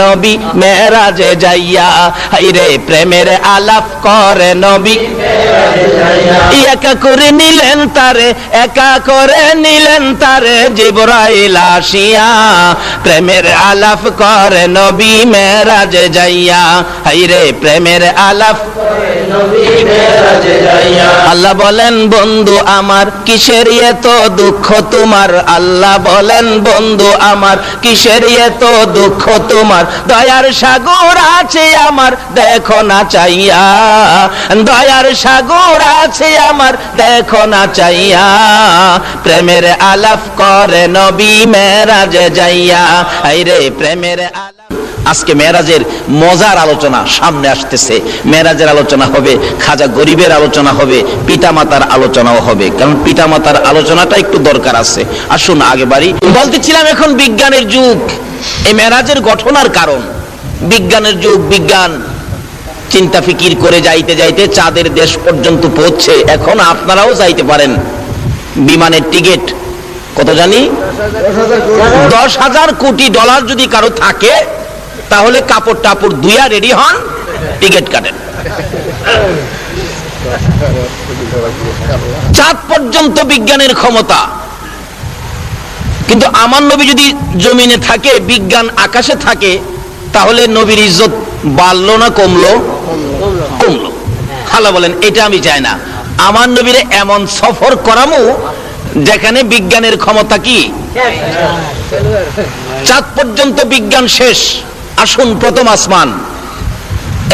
নবী মেরাজে যাইয়া, হাইরে প্রেমের আলাপ করে নবী একা করে নিলেন তারে, একা করে নিলেন তারে জিবরাইল আসিয়া, প্রেমের আলাপ করে নবী মেরাজে যাইয়া, হাইরে প্রেমের আলাপ করে নবী মেরাজে যাইয়া। আল্লাহ বলেন বন্ধু আমার কিসের এত দুঃখ তোমার, আল্লাহ বলেন বন্ধু আমার কিসের এত দুঃখ তোমার, দয়ার সাগর আছে আমার দেখো না চাইয়া, দয়ার সাগর আছে আমার দেখো না চাইয়া, প্রেমের আলাপ করে নবী মেরাজে যাইয়া, হাইরে প্রেমের আলাপ। আজকে মেরাজের মজার আলোচনা সামনে আসতেছে, মেরাজের আলোচনা হবে, খাজা গরিবের আলোচনা হবে, পিতামাতার আলোচনাও হবে, কারণ পিতামাতার আলোচনাটা একটু দরকার আছে। আসুন আগে বাড়ি বলতেছিলাম, এখন বিজ্ঞানের যুগ, এই মেরাজের ঘটনার কারণ বিজ্ঞানের যুগ। বিজ্ঞান চিন্তা ফিকির করে যাইতে যাইতে চাঁদের দেশ পর্যন্ত পৌঁছে, এখন আপনারাও যাইতে পারেন। বিমানের টিকিট কত জানি, 10,000 কোটি ডলার যদি কারো থাকে তাহলে কাপড় টাপড় ধুইয়া রেডি হন, টিকিট কাটেন, চাঁদ পর্যন্ত বিজ্ঞানের ক্ষমতা। কিন্তু আমার নবী যদি জমিনে থাকে, বিজ্ঞান আকাশে থাকে, তাহলে নবীর ইজ্জত বাড়লো না কমলো? কমলো। আল্লাহ বলেন এটা আমি চাই না, আমার নবীরে এমন সফর করামু যেখানে বিজ্ঞানের ক্ষমতা কি চাঁদ পর্যন্ত বিজ্ঞান শেষ। আসুন প্রথম আসমান,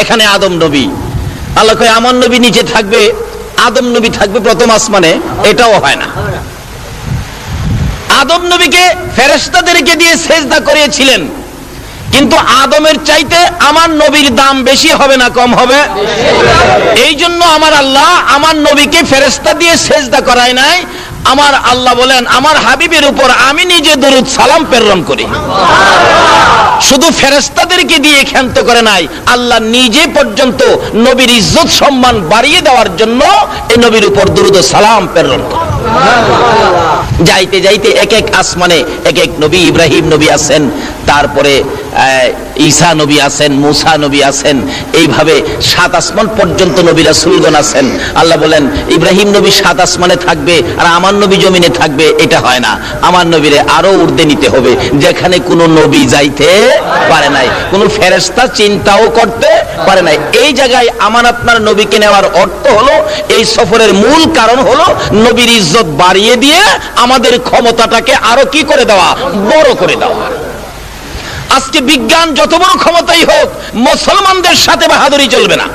এখানে আদম নবী, আল্লাহ কয় আমার নবী নিচে থাকবে, আদম নবী থাকবে প্রথম আসমানে, এটাও হয় না। আদম নবীকে ফেরেশতাদেরকে দিয়ে সেজদা করিয়েছিলেন, কিন্তু আদমের চাইতে আমার নবীর দাম বেশি হবে না কম হবে? এই জন্য আমার আল্লাহ আমার নবীকে ফেরেশতা দিয়ে সেজদা করায় নাই। আমার আল্লাহ বলেন আমার হাবিবের উপর আমি নিজে দরুদ সালাম প্রেরণ করি, শুধু ফেরেশতাদেরকে দিয়ে ক্ষান্ত করে নাই, আল্লাহ নিজে পর্যন্ত নবীর ইজ্জত সম্মান বাড়িয়ে দেওয়ার জন্য এই নবীর উপর দরুদ সালাম প্রেরণ করে। যাইতে যাইতে এক এক আসমানে এক এক নবী, ইব্রাহিম নবী আছেন, তারপরে ঈসা নবী আছেন, মুসা নবী আছেন, এইভাবে 7 আসমান পর্যন্ত নবী রাসূলগণ আছেন। আল্লাহ বলেন ইব্রাহিম নবী 7 আসমানে থাকবে আর আমার নবী জমিনে থাকবে, এটা হয় না, আমার নবীরে আরো ঊর্ধ্বে নিতে হবে, যেখানে কোনো নবী যাইতে পারে নাই, কোনো ফেরেশতা চিন্তাও করতে পারে নাই। এই জায়গায় আমার আপনার নবীকে নেওয়ার অর্থ হলো, এই সফরের মূল কারণ হলো নবীর ইজ্জত বাড়িয়ে দিয়ে আমাদের ক্ষমতাটাকে আরো কি করে দেওয়া, বড় করে দেওয়া। আজকে বিজ্ঞান যত বড় ক্ষমতাই হোক, মুসলমানদের সাথে বাহাদুরি চলবে না।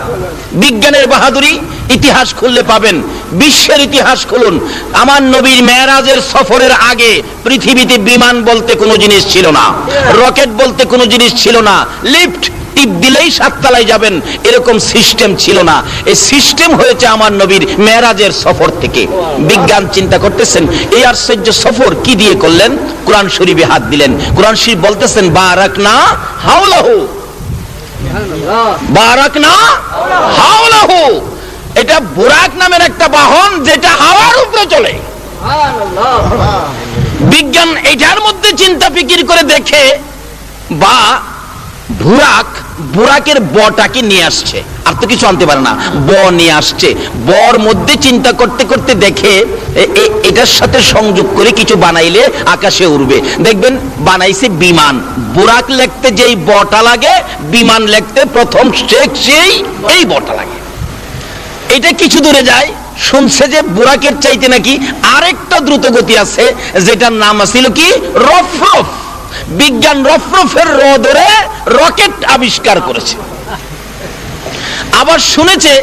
বিজ্ঞানের বাহাদুরি ইতিহাস খুললে পাবেন, বিশ্বের ইতিহাস খুলুন। আমার নবীর মেরাজের সফরের আগে পৃথিবীতে বিমান বলতে কোনো জিনিস ছিল না, রকেট বলতে কোনো জিনিস ছিল না, লিফট টিপ দিলেই 7 তলায় যাবেন এরকম সিস্টেম ছিল না। এই সিস্টেম হয়েছে আমার নবীর মেরাজের সফর থেকে। বিজ্ঞান চিন্তা করতেছেন এই আশ্চর্য সফর কি দিয়ে করলেন, কোরআন শরীফে হাত দিলেন। কোরআন শরীফ বলতেছেন বারাকনা হাওলাহু, বারাকনা হাওলাহু। এটা বুরাক নামের একটা বাহন যেটা হাওয়ার উপরে চলে। বিজ্ঞান এটার মধ্যে চিন্তা ফিকির করে দেখে, বা বুরাক, বুরাকের বটাকে নিয়ে আসছে, আর তো কিছু আনতে পারে না, ব নিয়ে আসছে, বর মধ্যে চিন্তা করতে করতে দেখে এটার সাথে সংযোগ করে কিছু বানাইলে আকাশে উড়বে। দেখবেন বানাইছে বিমান। বুরাক লিখতে যেই বটা লাগে, বিমান লিখতে প্রথম সেই এই বটা লাগে। এটা কিছু দূরে যায়, শুনছে যে বুরাকের চাইতে নাকি আরেকটা দ্রুত গতি আছে, যেটার নাম ছিল কি রফরফ। বিজ্ঞান রফরফের র ধরে রকেট আবিষ্কার করেছে। আবার শুনেছে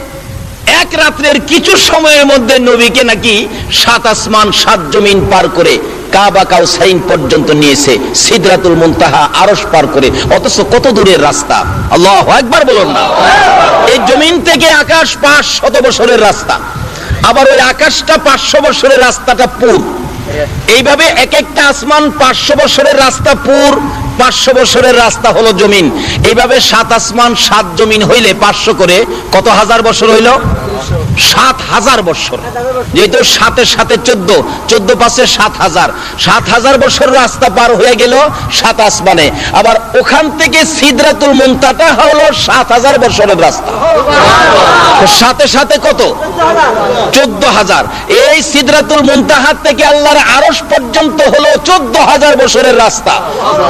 এক রাত্রের কিছু সময়ের মধ্যে নবীকে নাকি 7 আসমান 7 জমিন পার করে কাবা কাউসাইন পর্যন্ত নিয়েছে, সিদরাতুল মুনতাহা আরশ পার করে। অথচ কত দূরের রাস্তা, আল্লাহু আকবার বলুন না। এই জমিন থেকে আকাশ 500 বছরের রাস্তা, আবার ওই আকাশটা 500 বছরের রাস্তাটা পুর। এইভাবে এক একটা আসমান 500 বছরের রাস্তা পুর, 500 বছরের রাস্তা হলো জমিন। এইভাবে 7 আসমান 7 জমিন হইলে 500 করে কত হাজার বছর হইল? 7,000 বছর, যেহেতু 7 এর সাথে 14, 14 পাশে 7,000, 7,000 বছর রাস্তা পার হয়ে গেল 7 আসমানে। আবার ওখান থেকে সিদরাতুল মুনতাহা হলো 7,000 বছরের রাস্তা। সাথে সাথে কত? 14,000। এই সিদরাতুল মুনতাহা থেকে আল্লাহর আরশ পর্যন্ত হলো 14,000 বছরের রাস্তা।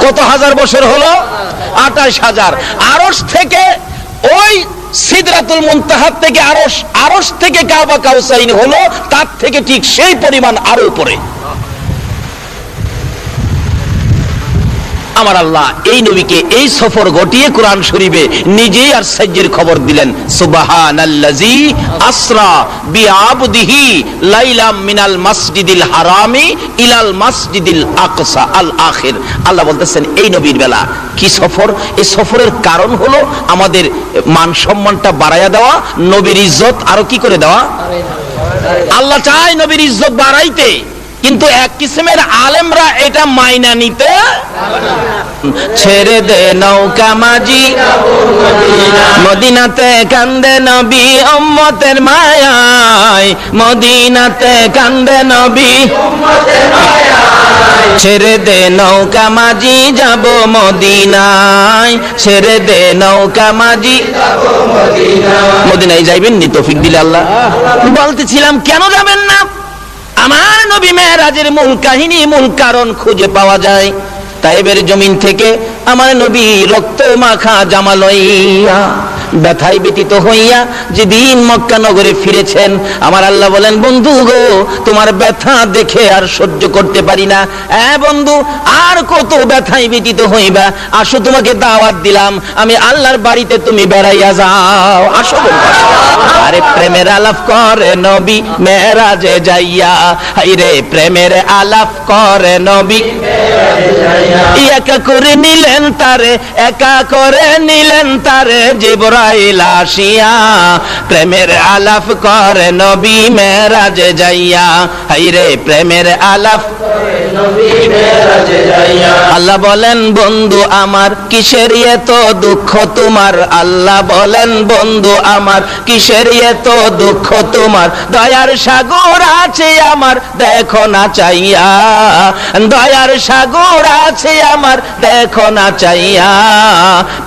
কত হাজার বছর হলো? 28,000। আরশ থেকে ওই সিদরাতুল মুনতাহা থেকে আরশ থেকে কাবা কাউসাইন হলো তার থেকে ঠিক সেই পরিমাণ আরো উপরে। আমার আল্লাহ এই নবীকে এই সফর ঘটিয়ে কোরআন শরীফে নিজেই আর সাজ্জের খবর দিলেন, সুবহানাল্লাযী আসরা বিআবদিহি লাইলাম মিনাল মাসজিদিল হারামি ইলাল মাসজিদিল আকসা আল আখির। আল্লাহ বলতেছেন এই নবীর বেলা কি সফর? এই সফরের কারণ হলো আমাদের মান সম্মানটা বাড়ায়া দেওয়া, নবীর ইজ্জত আরো কি করে দেওয়া। আল্লাহ চায় নবীর ইজ্জত বাড়াইতে, কিন্তু এক কিসমের আলেমরা এটা মাইনা নিতে। ছেড়ে দে নৌকা মাঝি মদিনাতে কান্দে নবী উম্মতের মায়ায়, মদিনাতে কান্দে নবী উম্মতের মায়ায়। ছেড়ে দে নৌকা মাঝি যাব মদিনায়, ছেড়ে দে নৌকা মাঝি যাব মদিনায়। মদিনায় যাইবেন নি তৌফিক দিলে আল্লাহ। বলতেছিলাম কেন যাবেন না? আমার নবী মেরাজের মূল কাহিনী, মূল কারণ খুঁজে পাওয়া যায় তায়েবের জমিন থেকে। আমার নবী রক্ত মাখা জামা লইয়া ব্যথায় ব্যতীত হইয়া যেদিন মক্কা নগরে ফিরেছেন, আমার আল্লাহ বলেন, বন্ধু গো তোমার ব্যথা দেখে আর সহ্য করতে পারি না। বন্ধু আর কত ব্যথায় ব্যতীত হইবা, আসো তোমাকে দাওয়াত দিলাম, আমি আল্লাহর বাড়িতে তুমি বেড়াইয়া যাও, আসো। আরে প্রেমের আলাপ করে নবী মেরাজে যাইয়া, হাইরে প্রেমের আলাপ করে নবী একা করে নিলেন তারে, একা করে নিলেন তারে জিবরাইল আসিয়া। প্রেমের আলাপ করে নবী মেরাজে যাইয়া, হাইরে প্রেমের আলাপ করে নবী মেরাজে যাইয়া। আল্লাহ বলেন, বন্ধু আমার কিসের এত দুঃখ তোমার? আল্লাহ বলেন, বন্ধু আমার কিসের এত দুঃখ তোমার? দয়ার সাগর আছে আমার দেখো না চাইয়া, দয়ার সাগর আছে আমার দেখো না চাইয়া।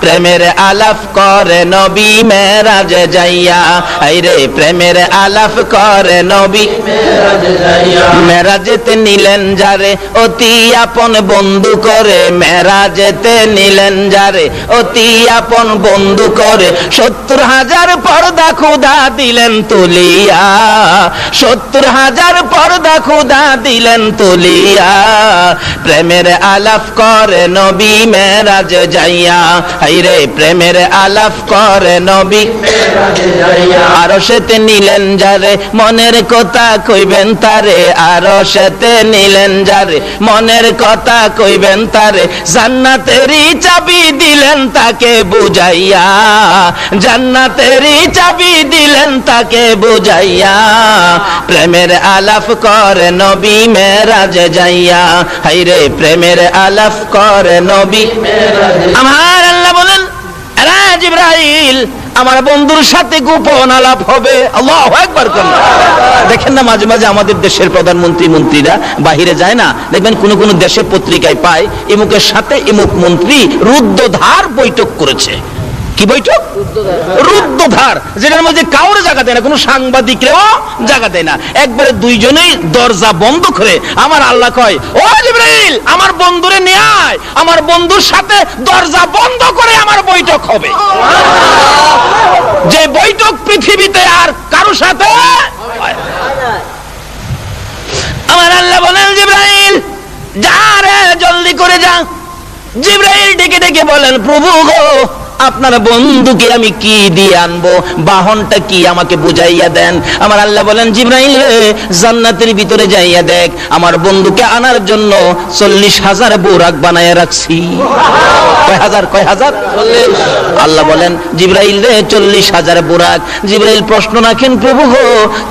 প্রেমের আলাপ করে নবী মেরাজে যাইয়া, আইরে প্রেমের আলাপ করে নবী মেরাজে যাইয়া। মেরাজেতে নিলেন যারে অতি আপন বন্ধু করে, মেরাজেতে নিলেন যারে অতি আপন বন্ধু করে। 70,000 পর্দা খুদা দিলেন তুলিয়া, 70,000 পর্দা খুদা দিলেন তুলিয়া। প্রেমের আলাপ করে নবী মেরাজে যাইয়া, হাইরে প্রেমের আলাপ করে নবী মেরাজে যাইয়া। আরশেতে নিলেন যারে মনের কথা কইবেন তারে, আরশেতে নিলেন যারে মনের কথা কইবেন তারে। জান্নাতেরই চাবি দিলেন তাকে বুঝাইয়া, জান্নাতেরই চাবি দিলেন তাকে বুঝাইয়া। প্রেমের আলাপ করে নবী মেরাজে যাইয়া, হাইরে প্রেমের আলাপ করে নবী মেরাজে। আমার আল্লাহ বলেন, এরা জিবরাইল আমার বন্ধুর সাথে গোপন আলাপ হবে। আল্লাহু আকবার। দেখেন না মাঝে মাঝে আমাদের দেশের প্রধানমন্ত্রী মন্ত্রীরা বাহিরে যায় না, দেখবেন কোন কোন দেশে পত্রিকায় পায় এমুকের সাথে এমুক মন্ত্রী রুদ্ধদ্বার বৈঠক করেছে। কি বৈঠক? রুদ্ধদ্বার, যেটার মধ্যে কাউরে জায়গা দেয় না, কোনো সাংবাদিকরেও জায়গা দেয় না, একবারে দুইজনেই দরজা বন্ধ করে। আমার আল্লাহ কয়, ও জিবরাইল আমার বন্ধুরে নিয়ে আয়, আমার বন্ধুর সাথে দরজা বন্ধ করে আমার বৈঠক হবে। যে বৈঠক পৃথিবীতে আর কারো সাথে। আমার আল্লাহ বলেন, জিবরাইল যা রে জলদি করে যা। জিবরাইল ডেকে ডেকে বলেন, প্রভু গো আপনার বন্ধুকে আমি কি দিয়ে আনবো, বাহনটা কি আমাকে বুঝাইয়া দেন। আমার আল্লাহ বলেন, জিবরাইল জান্নাতের ভিতরে যাইয়া দেখ, আমার বন্ধুকে আনার জন্য 40,000 বুরাক বানায় রাখছি। কয় হাজার? 40। আল্লাহ বলেন, জিবরাইল রে 40,000 বুরাক। জিবরাইল প্রশ্ন রাখেন, প্রভু গো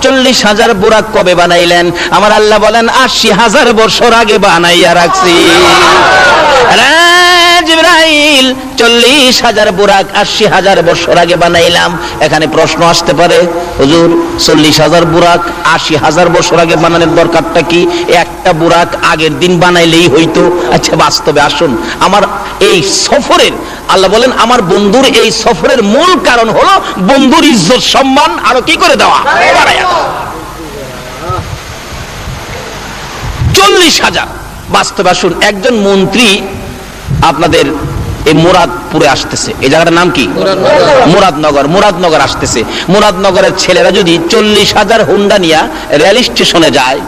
40,000 বুরাক কবে বানাইলেন? আমার আল্লাহ বলেন, 80,000 বছর আগে বানাইয়া রাখছি। জিবরাইল 40,000 বুরাক 80,000 বছর আগে বানাইলাম। এখানে প্রশ্ন আসতে পারে, হুজুর 40,000 বুরাক 80,000 বছর আগে বানানোর দরকারটা কি? একটা বুরাক আগের দিন বানাইলেই হইতো। আচ্ছা বাস্তবে আসুন, আমার এই সফরের, আল্লাহ বলেন আমার বন্ধুর এই সফরের মূল কারণ হলো বন্ধুর ইজ্জত সম্মান আরো কি করে দেওয়া, বাড়ায়া। 40,000 বাস্তবে আসুন, একজন মন্ত্রী আপনাদের এই মুরাদপুরে আসতেছে, এই জায়গাটার নাম কি? মুরাদনগর আসতেছে। মুরাদনগরের ছেলেরা যদি 40,000 হুন্ডা নিয়ে রেল স্টেশনে যায়,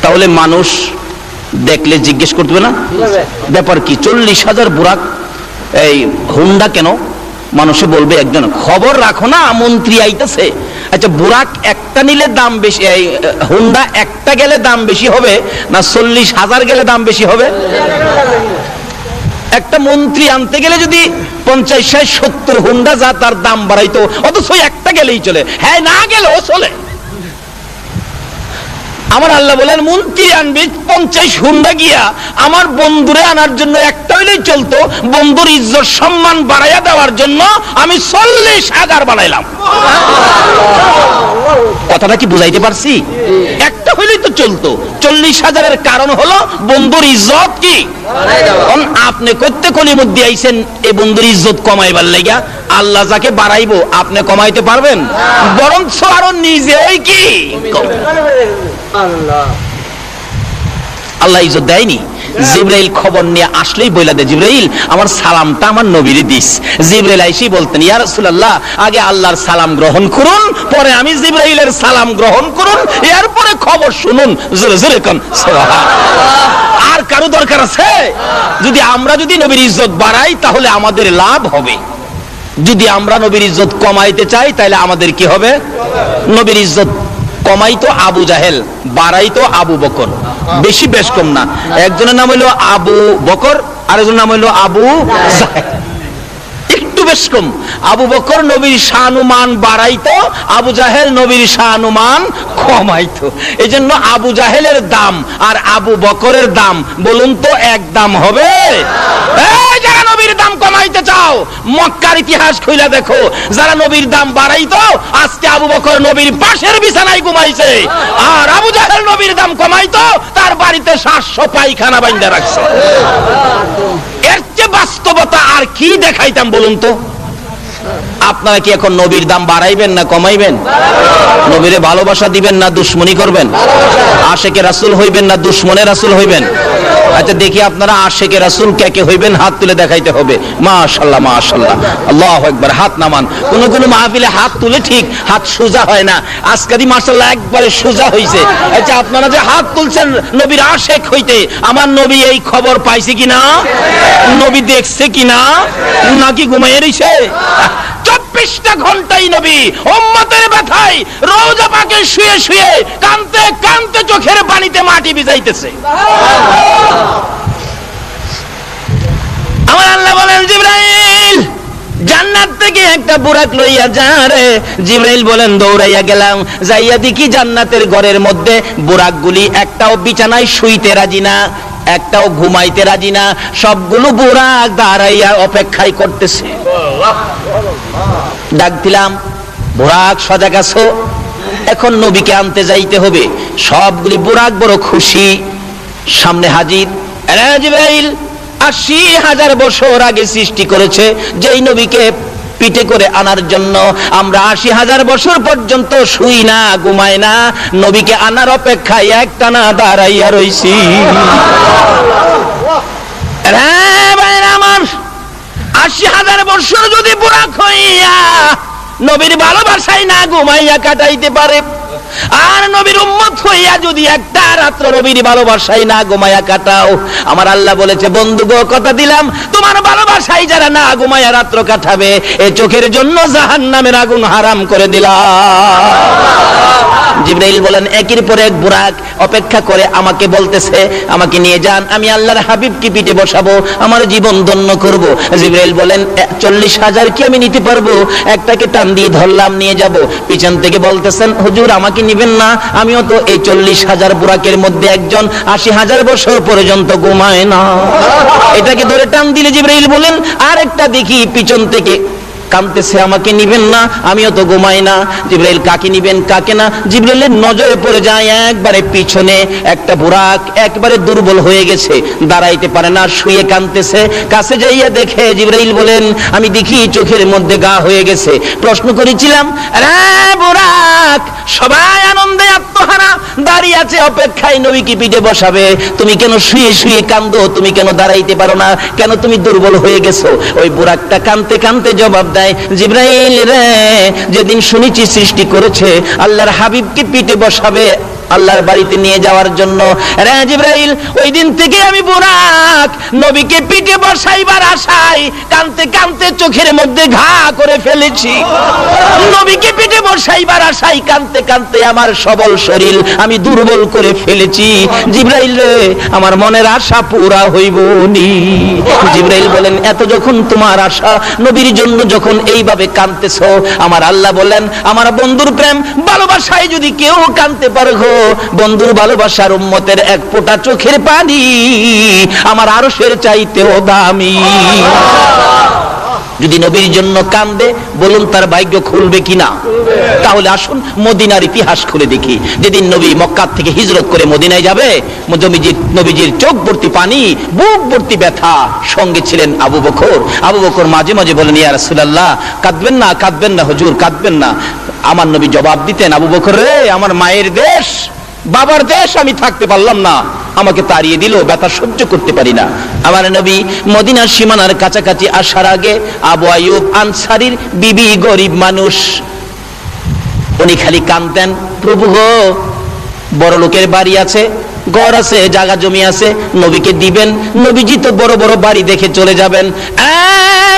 তাহলে মানুষ দেখলে জিজ্ঞেস করবে না ব্যাপার কি, 40,000 বুরাক এই হুন্ডা কেন? মানুষে বলবে একজন, খবর রাখো না মন্ত্রী আইতেছে। আচ্ছা বুরাক একটা নিলে দাম বেশি, এই হুন্ডা একটা গেলে দাম বেশি হবে না 40,000 গেলে দাম বেশি হবে? একটা মন্ত্রী আনতে গেলে যদি 50, 60, 70 হুন্ডা যা তার দাম বাড়াইতো, অথচ একটা গেলেই চলে, হ্যাঁ না গেলেও চলে। আমার আল্লাহ বলেন মন্ত্রী আনবি 50 হুন্ডা গিয়া আমার বন্ধুরে আনার জন্য একটা হইলেই চলতো, বন্ধুর ইজ্জত সম্মান বাড়াইয়া দেওয়ার জন্য আমি 40,000 বানাইলাম। কথাটা কি বুঝাইতে পারছি? একটা হইলেই তো চলতো। 40,000-এর কারণ হলো বন্ধুর ইজ্জত কি আপনি করতে কলির মধ্যে আইছেন এই বন্ধুর ইজ্জত কমাইবার লাগা। আল্লাহ যাকে বাড়াইবো আপনি কমাইতে পারবেন? বরঞ্চ আরো নিজেই কি আল্লাহ ইজ্জত দেয়নি। জিবরাইল খবর নিয়ে আসলেই বইলা দেয়, জিবরাইল আমার সালামটা আমার নবীরে দিস। জিবরাইল আইসেই বলতেন, ইয়া রাসূলুল্লাহ আগে আল্লাহর সালাম গ্রহণ করুন, পরে আমি জিবরাইলের সালাম গ্রহণ করুন, এরপরে খবর শুনুন। জোরে জোরে কোন সুবহানাল্লাহ। আর কারো দরকার আছে? যদি নবীর ইজ্জত বাড়াই তাহলে আমাদের লাভ হবে, যদি আমরা নবীর ইজ্জত কমাইতে চাই তাহলে আমাদের কি হবে? নবীর ইজ্জত কমাইতো আবু জাহেল, বাড়াইতো আবু বকর। বেশি বেশ কম না, একজনের নাম হইলো আবু বকর, আরেকজনের নাম হইলো আবু জাহেল, একটু বেশ কম। আবু বকর নবীর শানুমান বাড়াইতো, আবু জাহেল নবীর শানুমান কমাইতো। এই জন্য আবু জাহেলের দাম আর আবু বকরের দাম বলুন তো এক দাম হবে? যারা নবীর দাম কমাইতে চাও মক্কার ইতিহাস খুইলা দেখো, যারা নবীর দাম বাড়াইতো আজকে আবু বকর নবীর পাশের বিছানায় ঘুমাইছে, আর আবু জাহেল নবীর দাম কমাইতো তার বাড়িতে 700 পায়খানা বাইন্ধা রাখছে। এর চেয়ে বাস্তবতা আর কি দেখাইতাম বলুন তো? আপনারা কি এখন নবীর দাম বাড়াইবেন না কমাইবেন? নবীরে ভালোবাসা দিবেন না দুশ্মনী করবেন? আশেকে রাসূল হইবেন না দুশ্মনে রাসূল হইবেন? আচ্ছা দেখি আপনারা আশেকে রাসূল কে কে হইবেন, হাত তুলে দেখাইতে হবে। মাশাআল্লাহ মাশাআল্লাহ, আল্লাহু আকবার। হাত নামান। কোন কোন মাহফিলে হাত তুলে ঠিক হাত সোজা হয় না, আজকাদি মাশাআল্লাহ একবারে সোজা হইছে। আচ্ছা আপনারা যে হাত তুলছেন নবীর আশেক হইতে, আমার নবী এই খবর পাইছে কিনা, নবী দেখছে কিনা, নাকি ঘুমাইয়া রইছে? 24টা ঘন্টাই নবী উম্মতের ব্যথায় রওজা পাকে শুয়ে শুয়ে কানতে কানতে চোখের পানিতে মাটি ভিজাইতেছে। আমার আল্লাহ বলেন জিবরাইল জান্নাত থেকে একটা বুরাক লইয়া যা রে। জিবরাইল বলেন দৌড়াইয়া গেলাম, যাইয়া দেখি জান্নাতের ঘরের মধ্যে বুরাকগুলি একটাও বিছানায় শুইতে রাজি না, একটাও ঘুমাইতে রাজি না, সবগুলো বুরাক দাঁড়াইয়া অপেক্ষাই করতেছে। ডাক দিলাম, বুরাক সজাগ আছো, এখন নবীকে আনতে যাইতে হবে। সবগুলি বুরাক বড় খুশি, সামনে হাজির। জিবরাইল 80,000 বছর আগে সৃষ্টি করেছে যেই নবীকে পিঠে করে আনার জন্য। আমরা 80,000 বছর পর্যন্ত শুই না, ঘুমাই না, নবীকে আনার অপেক্ষায় একটানা দাঁড়াইয়া রইছি। আমার 80,000 বছর যদি বুরাক হইয়া নবীর ভালোবাসায় না ঘুমাইয়া কাটাইতে পারে, আর নবীর উম্মত হইয়া যদি একটা রাত্র নবীর ভালোবাসায় না ঘুমাইয়া কাটাও, আমার আল্লাহ বলেছে বন্ধু গো কথা দিলাম তোমার ভালোবাসায় যারা না ঘুমাইয়া রাত্র কাটাবে এ চোখের জন্য জাহান্নামের আগুন হারাম করে দিলাম। জিবরাইল বলেন একের পর এক বুরাক অপেক্ষা করে আমাকে বলতেছে আমাকে নিয়ে যান, আমি আল্লাহর হাবিবকে পিঠে বসাবো, আমার জীবন ধন্য করব। জিবরাইল বলেন 40,000 কি আমি নিতে পারবো? একটাকে টান দিয়ে ধরলাম, নিয়ে যাব। পিছন থেকে বলতেছেন হুজুর আমাকে নিবেন না, আমিও তো এই 40,000 বুরাকের মধ্যে একজন, 80,000 বছর পর্যন্ত ঘুমায় না। এটাকে ধরে টান দিলে জিবরাইল বলেন আরেকটা দেখি পিছন থেকে কাঁদতেছে, আমাকে নিবেন না, আমিও তো ঘুমাই না। জিবরাইল কাকে নিবেন কাকে না, জিবরাইলের নজরে পড়ে যায় একবারে পিছনে একটা বুরাক, একবারে দুর্বল হয়ে গেছে, দাঁড়াইতে পারে না, শুয়ে কাঁদতেছে। কাছে যাইয়া দেখে জিবরাইল বলেন আমি দেখি চোখের মধ্যে গা হয়ে গেছে। প্রশ্ন করেছিলাম রে বুরাক, সবাই আনন্দে আত্মহারা দাঁড়িয়ে আছে অপেক্ষায় নবীকে পিঠে বসাবে, তুমি কেন শুয়ে শুয়ে কান্দো? তুমি কেন দাঁড়াইতে পারো না? কেন তুমি দুর্বল হয়ে গেছো? ওই বুরাকটা কাঁদতে কাঁদতে জবাব দেয় জিবরাইল রে, যেদিন শুনেছি সৃষ্টি করেছে আল্লাহর হাবিবকে পিঠে বসাবে আল্লাহর বাড়িতে নিয়ে যাওয়ার জন্য, রে জিবরাইল ওই দিন থেকে আমি বুরাক নবীকে পিঠে বসাইবার আশায় কাঁদতে কাঁদতে চোখের মধ্যে ঘা করে ফেলেছি। নবীকে পিঠে বসাইবার আশায় কাঁদতে কাঁদতে আমার সবল শরীর আমি দুর্বল করে ফেলেছি। জিবরাইল রে আমার মনের আশা পুরা হইব নি। জিবরাইল বলেন এত যখন তোমার আশা, নবীর জন্য যখন এইভাবে কাঁদতেছো, আমার আল্লাহ বলেন আমার বন্ধুর প্রেম ভালোবাসায় যদি কেউ কাঁদতে পারো, বন্ধুর ভালোবাসার উম্মতের এক ফোঁটা চোখের পানি আমার আরশের চাইতেও দামি। যদি নবীর জন্য কাঁদে বলুন তার ভাগ্য খুলবে কিনা? তাহলে আসুন মদিনার ইতিহাস খুলে দেখি। যেদিন নবী মক্কা থেকে হিজরত করে মদিনায় যাবে, নবীজির চোখ ভর্তি পানি, বুক ভর্তি ব্যথা, সঙ্গে ছিলেন আবু বকর। আবু বকর মাঝে মাঝে বলেন ইয়া রাসূলুল্লাহ কাঁদবেন না, কাঁদবেন না হুজুর, কাঁদবেন না। আমার নবী জবাব দিতেন আবু বকর রে, আমার মায়ের দেশ বাবার দেশ আমি থাকতে পারলাম না, আমাকে তাড়িয়ে দিল, ব্যথা সহ্য করতে পারি না। আমার নবী মদিনার সীমানার কাছাকাছি আসার আগে আবু আইয়ুব আনসারীর বিবি, গরিব মানুষ, উনি খালি কাঁদতেন প্রভু গো, বড় লোকের বাড়ি আছে, ঘর আছে, জায়গা জমি আছে, নবীকে দিবেন, নবীজি তো বড় বড় বাড়ি দেখে চলে যাবেন।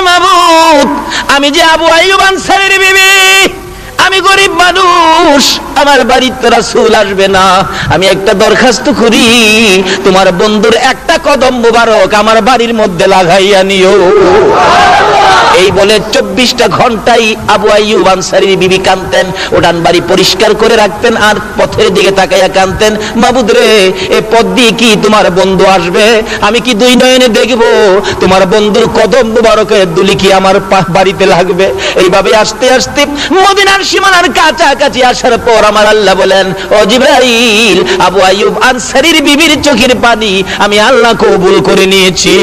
মাবুদ আমি যে আবু আইয়ুব আনসারীর বিবি, আমি গরিব মানুষ, আমার বাড়িতে রাসূল আসবে না, আমি একটা দরখাস্ত করি, তোমার বন্ধুর একটা কদম মোবারক আমার বাড়ির মধ্যে লাগাইয়া নিও। এই বলে 24টা ঘন্টাই আবু আইয়ুব আনসারীর বিবি কাঁদতেন, উঠান বাড়ি পরিষ্কার করে রাখতেন আর পথের দিকে তাকাইয়া কাঁদতেন, মাবুদ রে এই পথ দিয়ে কি তোমার বন্ধু আসবে? আমি কি দুই নয়নে দেখব তোমার বন্ধুর কদম মোবারকের দুলি কি আমার বাড়িতে লাগবে? এইভাবে আস্তে আস্তে মদিনার সীমানার কাছাকাছি আসার পর আমার আল্লাহ বলেন ও জিবরাইল, আবু আইয়ুব আনসারীর বিবির চোখের পানি আমি আল্লাহ কবুল করে নিয়েছি।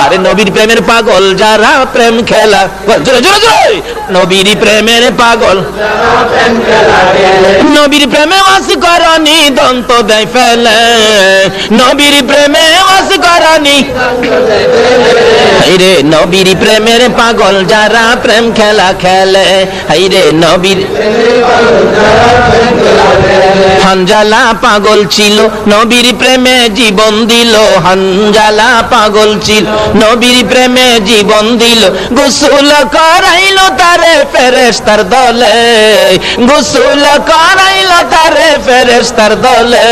আরে নবীর প্রেমের পাগল যারা প্রেম খেলা, জোরে জোরে জোরে, নবীর প্রেমের পাগল, নবীর প্রেমে ওয়াস করনি দন্ত দেয় ফেলে, নবীর প্রেমে ওয়াস করনি, হাইরে নবীর প্রেমের পাগল যারা প্রেম খেলা খেলে, হাইরে নবীর হানজালা পাগল ছিল নবীর প্রেমে জীবন দিল, হানজালা পাগল ছিল নবীর প্রেমে জীবন দিল, গোসল করাইলো তারে ফেরেশতার দলে, গোসল করাইলো তারে ফেরেশতার দলে,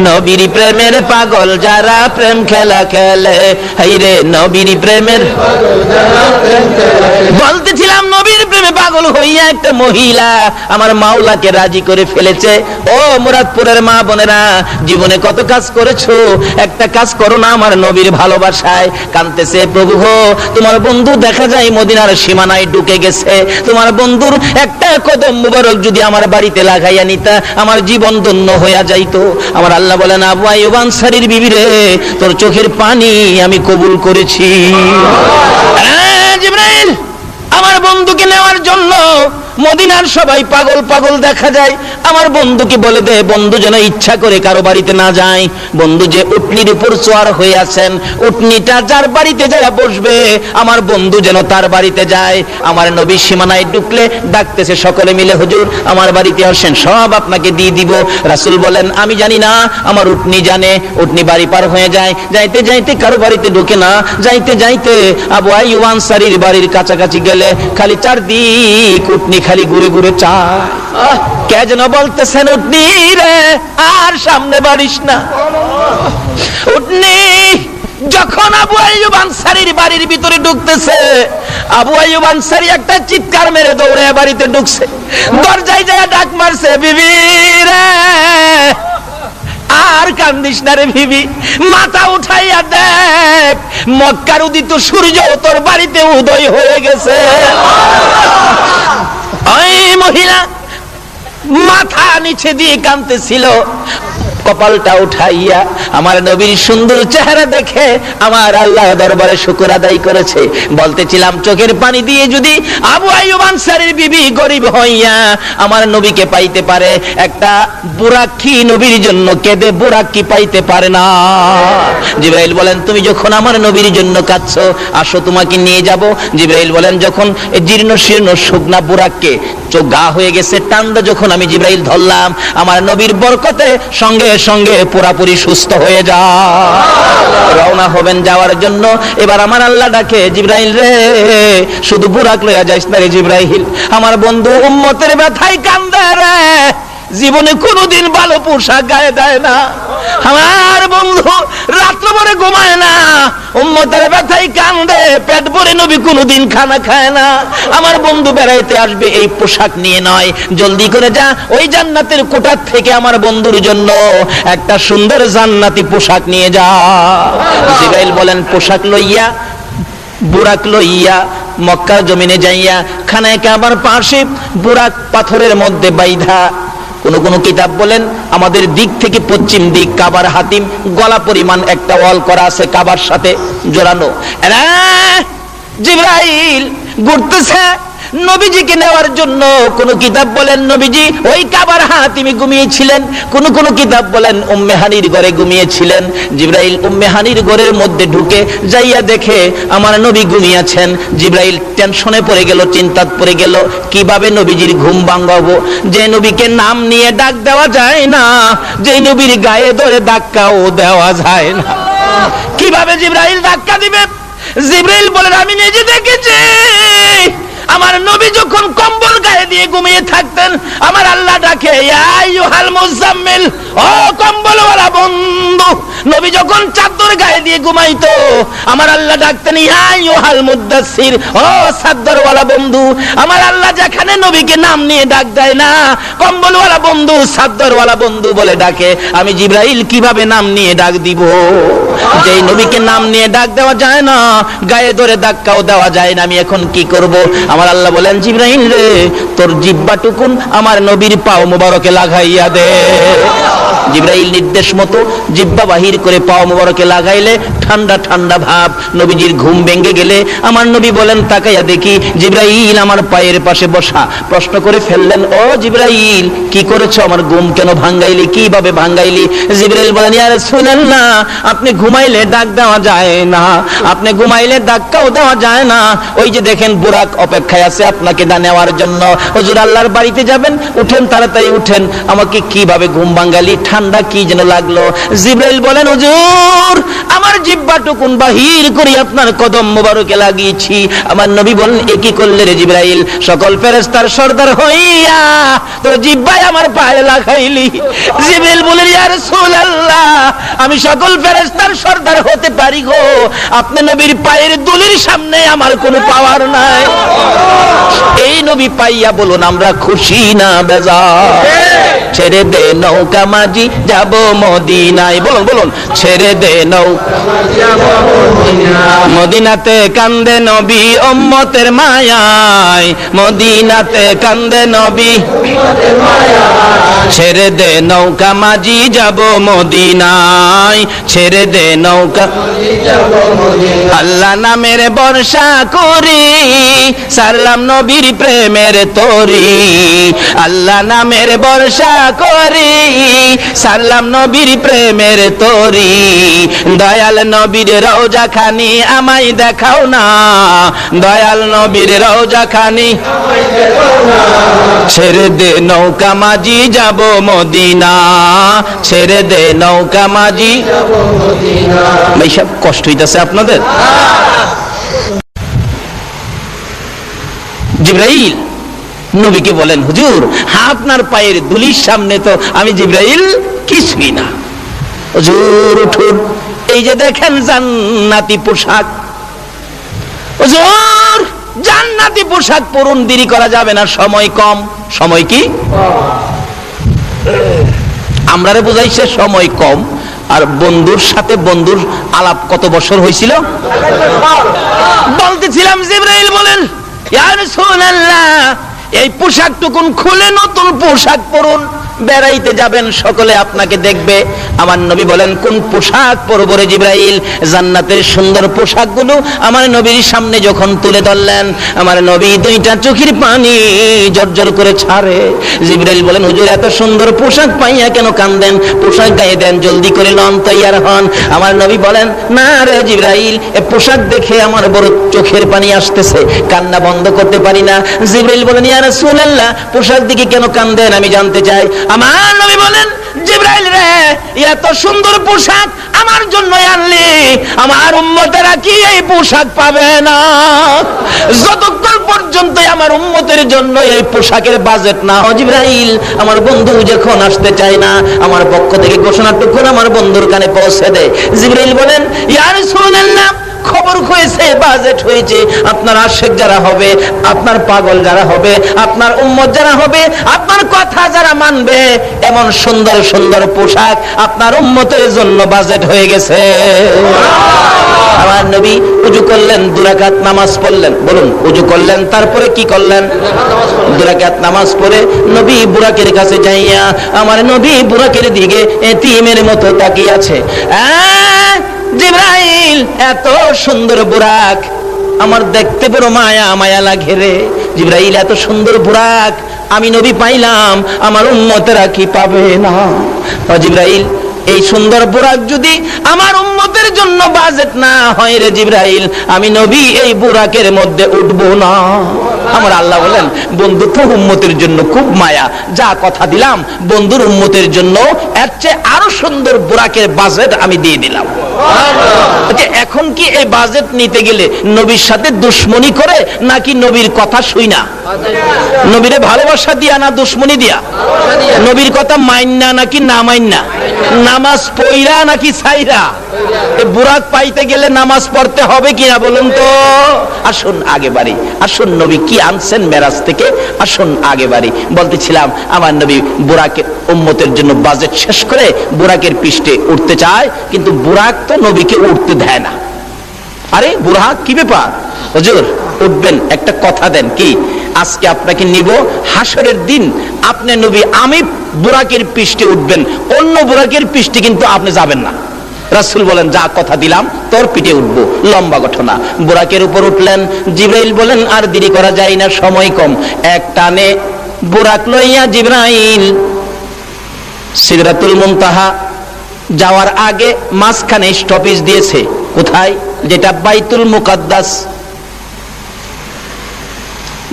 নবীর প্রেমের পাগল যারা প্রেম খেলা খেলে, হাইরে নবীর প্রেমের বলতেছিলাম নবীর প্রেমে পাগল হইয়া একটা মহিলা আমার মাওলাকে রাজি করে ফেলেছে। ও মুরাদপুরের মা বোনেরা, জীবনে কত কাজ করেছো, একটা কাজ করো না আমার নবীর ভালোবাসায়। কাঁদতেছে প্রভু গো, তোমার বন্ধু দেখা যায় মদিনার সীমানায় ঢুকে গেছে, তোমার বন্ধুর একটা কদম মুবারক যদি আমার বাড়িতে লাগাইয়া নিতা আমার জীবন ধন্য হইয়া যাইতো। আমার আল্লাহ বলেন আবু আইয়ুব আনসারীর বিবি রে, তোর চোখের পানি আমি কবুল করেছি। জিবরাইল আমার বন্ধুকে নেওয়ার জন্য মদিনার সবাই পাগল পাগল দেখা যায়, আমার বন্ধুকে বলে দে বন্ধু যেন ইচ্ছা করে কারো বাড়িতে না যায়, বন্ধু যে উটনির উপর সওয়ার হয়ে আছেন, উটনিটা যার বাড়িতে যায় বসবে আমার বন্ধু যেন তার বাড়িতে যায়। আমার নবী সীমানায় ঢুকলে ডাকতেছে সকলে মিলে হুজুর আমার বাড়িতে আসেন, সব আপনাকে দিয়ে দিব। রাসূল বলেন আমি জানি না, আমার উটনি জানে। উটনি বাড়ি পার হয়ে যায়, যাইতে যাইতে কারো বাড়িতে ঢুকে না, যাইতে যাইতে আবু আইয়ুব আনসারীর বাড়ির কাছাকাছি গেলে খালি চারদিক উটনি খালি ঘুরে ঘুরে চায়। কে যেন বলতেছেন, উটনি রে আর সামনে বাড়িস না। উটনি যখন আবু আইয়ুব আনসারীর বাড়ির ভিতরে ঢুকতেছে, আবু আইয়ুব আনসারী একটা চিৎকার মেরে দৌড়ে বাড়িতে ঢুকছে, দরজায় যায় ডাক মারছে, বিবি রে আর কান্দিস না রে বিবি, মাথা উঠাইয়া দেখ মক্কার উদিত সূর্য তোর বাড়িতে উদয় হয়ে গেছে। ওই মহিলা মাথা নিচে দিয়ে কাঁদতেছিল, কপালটা উঠাইয়া আমার নবীর সুন্দর চেহারা দেখে আমার আল্লাহ দরবারে শুকর আদায় করেছে। বলতেছিলাম চোখের পানি দিয়ে যদি আবু আইয়ুব আনসারীর বিবি গরিব হইয়া আমার নবীকে পাইতে পারে, একটা বুরাকি নবীর জন্য কেঁদে বুরাকি পাইতে পারে না। জিবরাইল বলেন, তুমি যখন আমার নবীর জন্য কাঁদছো, আসো তোমাকে নিয়ে যাব। জিবরাইল বলেন, যখন জীর্ণ শীর্ণ শুকনা বুরাককে চোখ গা হয়ে গেছে টান্ডা যখন আমি জিবরাইল ধরলাম, আমার নবীর বরকতে সঙ্গে সঙ্গে পুরাপুরি সুস্থ হয়ে যা। রওনা হবেন যাওয়ার জন্য। এবার আমার আল্লাহ ডাকে, জিবরাইল রে শুধু বুরাক লইয়া যাইস না রে জিবরাইল, আমার বন্ধু উম্মতের ব্যথায় কান্দে রে, জীবনে কোনোদিন ভালো পোশাক গায়ে দেয় না, আমার বন্ধু রাত্র ভরে ঘুমায় না, উম্মতের ব্যথায় কান্দে, পেট ভরে নবী কোনোদিন খানা খায় না, আমার বন্ধু বেড়াইতে আসবে এই পোশাক নিয়ে নয়, জলদি করে যা ওই জান্নাতের কোঠার থেকে আমার বন্ধুর জন্য একটা সুন্দর জান্নাতি পোশাক নিয়ে যা। জিবরাইল বলেন, পোশাক লইয়া বুরাক লইয়া মক্কার জমিনে যাইয়া খানায় কাবার পাশে বুরাক পাথরের মধ্যে বাইধা, কোন কিতাব বলেন আমাদের দিক থেকে পশ্চিম দিক কাবার হাতিম গলা পরিমাণ একটা ওয়াল করা আছে, কাবার সাথে জোড়ানো। জিবরাইল ঘুরতেছে নবীজিকে নেওয়ার জন্য। কোন কিতাব বলেন নবীজি ওই কাবার হাতিমে ঘুমিয়েছিলেন, কোন কিতাব বলেন উম্মে হানির ঘরে ঘুমিয়েছিলেন। জিবরাইল উম্মে হানির ঘরের মধ্যে ঢুকে যাইয়া দেখে আমার নবী ঘুমিয়েছেন। জিবরাইল টেনশনে পড়ে গেল, চিন্তাত পড়ে গেল, কিভাবে নবীজির ঘুম ভাঙাবো, যে নবীকে নাম নিয়ে ডাক দেওয়া যায় না, যে নবীর গায়ে ধরে ধাক্কাও দেওয়া যায় না, কিভাবে জিবরাইল ধাক্কা দিবে? জিবরাইল বলেন, আমি নিজে দেখেছি আমার নবী যখন কম্বল গায়ে দিয়ে ঘুমিয়ে থাকতেন, আমার আল্লাহ ডাকে, ইয়া আইয়ুহাল মুজাম্মিল, ও কম্বলওয়ালা বন্ধু। নবী যখন চাদর গায়ে দিয়ে ঘুমাইতো, আমার আল্লাহ ডাকতেন, ইয়া আইয়ুহাল মুদাসসির, ও চাদরওয়ালা বন্ধু। আমার আল্লাহ যেখানে নবীকে নাম নিয়ে ডাক দেয় না, কম্বলওয়ালা বন্ধু চাদরওয়ালা বন্ধু বলে ডাকে, আমি জিবরাইল কিভাবে নাম নিয়ে ডাক দিব? যেই নবীকে নাম নিয়ে ডাক দেওয়া যায় না, গায়ে ধরে ধাক্কাও দেওয়া যায় না, আমি এখন কি করব? আমার আল্লাহ বলেন, জিবরাইল রে তোর জিহ্বাটুকুন আমার নবীর পাও মোবারকে লাগাইয়া দে। জিবরাইল নির্দেশ মতো জিহ্বা বাহির করে পাও মোবারকে লাগাইলে ঠান্ডা ঠান্ডা ভাব, নবীজির ঘুম ভেঙে গেলে আমার নবী বলেন, তাকাইয়া দেখি জিবরাইল আমার পায়ের পাশে বসা। প্রশ্ন করে ফেললেন, ও জিবরাইল কি করেছো, আমার ঘুম কেন ভাঙ্গাইলি, কিভাবে ভাঙ্গাইলি? জিবরাইল বলেন, ইয়া রাসূলুল্লাহ আপনি ঘুমাইলে ডাক দেওয়া যায় না, আপনি ঘুমাইলে ধাক্কাও দেওয়া যায় না, ওই যে দেখেন বুরাক অপেক্ষায় আছে আপনাকে নেওয়ার জন্য। হুজুর আল্লাহর বাড়িতে যাবেন, উঠেন তাড়াতাড়ি উঠেন, আমাকে কিভাবে ঘুম ভাঙ্গালি, ঠান্ডা কি যেন লাগলো। জিবরাইল বলেন, হুজুর আমার জিহ্বাটুকুন বাহির করে আপনার কদম মোবারকে লাগিয়েছি। আমার নবী বলেন, এ কি করলে রে জিবরাইল? সকল ফেরেশতার সরদার হইয়া তোর জিহ্বায় আমার পায়ে লাগাইলি। জিবরাইল বলেন, ইয়া রাসূলুল্লাহ আমি সকল ফেরেশতার সরদার হতে পারি গো, আপনি নবীর পায়ের দুলির সামনে আমার কোনো পাওয়ার নাই। এই নবী পাইয়া বলুন আমরা খুশি না বেজার? ছেড়ে দে নৌকা মাঝি যাব মদিনায়, বলুন বলুন, ছেড়ে দে নৌকা মদিনাতে কান্দে নবী উম্মতের মায়ায়, মদিনাতে কান্দে নবী, ছেড়ে দে নৌকা মাঝি যাব মদিনায়, ছেড়ে দে নৌকা। আল্লাহ নামের বর্ষা করি সারলাম নবীর প্রেমের তরি, আল্লাহ নামের বর্ষা করি সারলাম নবীর প্রেমের তরি, দয়াল নবীর রওজা খানি আমায় দেখাও না, দয়াল নবীর রওজা খানি, ছেড়ে দে নৌকা মাঝি যাব মদিনা, ছেড়ে দে নৌকা মাঝি। ভাই সব কষ্ট হইতেছে আপনাদের? জিবরাইল নবীকে বলেন, হুজুর আপনার পায়ের ধুলির সামনে তো আমি জিবরাইল কিছুই না। হুজুর উঠুন, এই যে দেখেন জান্নাতি পোশাক, হুজুর জান্নাতি পোশাক পরুন, দেরি করা যাবে না, সময় কম। সময় কি? আমরারে বুঝাইছে সময় কম। আর বন্ধুর সাথে বন্ধুর আলাপ কত বছর হয়েছিল? বলতেছিলাম জিবরাইল বলেন, ইয়া রাসূলুল্লাহ এই পোশাকটুকুন খুলে নতুন পোশাক পরুন, বেড়াইতে যাবেন, সকলে আপনাকে দেখবে। আমার নবী বলেন, কোন পোশাক পরব রে জিবরাইল? জান্নাতের সুন্দর পোশাকগুলো আমার নবীর সামনে যখন তুলে ধরলেন, আমার নবী দুইটা চোখের পানি জর্জর করে ছাড়ে। জিবরাইল বলেন, হুজুর এত সুন্দর পোশাক পাইয়া কেন কান্দেন? পোশাক গায়ে দেন, জলদি করে লন, তৈয়ার হন। আমার নবী বলেন, না রে জিবরাইল, এ পোশাক দেখে আমার বড় চোখের পানি আসতেছে, কান্না বন্ধ করতে পারি না। জিবরাইল বলেন, ইয়া রাসূলুল্লাহ পোশাক দেখে কেন কান্দেন আমি জানতে চাই। আমার নবী বলেন, জিবরাইল রে এত সুন্দর পোশাক আমার জন্য আনলি, আমার উম্মতেরা কি এই পোশাক পাবে না? যতক্ষণ পর্যন্ত আমার উম্মতের জন্য এই পোশাকের বাজেট না হয় জিবরাইল, আমার বন্ধু যখন আসতে চায় না, আমার পক্ষ থেকে ঘোষণাটুকু আমার বন্ধুর কানে পৌঁছে দেয়। জিবরাইল বলেন, ইয়া রাসূলুল্লাহ খবর হয়েছে, বাজেট হয়েছে, আপনার আশিক যারা হবে, আপনার পাগল যারা হবে, আপনার উম্মত যারা হবে, আপনার কথা যারা মানবে, এমন সুন্দর সুন্দর পোশাক আপনার উম্মতের জন্য বাজেট হয়ে গেছে। আমার নবী ওযু করলেন, 2 রাকাত নামাজ পড়লেন। বলুন, ওযু করলেন, তারপরে কি করলেন? 2 রাকাত নামাজ পড়ে নবী বুরাকের কাছে যাইয়া, আমার নবী বুরাকের দিকে এতিমের মতো তাকিয়ে আছে। জিবরাইল এত সুন্দর বুরাক, আমার দেখতে বড় মায়া মায়া লাগে রে। জিবরাইল এত সুন্দর বুরাক আমি নবী পাইলাম, আমার উম্মতেরা কি পাবে না? জিবরাইল এই সুন্দর বুরাক যদি আমার উম্মতের জন্য বাজেট না হয় রে জিবরাইল, আমি নবী এই বুরাকের মধ্যে উঠবো না। আমার আল্লাহ বলেন, বন্ধু তো উম্মতের জন্য খুব মায়া, যা কথা দিলাম বন্ধুর উম্মতের জন্য এর চেয়ে আরো সুন্দর বুরাকের বাজেট আমি দিয়ে দিলাম। এখন কি এই বাজেট নিতে গেলে নবীর সাথে দুশ্মনী করে নাকি নবীর কথা শুই না? নবীরে ভালোবাসা দিয়া না দুশ্মনী দিয়া? নবীর কথা মাইন্না নাকি না মাইন্না? নামাজ পড়া নাকি ছাইরা? বুরাক পাইতে গেলে নামাজ পড়তে হবে কিনা বলুন তো? আসুন আগে বাড়ি, আসুন নবী কি আনছেন মেরাজ থেকে, আসুন আগে বাড়ি। বলতেছিলাম আমার নবী বুরাকের উম্মতের জন্য বাজেট শেষ করে বুরাকের পৃষ্ঠে উঠতে চায়, কিন্তু বুরাক তো নবীকে উঠতে দেয় না। আরে বুরাক কি ব্যাপার? হুজুর উঠবেন, একটা কথা দেন। কি? আজকে আপনাকে নিব, হাসরের দিন আপনি নবী আমি বুরাকের পৃষ্ঠে উঠবেন, অন্য বুরাকের পৃষ্ঠে কিন্তু আপনি যাবেন না। রাসূল বলেন, যা কথা দিলাম তোর পিঠে উঠবো। লম্বা ঘটনা। বুরাকের উপর উঠলেন। জিবরাইল বলেন, আর দেরি করা যায় না, সময় কম। এক টানে বুরাক লইয়া জিবরাইল সিদরাতুল মুনতাহা যাওয়ার আগে মাঝখানে স্টপেজ দিয়েছে। কোথায়? যেটা বাইতুল মুকাদ্দাস,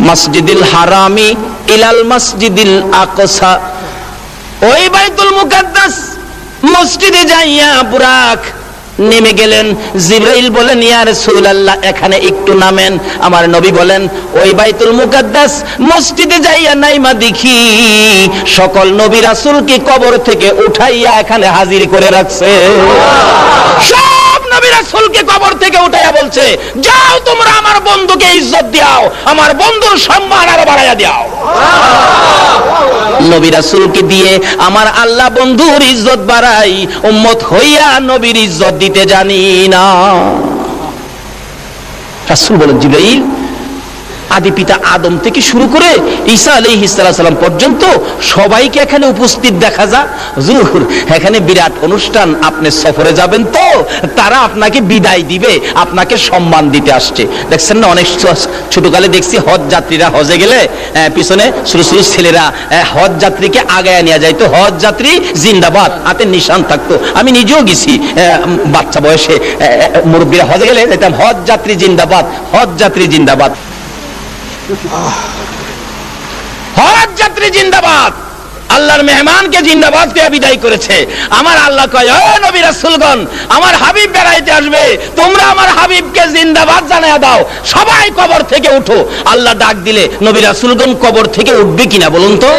মসজিদুল হারামি ইলাল মসজিদুল আকসা, ওই বাইতুল মুকাদ্দাস মসজিদে যাইয়া বুরাক নেমে গেলেন। জিবরাইল বলেন, ইয়া রাসূলুল্লাহ এখানে একটু নামেন। আমার নবী বলেন, ওই বাইতুল মুকাদ্দাস মসজিদে যাইয়া নাইমা দেখি সকল নবী রাসূলকে কবর থেকে উঠাইয়া এখানে হাজির করে রাখছে। সব নবী রাসূলকে কবর থেকে উঠাইয়া বলছে, যাও তোমরা আমার বন্ধুকে ইজ্জত দাও, আমার বন্ধুর সম্মান আরো বাড়াইয়া দাও। নবী রাসূলকে দিয়ে আমার আল্লাহ বন্ধুর ইজ্জত বাড়াই, উম্মত হইয়া নবীর ইজ্জত দিতে জানি না। রাসূল বলেন, জিবরাইল আদি পিতা আদম থেকে শুরু করে ঈসা আলাইহিস সালাম পর্যন্ত সবাইকে এখানে উপস্থিত দেখা যায়। হুজুর এখানে বিরাট অনুষ্ঠান, আপনি সফরে যাবেন তো তারা আপনাকে বিদায় দিবে, আপনাকে সম্মান দিতে আসছে। দেখছেন না, অনেক ছোটকালে দেখছি হজ যাত্রীরা হজে গেলে পিছনে ছোট ছোট ছেলেরা হজ যাত্রীকে আগায় নিয়ে যায়, তো হজ যাত্রী জিন্দাবাদ হাতে নিশান থাকতো। আমি নিজেও গেছি বাচ্চা বয়সে, মুরব্বীরা হজে গেলে যেতাম হজ যাত্রী জিন্দাবাদ, হজ যাত্রী জিন্দাবাদ, হজ যাত্রী জিন্দাবাদ। আল্লাহর মেহমানকে জিন্দাবাদ কে বিদায় করেছে। আমার আল্লাহ কয়, ও নবী রাসূলগণ, আমার হাবিব বেড়াইতে আসবে, তোমরা আমার হাবিবকে জিন্দাবাদ জানিয়ে দাও, সবাই কবর থেকে উঠো। আল্লাহ ডাক দিলে নবী রাসূলগণ কবর থেকে উঠবে কিনা বলুন তো?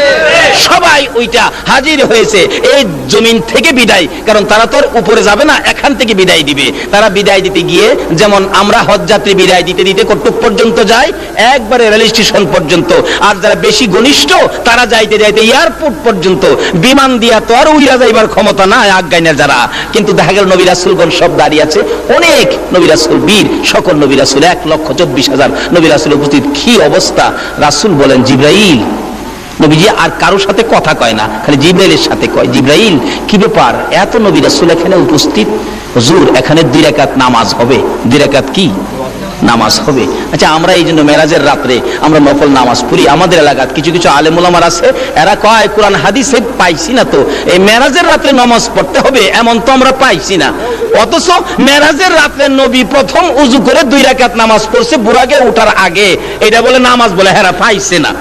সবাই ওইটা হাজির হয়েছে এই জমিন থেকে বিদায়, কারণ তারা তো উপরে যাবে না, এখান থেকে বিদায় দিবে। তারা বিদায় দিতে গিয়ে যেমন আমরা হজযাত্রী বিদায় দিতে দিতে কতটুক পর্যন্ত যাই, একবারে রেল স্টেশন পর্যন্ত, আর যারা বেশি ঘনিষ্ঠ তারা যাইতে যাইতে এয়ারপোর্ট পর্যন্ত। বিমান দিয়া তো আর উইরা যাইবার ক্ষমতা নাই আজ্ঞায় না যারা, কিন্তু দেখা গেল নবী রাসূলগণ সব দাঁড়িয়ে আছে, অনেক নবী রাসূল, বীর সকল নবী রাসূল, 1,24,000 নবী রাসূল উপস্থিত। কি অবস্থা! রাসূল বলেন, জিবরাইল, নবীজি আর কারোর সাথে কথা কয় না, খালি জিবরাইলের সাথে কয়, জিবরাইল কি ব্যাপার, এত নবী রাসূল এখানে উপস্থিত, হুজুর এখানে 2 রাকাত নামাজ হবে। 2 রাকাত কি নামাজ হবে? আচ্ছা, আমরা এই জন্য মেরাজের রাত্রে আমরা নফল নামাজ পড়ি। আমাদের এলাকার কিছু কিছু আলেম ওলামার আছে, এরা কয় কোরআন হাদিসে পাইছি না তো এই মেরাজের রাত্রে নামাজ পড়তে হবে, এমন তো আমরা পাইছি না। অথচ মেরাজের রাত্রে নবী প্রথম উযু করে 2 রাকাত নামাজ পড়ছে বুরাকে ওঠার আগে, এটা বলে নামাজ বলে হেরা পাইছে না।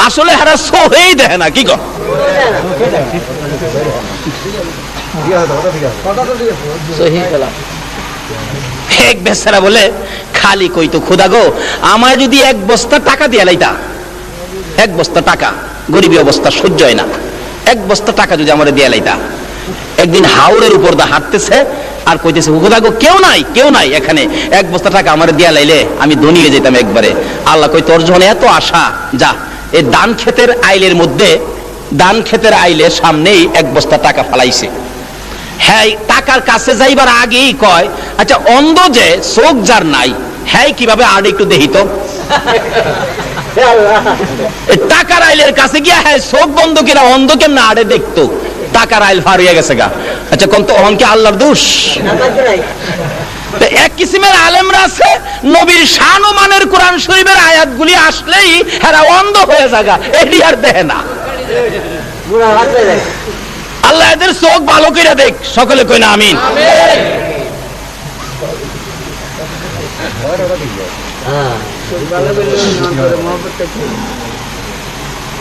আসলে হেরা সহেই দেখে না, কি কর এক বেচারা বলে, খালি কইতো, খোদা গো আমায় যদি 1 বস্তা টাকা দিয়ে লাইতা, 1 বস্তা টাকা, গরিবী অবস্থা সহ্য হয় না, 1 বস্তা টাকা যদি আমার দিয়ে লাইতা। একদিন হাওরের উপর দা হাঁটতেছে আর কইতেছে, খোদা গো কেউ নাই এখানে, 1 বস্তা টাকা আমার দিয়া লাইলে আমি ধনী হয়ে যেতাম একবারে। আল্লাহ কই, তোর যখন এত আশা, যা এই ধান ক্ষেতের আইলের মধ্যে, ধান ক্ষেতের আইলের সামনেই 1 বস্তা টাকা ফালাইছে। হ্যাঁ, টাকার কাছে যাইবার আগেই কয়, আচ্ছা অন্ধ যে চোখ যার নাই, হ্যাঁ কিভাবে আর একটু দেখি তো। টাকার আইলের কাছে গিয়া হ্যাঁ চোখ বন্ধ কিনা অন্ধ কেমন আড়ে দেখতো, টাকার আইল ফার হয়ে গেছে গা। আচ্ছা কোন তো অহংকে আল্লাহর দোষ? এক কিসিমের আলেমরা আছে, নবীর শান ও মানের কোরআন শরীফের আয়াতগুলি আসলেই হেরা অন্ধ হয়ে যাগা, এটি আর দেখে না। আল্লাহ এদের চোখ ভালো করে দেখ, সকলে কই না আমিন।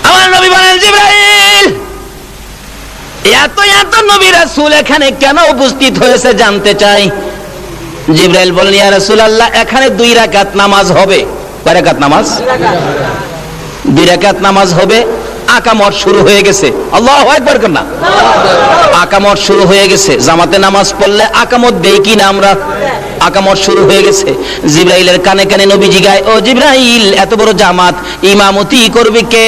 আমার নবী বলেন, জিবরাইল এত নবী রাসূল এখানে কেন উপস্থিত হয়েছে জানতে চাই। জিবরাইল বলেন, ইয়া রাসূলুল্লাহ এখানে 2 রাকাত নামাজ হবে। কয় রাকাত নামাজ? 2 রাকাত নামাজ হবে। আকামত শুরু হয়ে গেছে, আল্লাহু আকবার কন্যা, আকামত শুরু হয়ে গেছে। জামাতে নামাজ পড়লে আকামত দেই কি না আমরা? আকামত শুরু হয়ে গেছে। জিবরাইলের কানে কানে নবীজি গায়, ও জিবরাইল এত বড় জামাত ইমামতি করবে কে?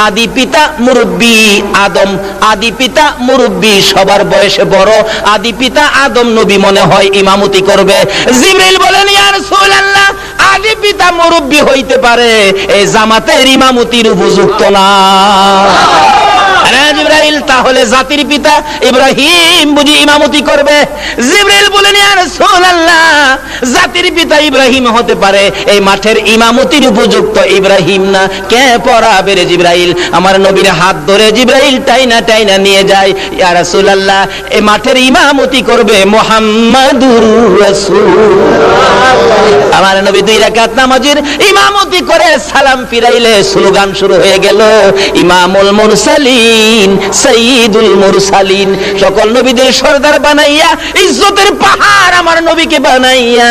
আদি পিতা মুরব্বী আদম, আদি পিতা মুরব্বী, সবার বয়সে বড় আদি পিতা আদম নবী মনে হয় ইমামতি করবে। জিবরাইল বলেন, ইয়া রাসূলুল্লাহ আদি পিতা মুরব্বী হইতে পারে, এই জামাতের ইমামতির উপযুক্ত না। জিবরাইল তাহলে জাতির পিতা ইব্রাহিম বুঝি ইমামতি করবে? জিবরাইল বলেন, ইয়া রাসূলুল্লাহ জাতির পিতা ইব্রাহিম হতে পারে, এই মাঠের ইমামতির উপযুক্ত ইব্রাহিম না। কে পড়াবে রে জিবরাইল? আমার নবীর হাত ধরে জিবরাইল টাইনা নিয়ে যায়, ইয়া রাসূলুল্লাহ এই মাঠের ইমামতি করবে মুহাম্মাদুর রাসূল। আমার নবী 2 রাকাত নামাজের ইমামতি করে সালাম ফিরাইলে স্লোগান শুরু হয়ে গেল, ইমামুল মুরসালিন সাইয়্যিদুল মুরসালিন। সকল নবীদের সরদার বানাইয়া, ইজ্জতের পাহাড় আমার নবীকে বানাইয়া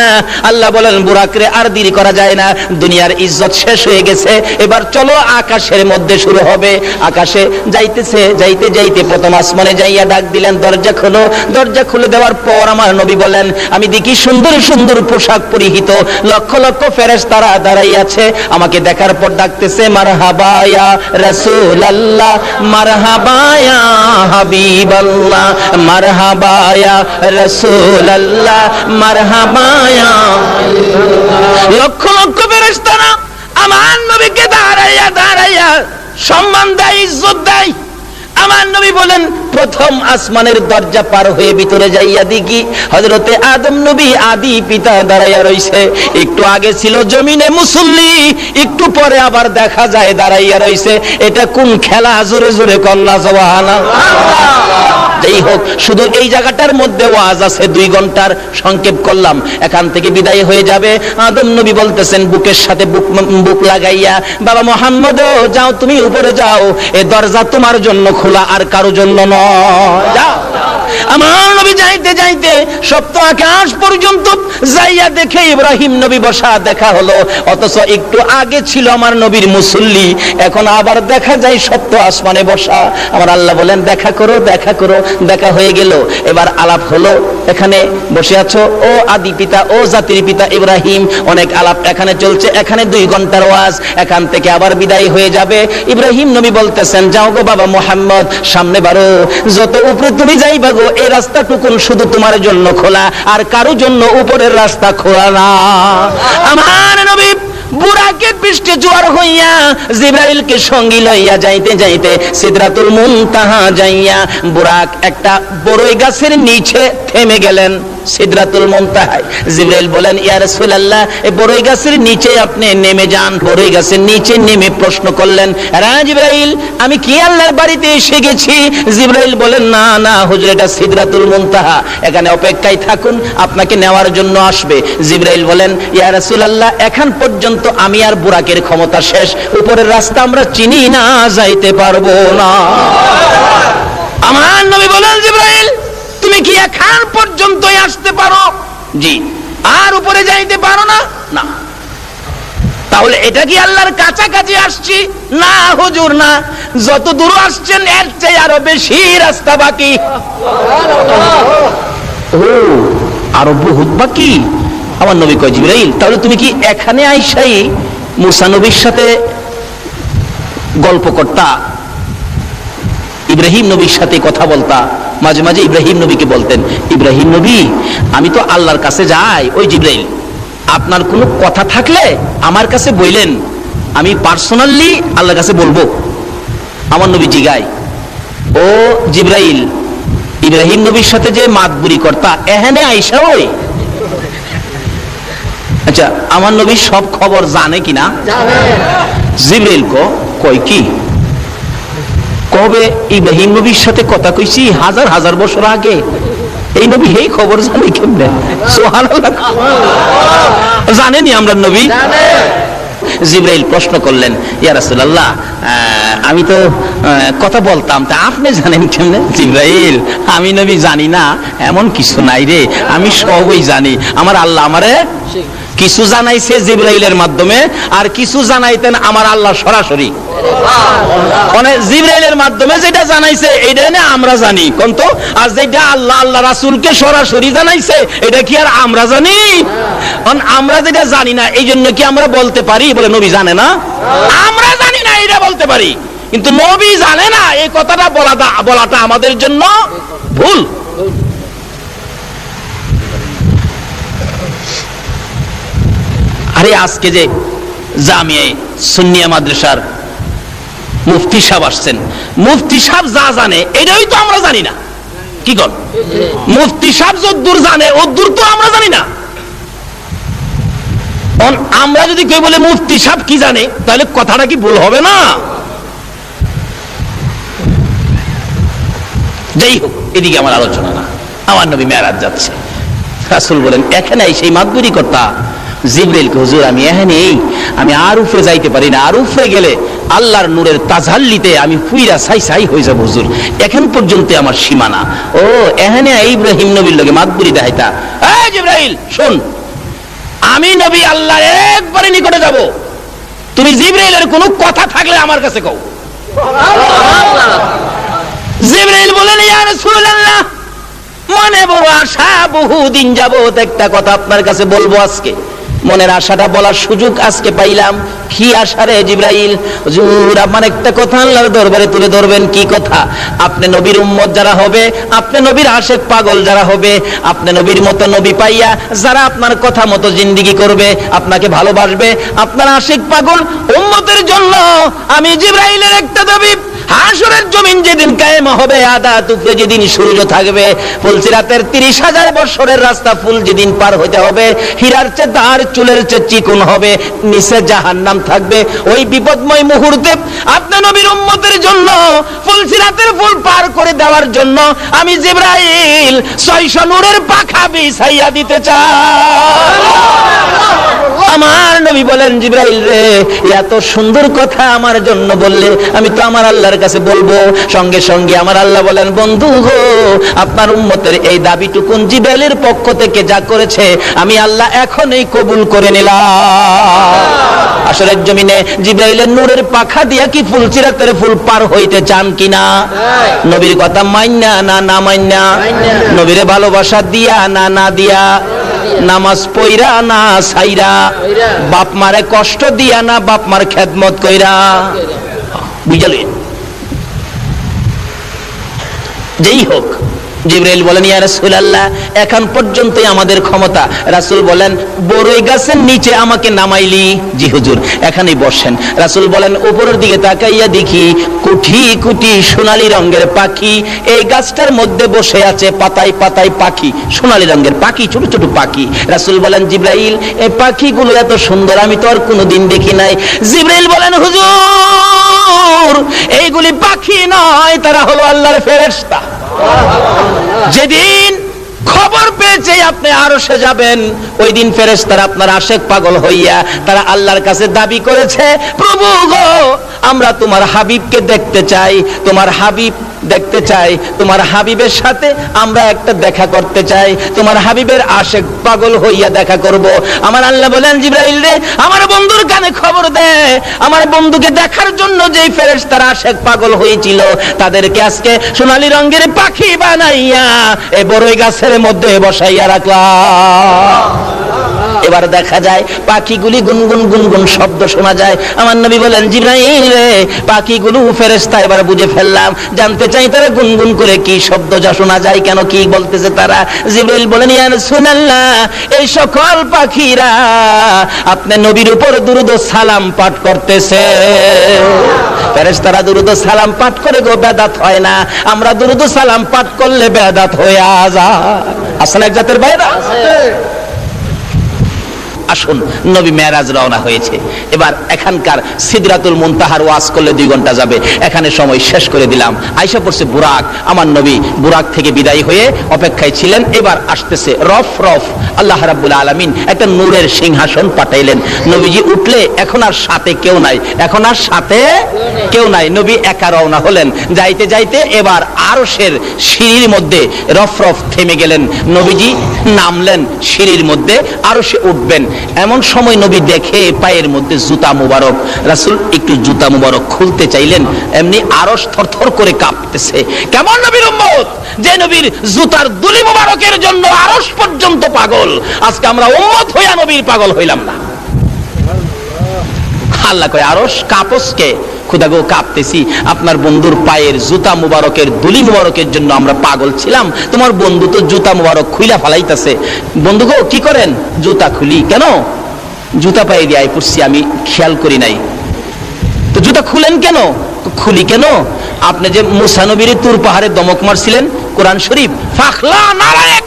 আল্লাহ বলেন, বুরাকরে আর দেরি করা যায় না, দুনিয়ার ইজ্জত শেষ হয়ে গেছে, এবার চলো আকাশের মধ্যে শুরু হবে। আকাশে যাইতেছে, যাইতে যাইতে প্রথম আসমানে যাইয়া ডাক দিলেন, দরজা খোলো। দরজা খুলে দেওয়ার পর আমার নবী বলেন, আমি দেখি সুন্দর সুন্দর পোশাক পরিহিত লক্ষ লক্ষ ফেরেশতারা দাঁড়াই আছে। আমাকে দেখার পর ডাকতেছে, মারহাবা ইয়া রাসূলুল্লাহ, মারহাবা ইয়া হাবিবাল্লাহ, মারহাবা ইয়া রাসূলুল্লাহ, মারহাবা ইয়া। লক্ষ লক্ষ ফেরেশতারা আমার নবীকে দাঁড়াইয়া সম্মান দেয়, ইজ্জত দেয়। আমার নবী বলেন, প্রথম আসমানের দরজা পার হয়ে ভিতরে যাইয়া দেখি হযরতে আদম নবী আদি পিতা দাঁড়াইয়া রইছে। একটু আগে ছিল জমিনে মুসল্লি, একটু পরে আবার দেখা যায় দাঁড়াইয়া রইছে। এটা কোন খেলা? জোরে জোরে কন্যা সুবহানাল্লাহ। যাই হোক, শুধু এই জায়গাটার মধ্যে ওয়াজ আছে 2 ঘন্টার, সংক্ষেপ করলাম। এখান থেকে বিদায় হয়ে যাবে। আদম নবী বলতেছেন বুকের সাথে বুক লাগাইয়া, বাবা মুহাম্মদ যাও, তুমি উপরে যাও, এই দরজা তোমার জন্য খোলা, আর কারো জন্য নয়। যাও। আমার নবী যাইতে যাইতে সপ্ত আকাশ পর্যন্ত যাইয়া দেখে ইব্রাহিম নবী বসা দেখা হলো, অথচ একটু আগে ছিল আমার নবীর মুসল্লি, এখন আবার দেখা যায় সপ্ত আসমানে বসা। আমার আল্লাহ বলেন দেখা করো, দেখা করো। দেখা হয়ে গেল, এবার আলাপ হলো। এখানে বসে আছো ও আদি পিতা, ও জাতির পিতা ইব্রাহিম, অনেক আলাপ এখানে চলছে। এখানে 2 ঘন্টার ওয়াজ, এখান থেকে আবার বিদায় হয়ে যাবে। ইব্রাহিম নবী বলতেছেন যাও গো বাবা মুহাম্মদ, সামনে বাড়ো, যত উপরে তুমি যাইবা গো, এই রাস্তাটুকুন শুধু তোমার জন্য খোলা, আর কারো জন্য উপরের রাস্তা খোলা না। আমার নবী বুরাকের পৃষ্ঠে জোয়ার হইয়া জিবরাইলকে সঙ্গী লইয়া যাইতে যাইতে সিদরাতুল মুনতাহা যাইয়া বুরাক একটা বড়ই গাছের নিচে থেমে গেলেন। সিদরাতুল মুনতাহায় জিবরাইল বলেন ইয়া রাসূলুল্লাহ, এই বড়ই গাছের নিচে আপনি নেমে যান। বড়ই গাছের নিচে নেমে প্রশ্ন করলেন, রা জিবরাইল, আমি কি আল্লাহর বাড়িতে এসে গেছি? জিবরাইল বলেন না না হুজুর, এটা সিদরাতুল মুনতাহা, এখানে অপেক্ষায় থাকুন, আপনাকে নেওয়ার জন্য আসবে। জিবরাইল বলেন ইয়া রাসূলুল্লাহ, এখন পর্যন্ত আমি আর বুরাকের ক্ষমতা শেষ, উপরের রাস্তা আমরা চিনি না, যাইতে পারবো না। আমার নবী বলেন জিবরাইল, তুমি কি এখন পর্যন্তই আসতে পারো? জি। আর উপরে যাইতে পারো না? না। তাহলে এটা কি আল্লাহর কাছাকাছি আসছি? না হুজুর না, যত দূর আসছেন এর চেয়ে আরো বেশি রাস্তা বাকি। ও, আরো বহুত বাকি। আমার নবী কয় জিবরাইল, তাহলে তুমি কি এখানে আইসাই মুসা নবীর সাথে গল্প করতা, ইব্রাহিম নবীর সাথে কথা বলতা? মাঝে মাঝে ইব্রাহিম নবীকে বলতেন, ইব্রাহিম নবী আমি তো আল্লাহর কাছে যাই। ওই জিবরাইল, আপনার কোনো কথা থাকলে আমার কাছে বললেন, আমি পার্সোনালি আল্লাহর কাছে বলবো। আমার নবী জিগায়, ও জিবরাইল, ইব্রাহিম নবীর সাথে যে মাতবুরি করতা এখানে আইসা ওই? আচ্ছা, আমার নবী সব খবর জানে কিনা? জিবরাইল কয় কি, কবে ইব্রাহিম নবীর সাথে কথা কইছি হাজার হাজার বছর আগে, এই নবী এই খবর জানে কেমনে? সুবহানাল্লাহ, জানেনি আমরা নবী? জিবরাইল প্রশ্ন করলেন, ইয়া রাসূলুল্লাহ, আমি তো কথা বলতাম, তা আপনি জানেন কেমনে? জিবরাইল, আমি নবী জানি না এমন কিছু নাই রে, আমি সবই জানি। আমার আল্লাহ আমারে কিছু জানাইছে জিবরাইলের মাধ্যমে, আর কিছু জানাইতেন আমার আল্লাহ সরাসরি। মানে জিবরাইলের মাধ্যমে যেটা জানাইছে এটা না আমরা জানি কোন তো, আর যেটা আল্লাহ আল্লাহ রাসূলকে সরাসরি জানাইছে এটা কি আর আমরা জানি? আমরা যেটা জানি না এই জন্য কি আমরা বলতে পারি বলে নবী জানে না? আমরা জানি না এটা বলতে পারি, কিন্তু নবী জানে না এই কথাটা বলাটা আমাদের জন্য ভুল। আরে আজকে যে জামিয়া সুন্নিয়া মাদ্রাসার মুফতি সাহেব আসছেন, মুফতি সাহেব যা জানে এটাই তো আমরা জানি না। কি কর, মুফতি সাহেব যদ্দূর জানে ওদ্দূর তো আমরা জানি না। আমরা যদি কেউ বলে মুফতি সাহেব কি জানে, তাহলে কথাটা কি ভুল হবে না? যাই হোক, এদিকে আমার আলোচনা না। আমার নবী মেরাজ যাচ্ছে, রাসূল বলেন এখানে সেই মাতবুরি কর্তা জিবরাইলকে, হুজুর আমি এখানে আমি আর উপরে যাইতে পারি না, আর উপরে গেলে আল্লাহর নূরের তাজাল্লিতে আমি পুইরা ছাই ছাই হয়ে যাব হুজুর, এখন পর্যন্ত আমার সীমানা। ও এখানে ইব্রাহিম নবীর লগে মাতবুরি দেখাইতা? এই জিবরাইল শোন, আমি নবী আল্লাহর একবারে নিকটে যাব, তুমি জিবরাইলের কোনো কথা থাকলে আমার কাছে কও। জিবরাইল বলেন ইয়া রাসূলুল্লাহ, মনে বড় আশা, বহুদিন যাবত একটা কথা আপনার কাছে বলবো, আজকে মনের আশাটা বলার সুযোগ আজকে পাইলাম। কি আশা রে জিবরাইল? হুজুর আমার একটা কথা আল্লাহর দরবারে তুলে ধরবেন। কি কথা? আপনি নবীর উম্মত যারা হবে, আপনি নবীর আশেক পাগল যারা হবে, আপনি নবীর মতো নবী পাইয়া যারা আপনার কথা মতো জিন্দেগি করবে, আপনাকে ভালোবাসবে, আপনার আশেক পাগল উম্মতের জন্য আমি জিবরাইলের একটা দাবি হাসরের জমিন যেদিন কায়েম হবে, আধা টুকরে যেদিন সূর্য থাকবে, ফুলসিরাতের 30,000 বছরের রাস্তা ফুল যেদিন পার হতে হবে, হীরার চেয়ে দাঁড় চুলের চেয়ে চিকন হবে, নিচে জাহান্নাম থাকবে। ওই বিপদময় মুহূর্তে আপনি নবীর উম্মতের জন্য ফুলসিরাতের ফুল পার করে দেওয়ার জন্য আমি জিবরাইল 600 নূরের পাখা বিছাইয়া দিতে চাই। আমার নবী বলেন, জিবরাইল রে, এত সুন্দর কথা আমার জন্য বললে, আমি তো আমার আল্লাহর কাছে বলবো। সঙ্গে সঙ্গে আমার আল্লাহ বলেন, বন্ধু গো, আপনার উম্মতের এই দাবিটুকুন জিবরাইলের পক্ষ থেকে যা করেছে আমি আল্লাহ এখনই কবুল করে নিলাম। আসরের জমিনে জিবরাইলের নূরের পাখা দিয়া কি ফুলসিরাতের ফুল পার হইতে চান কিনা? নবীর কথা মাইন্না না না মাইন্না? নবীরে ভালোবাসা দিয়া না না দিয়া? নামাজ পইরা না সাইরা? বাপ মারে কষ্ট দিয়া না বাপ মার খেদমত কইরা? বুঝলেন? যেই হোক, জিবরাইল বলেন, ইয়া রাসূলুল্লাহ, এখন পর্যন্তই আমাদের ক্ষমতা। রাসূল বলেন, বড়ই গাছের নিচে আমাকে নামাইলি? জি হুজুর, এখানেই বসেন। রাসূল বলেন, উপরের দিকে তাকাইয়া দেখি কোটি কোটি সোনালী রঙের পাখি এই গাছটার মধ্যে বসে আছে, পাতায় পাতায় পাখি, সোনালী রঙের পাখি, ছোট ছোট পাখি। রাসূল বলেন, জিবরাইল, এই পাখিগুলো এত সুন্দর আমি তো আর কোনোদিন দেখি নাই। জিবরাইল বলেন, হুজুর, এইগুলি পাখি নয়, তারা হলো আল্লাহর ফেরেশতা। যেদিন খবর পেয়েছে আপনি আরশে যাবেন, ওই দিন ফেরেশতারা আপনার আশেক পাগল হইয়া তারা আল্লাহর কাছে দাবি করেছে, প্রভু গো, আমরা তোমার হাবিবকে দেখতে চাই, তোমার হাবিব দেখতে চাই, তোমার হাবিবের সাথে আমরা একটা দেখা করতে চাই, তোমার হাবিবের আশেক পাগল হইয়া দেখা করব। আমার আল্লাহ বলেন, জিবরাইল রে, আমার বন্ধুর কানে খবর দে, আমার বন্ধুকে দেখার জন্য যেই ফেরেশতারা আশেক পাগল হয়েছিল তাদেরকে আজকে সোনালী রঙের পাখি বানাইয়া এই বড়ই গাছের মধ্যে বসাইয়া রাখলাম। এবার দেখা যায় পাখিগুলি গুনগুন গুনগুন শব্দ শোনা যায়। আমার নবী বলেন, জিবরাইল রে, পাখিগুলো ফেরেশতা এবার বুঝে ফেললাম, জানতে চাই তারা গুনগুন করে কি শব্দ যা শোনা যায়, কেন কি বলতেছে তারা। জিবরাইল বলেন, ইয়া রাসূলুল্লাহ, এই সকল পাখিরা আপনি নবীর উপর দুরূদ ও সালাম পাঠ করতেছে। ফেরেশতারা দুরূদ ও সালাম পাঠ করে গো বেদাত হয় না, আমরা দুরূদ ও সালাম পাঠ করলে বেদাত হয়ে যায়। আসলে এক জাতের বাইরা। আসুন, নবী মেরাজ রওনা হয়েছে। এবার এখানকার সিদরাতুল মুনতাহার ওয়াজ করলে 2 ঘন্টা যাবে, এখানে সময় শেষ করে দিলাম। আয়েশা পড়ছে বুরাক, আমার নবী বুরাক থেকে বিদায় হয়ে অপেক্ষায় ছিলেন। এবার আসতেছে রফ রফ, আল্লাহ রাব্বুল আলামিন একটা নূরের সিংহাসন পাঠাইলেন। নবীজি উঠলে এখন আর সাথে কেউ নাই, এখন আর সাথে কেউ নাই, নবী একা রওনা হলেন। যাইতে যাইতে এবার আরশের সিঁড়ির মধ্যে রফ রফ থেমে গেলেন। নবীজি নামলেন সিঁড়ির মধ্যে, আরশে উঠবেন। এমন সময় নবী দেখে পায়ের মধ্যে জুতা মুবারক। রাসূল একটু জুতা মুবারক খুলতে চাইলেন, এমনি আরশ থরথর করে কাঁপতেছে। কেমন নবীর উম্মত, যে নবীর জুতার দুলি মুবারকের জন্য আরশ পর্যন্ত পাগল। আজকে আমরা উম্মত হইয়া নবীর পাগল হইলাম না। আল্লাহ কয়, আরশ কাঁপসকে? খুদা গো, কাঁপতেছি আপনার বন্ধুর পায়ের জুতা মুবারকের দুলি মুবারকের জন্য আমরা পাগল ছিলাম। তোমার বন্ধু তো জুতা মুবারক খুইলা ফালাইতেছে। বন্ধু গো, কি করেন? জুতা খুলি। কেন? জুতা পায়ে দিয়ে আই পড়ছি, আমি খেয়াল করি নাই। তো জুতা খুলেন কেন? খুলি কেন? আপনি যে মুসা নবীর তুর পাহাড়ে দমক মারছিলেন, কোরআন শরীফ, ফাখলা নারায়ক,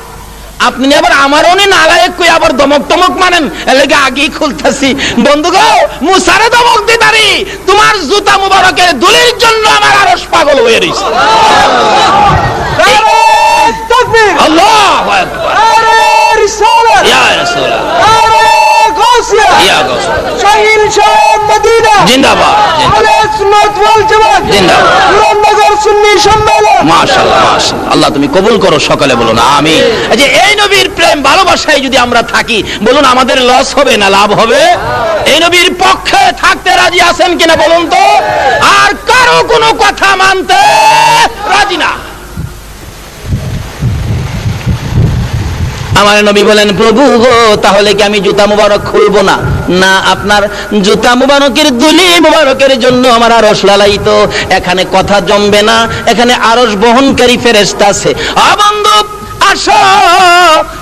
আপনি আবার আমারও নালায়েক কই আবার দমক টমক মানেন, এর লাগি আগেই খুলতাছি। বন্ধু গো, মুসারে দমক দিতারি, তোমার জুতা মুবারকের দুলির জন্য আমার আরশ পাগল হয়ে রইছে। তাকবীর, আল্লাহু আকবার, আরে রিসালাত, ইয়া রাসূলুল্লাহ, আরে গাউসিয়া, ইয়া গাউসিয়া, শাহিন শাহ মদিনা জিন্দাবাদ, আহলে সুন্নাত ওয়াল জামাত জিন্দাবাদ, পুরাননগর সুন্নি সম্মেলন মাশাআল্লাহ মাশাআল্লাহ। আল্লাহ তুমি কবুল করো, সকলে বলুন আমিন। যে এই নবীর প্রেম ভালোবাসায় যদি আমরা থাকি, বলুন আমাদের লস হবে না লাভ হবে? এই নবীর পক্ষে থাকতে রাজি আছেন কিনা বলুন তো? আর কারো কোনো কথা মানতে রাজি না। আমার নবী বলেন, প্রভু গো, তাহলে কি আমি জুতা মুবারক খুলবো না? না, আপনার জুতা মুবারকের দুলি মুবারকের জন্য আমার আরশ লালায়িত। এখানে কথা জমবে না, এখানে আরশ বহনকারী ফেরেশতা আছে। বন্ধু, আসো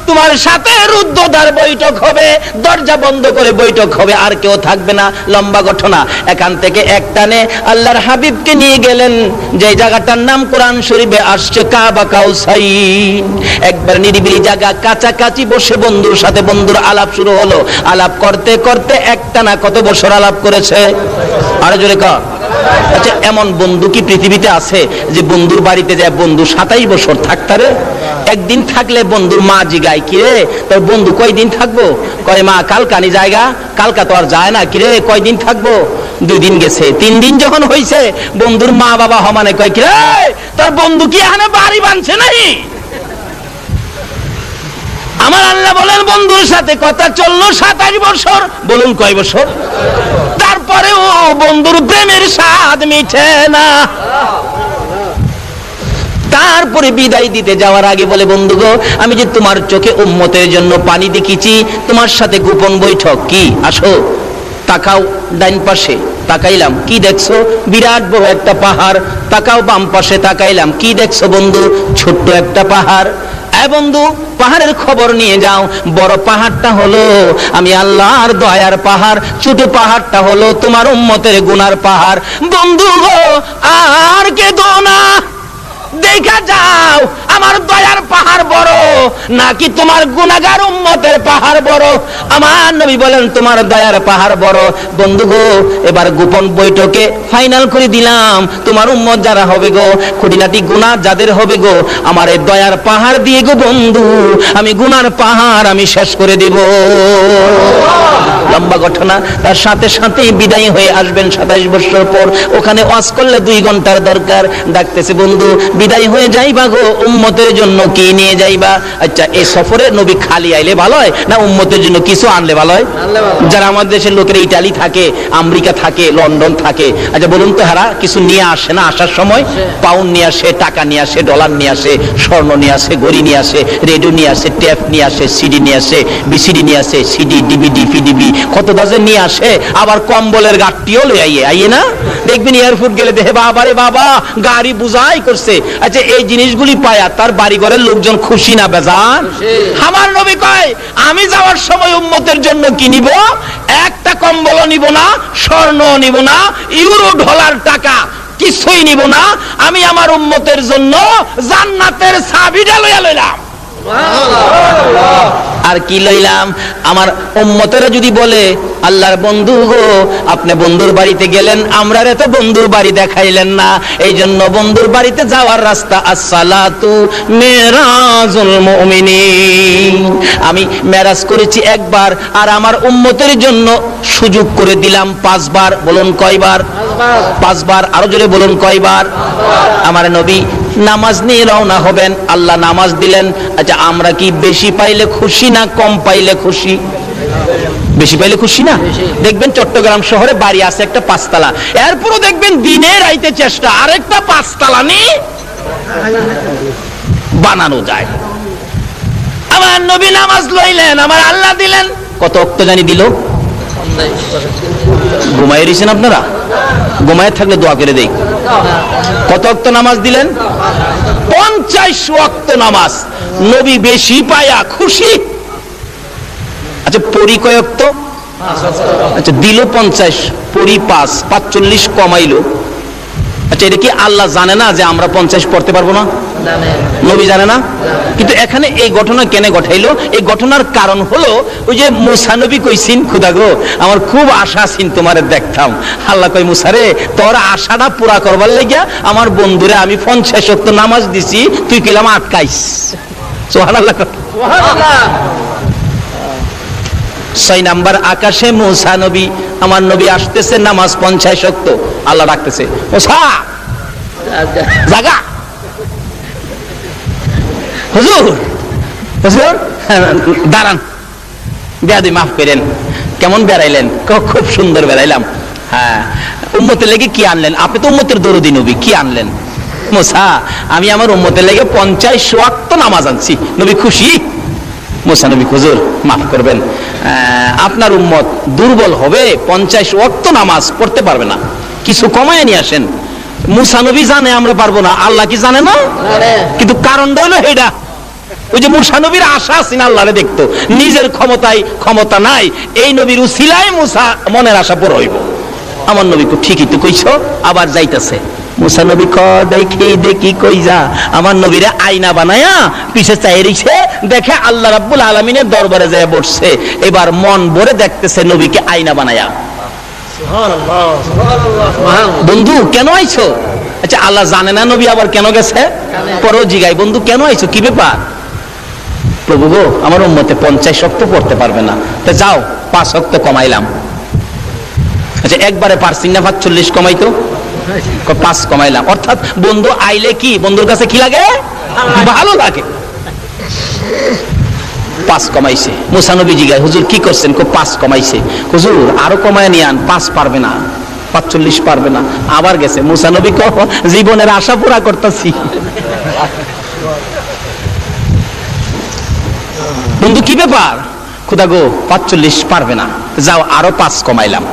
তোমার সাথে রুদ্ধদ্বার বৈঠক হবে, দরজা বন্ধ করে বৈঠক হবে, আর কেউ থাকবে না। লম্বা ঘটনা। এখান থেকে একটানে আল্লাহর হাবিবকে নিয়ে গেলেন যে জায়গাটার নাম কোরআন শরীফে আসছে কাবা কাউসাইন। একবার নিরিবিলি জায়গা, কাছাকাছি বসে বন্ধুর সাথে বন্ধুর আলাপ শুরু হলো। আলাপ করতে করতে একটানা কত বছর আলাপ করেছে? আরো জোরে কর। আচ্ছা, এমন বন্ধু কি পৃথিবীতে আছে যে বন্ধুর বাড়িতে যায় বন্ধু 27 বছর থাকতারে? একদিন থাকলে বন্ধুর মা জিগায়, কিরে তোর বন্ধু কয়দিন থাকবো? কয় মা কালকানি জায়গা, কালকা তো আর যায় না। কিরে কয়দিন থাকবো? 2 দিন গেছে। 3 দিন যখন হয়েছে বন্ধুর মা বাবা হমানে কয়, কিরে তোর বন্ধু কি এখানে বাড়ি বানছে নাই? আমার আল্লাহ বলেন বন্ধুর সাথে কথা চললো 27 বছর। বলুন কয় বছর? তারপরেও বন্ধুর প্রেমের স্বাদ মিঠে না। তারপরে বিদায় দিতে যাওয়ার আগে বলে, বন্ধু গো, আমি যে তোমার চোখে উম্মতের জন্য পানি দেখেছি, তোমার সাথে গোপন বৈঠক। কি? আসো তাকাও ডাইন পাশে। তাকাইলাম, কি দেখছো? বিরাট বড় একটা পাহাড়। তাকাও বাম পাশে, তাকাইলাম, কি দেখছো বন্ধু? ছোট্ট একটা পাহাড়। বন্ধু পাহাড়ের খবর নিয়ে যাও। বড় পাহাড়টা হলো আমি আল্লাহর দয়ার পাহাড়, ছোট পাহাড়টা হলো তোমার উম্মতের গুনার পাহাড়। বন্ধু গো, আর কেঁদো না, দেখা যাও আমার দয়ার পাহাড় বড় নাকি তোমার গুনাহগার উম্মতের পাহাড় বড়। আমার নবী বলেন তোমার দয়ার পাহাড় বড়। বন্ধু গো, এবার গোপন বৈঠকে ফাইনাল করে দিলাম, তোমার উম্মত যারা হবে গো, খুঁটিনাটি গুনাহ যাদের হবে গো, আমার এই দয়ার পাহাড় দিয়ে গো বন্ধু আমি গুনার পাহাড় আমি শেষ করে দিব। লম্বা ঘটনা। তার সাথে সাথেই বিদায় হয়ে আসবেন 27 বছর পর। ওখানে ওয়াজ করলে 2 ঘন্টার দরকার। ডাকতেছে, বন্ধু বিদায় হয়ে যাইবা গো, উম্মতের জন্য কি নিয়ে যাইবা? আচ্ছা, এই সফরে নবী খালি আইলে ভালো হয় না উম্মতের জন্য কিছু আনলে ভালো হয়? যারা আমাদের দেশের লোকেরা ইটালি থাকে, আমেরিকা থাকে, লন্ডন থাকে, আচ্ছা বলুন তো হারা কিছু নিয়ে আসে না? আসার সময় পাউন্ড নিয়ে আসে, টাকা নিয়ে আসে, ডলার নিয়ে আসে, স্বর্ণ নিয়ে আসে, ঘড়ি নিয়ে আসে, রেডিও নিয়ে আসে, টেপ নিয়ে আসে, সিডি নিয়ে আসে, বিসিডি নিয়ে আসে, সিডি ডিভিডি ফিডিবি কত দাজে নিয়ে আসে। আবার কম্বলের গাঠটিও লই আইয়ে না? দেখবেন এয়ারপোর্ট গেলে দেখে বাবা রে বাবা গাড়ি বুঝাই করছে। আচ্ছা, এই জিনিসগুলি পায়া তার বাড়ি ঘরের লোকজন খুশি না বেজান? আমার নবী কয় আমি যাওয়ার সময় উম্মতের জন্য কি নিব? একটা কম্বল নিব না, স্বর্ণ নিব না, ইউরো ডলার টাকা কিছুই নিব না। আমি আমার উম্মতের জন্য জান্নাতের চাবিটা লইয়া লইলাম। আর কি লইলাম? আমার উম্মতেরা যদি বলে আল্লাহর বন্ধু গো, আপনি বন্ধুর বাড়িতে গেলেন, আমরা রে তো বন্ধুর বাড়ি দেখাইলেন না, এই জন্য বন্ধুর বাড়িতে যাওয়ার রাস্তা আসসালাতু মিরাজুল মুমিনিন। আমি মেরাজ করেছি একবার, আর আমার উম্মতের জন্য সুযোগ করে দিলাম 5 বার। বলুন কয়বার? 5 বার। আরো জোরে বলুন কয়বার? আমার নবী নামাজ নিয়ে রওনা হবেন, আল্লাহ নামাজ দিলেন। আচ্ছা, আমরা কি বেশি পাইলে খুশি না কম পাইলে খুশি? বেশি পাইলে খুশি না? দেখবেন চট্টগ্রাম শহরে বাড়ি আছে একটা 5 তলা, এরপরও দেখবেন দিনে রাইতে চেষ্টা আরেকটা 5 তলা নিয়ে বানানো যায়। আমার নবী নামাজ লইলেন, আমার আল্লাহ দিলেন কত ওয়াক্ত জানি দিল? ঘুমায় রয়েছেন আপনারা? ঘুমায় থাকলে দোয়া করে দেই। কত ওয়াক্ত নামাজ দিলেন? 50 ওয়াক্ত নামাজ। নবী বেশি পায়া খুশি। আচ্ছা, পরি কয় ওয়াক্ত? আচ্ছা, দিল 50, পরি 5, 45 কমাইলো। আচ্ছা, এটা কি আল্লাহ জানে না যে আমরা 50 পড়তে পারবো না? নবী জানে না? কিন্তু এখানে এই ঘটনা কেন ঘটাইলো? এই ঘটনার কারণ হলো ওই যে মুসা নবী কইছিন, খুদা গো আমার খুব আশা ছিল তোমারে দেখতাম। আল্লাহ কই, মুসা রে তোর আশাটা পুরা করবার লাগিয়া আমার বন্ধুরে আমি 50 ওয়াক্ত নামাজ দিছি, তুই কিলাম আটকাইস। সুবহানাল্লাহ। 6 নাম্বার আকাশে মুসা নবী, আমার নবী আসতেছে, নামাজ 50 ওয়াক্ত। আল্লাহ ডাকতেছে, মুসা জাগা। হুজুর হুজুর দাঁড়ান, বেয়াদি মাফ করেন। কেমন বেড়াইলেন? খুব সুন্দর বেড়াইলাম। হ্যাঁ, উম্মতের লেগে কি আনলেন? আপনি তো উম্মতের দরদি নবী, কি আনলেন? মুসা, আমি আমার উম্মতের লেগে 50 ওয়াক্ত নামাজ আনছি। নবী খুশি? মুসা নবী, হুজুর মাফ করবেন, আপনার উম্মত দুর্বল হবে, 50 ওয়াক্ত নামাজ পড়তে পারবে না, কিছু কমায় নিয়ে আসেন। মুসা নবী জানে আমরা পারবো না, আল্লাহ কি জানে না? কিন্তু কারণ হলো এটা ওই যে মুসা নবীর আশা আছে না আল্লাহরে দেখতো, নিজের ক্ষমতায় ক্ষমতা নাই, এই নবীর উসিলায় মুসা মনের আশা পুরো হইব। আমার নবী কো ঠিকই তো কইছো, আবার যাইতাছে। মুসা নবী ক দেখি দেখি কই যা, আমার নবীরে আয়না বানায়া পিছে চাই রইছে, দেখে আল্লাহ রাব্বুল আলামিনের দরবারে যায় বসছে। এবার মন ভরে দেখতেছে নবীকে আয়না বানায়া। সুবহানাল্লাহ সুবহানাল্লাহ। বন্ধু কেন আইছো? আচ্ছা আল্লাহ জানে না নবী আবার কেন গেছে? পরও জিগাই, বন্ধু কেন আইছো, কি ব্যাপার? প্রভু গো, আমার উম্মতে 50 ওয়াক্ত পড়তে পারবে না, তা যাও 5 ওয়াক্ত কমাইলাম। আচ্ছা একবারে পারছিন না 45 কমাইতো? 5 কমাইলাম। অর্থাৎ বন্ধু আইলে কি বন্ধুর কাছে কি লাগে? ভালো লাগে। 5 কমাইছে। মুসা নবী জিগায়, হুজুর কি করছেন? 5 কমাইছে। হুজুর আরো কমায় নিয়ে আন, 5 পারবে না, 45 পারবে না। আবার গেছে। মুসা নবী জীবনের আশা পুরা করতেছি। বন্ধু কি ব্যাপার? খোদা গো 45 পারবে না, যাও আরো 5 কমাইলাম।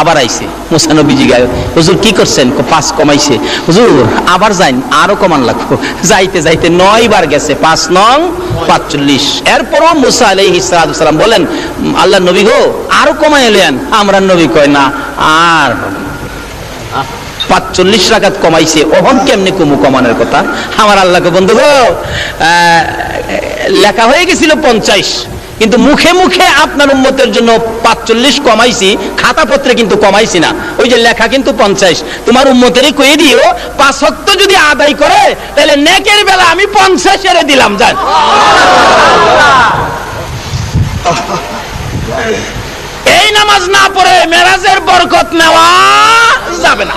আবার আইছে। মুসা নবী জিগায়, হুজুর কি করছেন? 5 কমাইছে। হুজুর আবার যাইন, আরো কমান লাগবে। যাইতে যাইতে 9 বার গেছে, 5 নং 45। এরপরও মুসা আলাইহিস সালাম বলেন, আল্লাহ নবী গো আরো কমাই এলেন। আমরা নবী কয় না আর 45 রাকাত কমাইছে, ওহন কেমনে কুমু কমানোর কথা? আমার আল্লাহকে বন্ধু গো লেখা হয়ে গেছিল 50, কিন্তু মুখে মুখে আপনার উম্মতের জন্য 45 কমাইছি, খাতাপত্রে কিন্তু কমাইছি না। ওই যে লেখা কিন্তু 50। তোমার উম্মতেরই কয়ে দিও 5 ওয়াক্ত যদি আদায় করে তাহলে নেকের বেলা আমি 50 এর দিলাম। যান এই নামাজ না পড়ে মেরাজের বরকত নেওয়া যাবে না।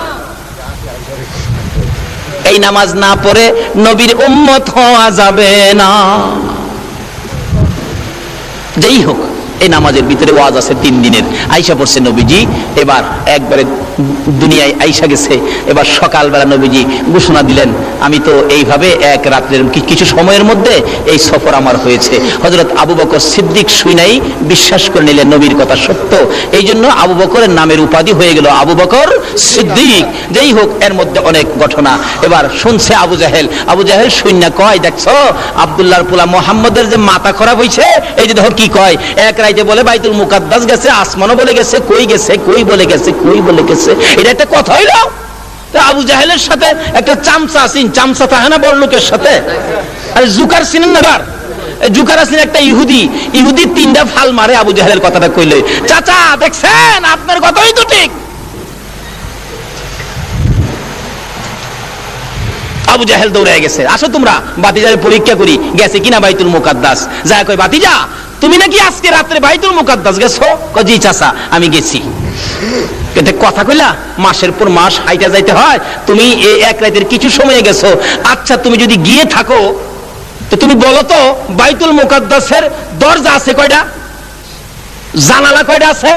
এই নামাজ না পড়ে নবীর উম্মত হওয়া যাবে না। যেই হোক, এই নামাজের ভিতরে ওয়াজ আছে 3 দিনের। আইসা পড়ছে নবীজি, এবার একবারে দুনিয়ায় আইসা গেছে। এবার সকালবেলা নবীজি ঘোষণা দিলেন, আমি তো এইভাবে এক রাত্রের কিছু সময়ের মধ্যে এই সফর আমার হয়েছে। হযরত আবু বকর সিদ্দিক শুনাই বিশ্বাস করে নিলেন নবীর কথা সত্য। এই জন্য আবু বকরের নামের উপাধি হয়ে গেল আবু বকর সিদ্দিক। যেই হোক, এর মধ্যে অনেক ঘটনা। এবার শুনছে আবু জাহেল। আবু জাহেল শুননা কয়, দেখছো আব্দুল্লাহর পোলা মুহাম্মদের যে মাথা খারাপ হয়েছে, এই যে দেখো কি কয়, এক রাইতে বলে বাইতুল মুকাদ্দাস গেছে, আসমানও বলে গেছে, কই গেছে, কই বলে গেছে, কই বলে গেছে। এটা একটা কথা হইল? আবু জাহেলের সাথে একটা চামচা আছেন, চামচা থাকে না বড় লোকের সাথে? আরে জুকার চিনেন না? জুকার আছেন একটা ইহুদি, ইহুদি 3টা ফাল মারে আবু জাহেলের কথাটা কইলে, চাচা দেখছেন আপনার কথাই তো ঠিক। আবু জাহেল দৌড়ে গেছে, আসো তোমরা বাতিজারে পরীক্ষা করি গেছে কিনা বাইতুল মুকাদ্দাস। যা কই, বাতিজা তুমি নাকি আজকে রাত্রে বাইতুল মুকাদ্দাস গেছো? জি চাচা আমি গেছি। কিন্তু কথা কইলা, মাসের পর মাস হাইটা যাইতে হয়, তুমি এই এক রাতের কিছু সময় গেছো। আচ্ছা তুমি যদি গিয়ে থাকো তো তুমি বলো তো বাইতুল মুকাদ্দাসের দরজা আছে কয়টা? জানালা কয়টা আছে?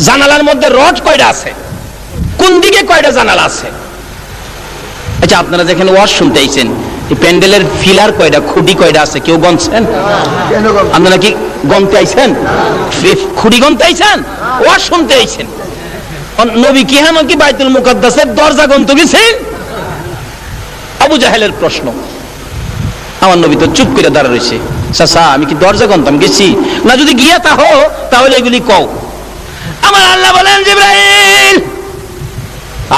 জানালার মধ্যে রড কয়টা আছে? কোন দিকে কয়টা জানালা আছে? আচ্ছা আপনারা যেখানে ওয়াজ শুনতে আইছেন, এই প্যান্ডেলের ফিলার কয়টা, খুঁটি কয়টা আছে কেউ গনছেন? আপনারা কি গনতে আইছেন? খুঁটি গনতে আইছেন? ওয়াজ শুনতে আইছেন? নবী কি হ্যাঁ কি বাইতুল মুকাদ্দাসের দরজা গনতে গেছেন? আবু জাহেলের প্রশ্ন। আমার নবী তো চুপ করে দাঁড়া রয়েছে। চাচা আমি কি দরজা গনতাম গেছি? না যদি গিয়া তাহো তাহলে এগুলি কও। আমার আল্লাহ বলেন, জিবরাইল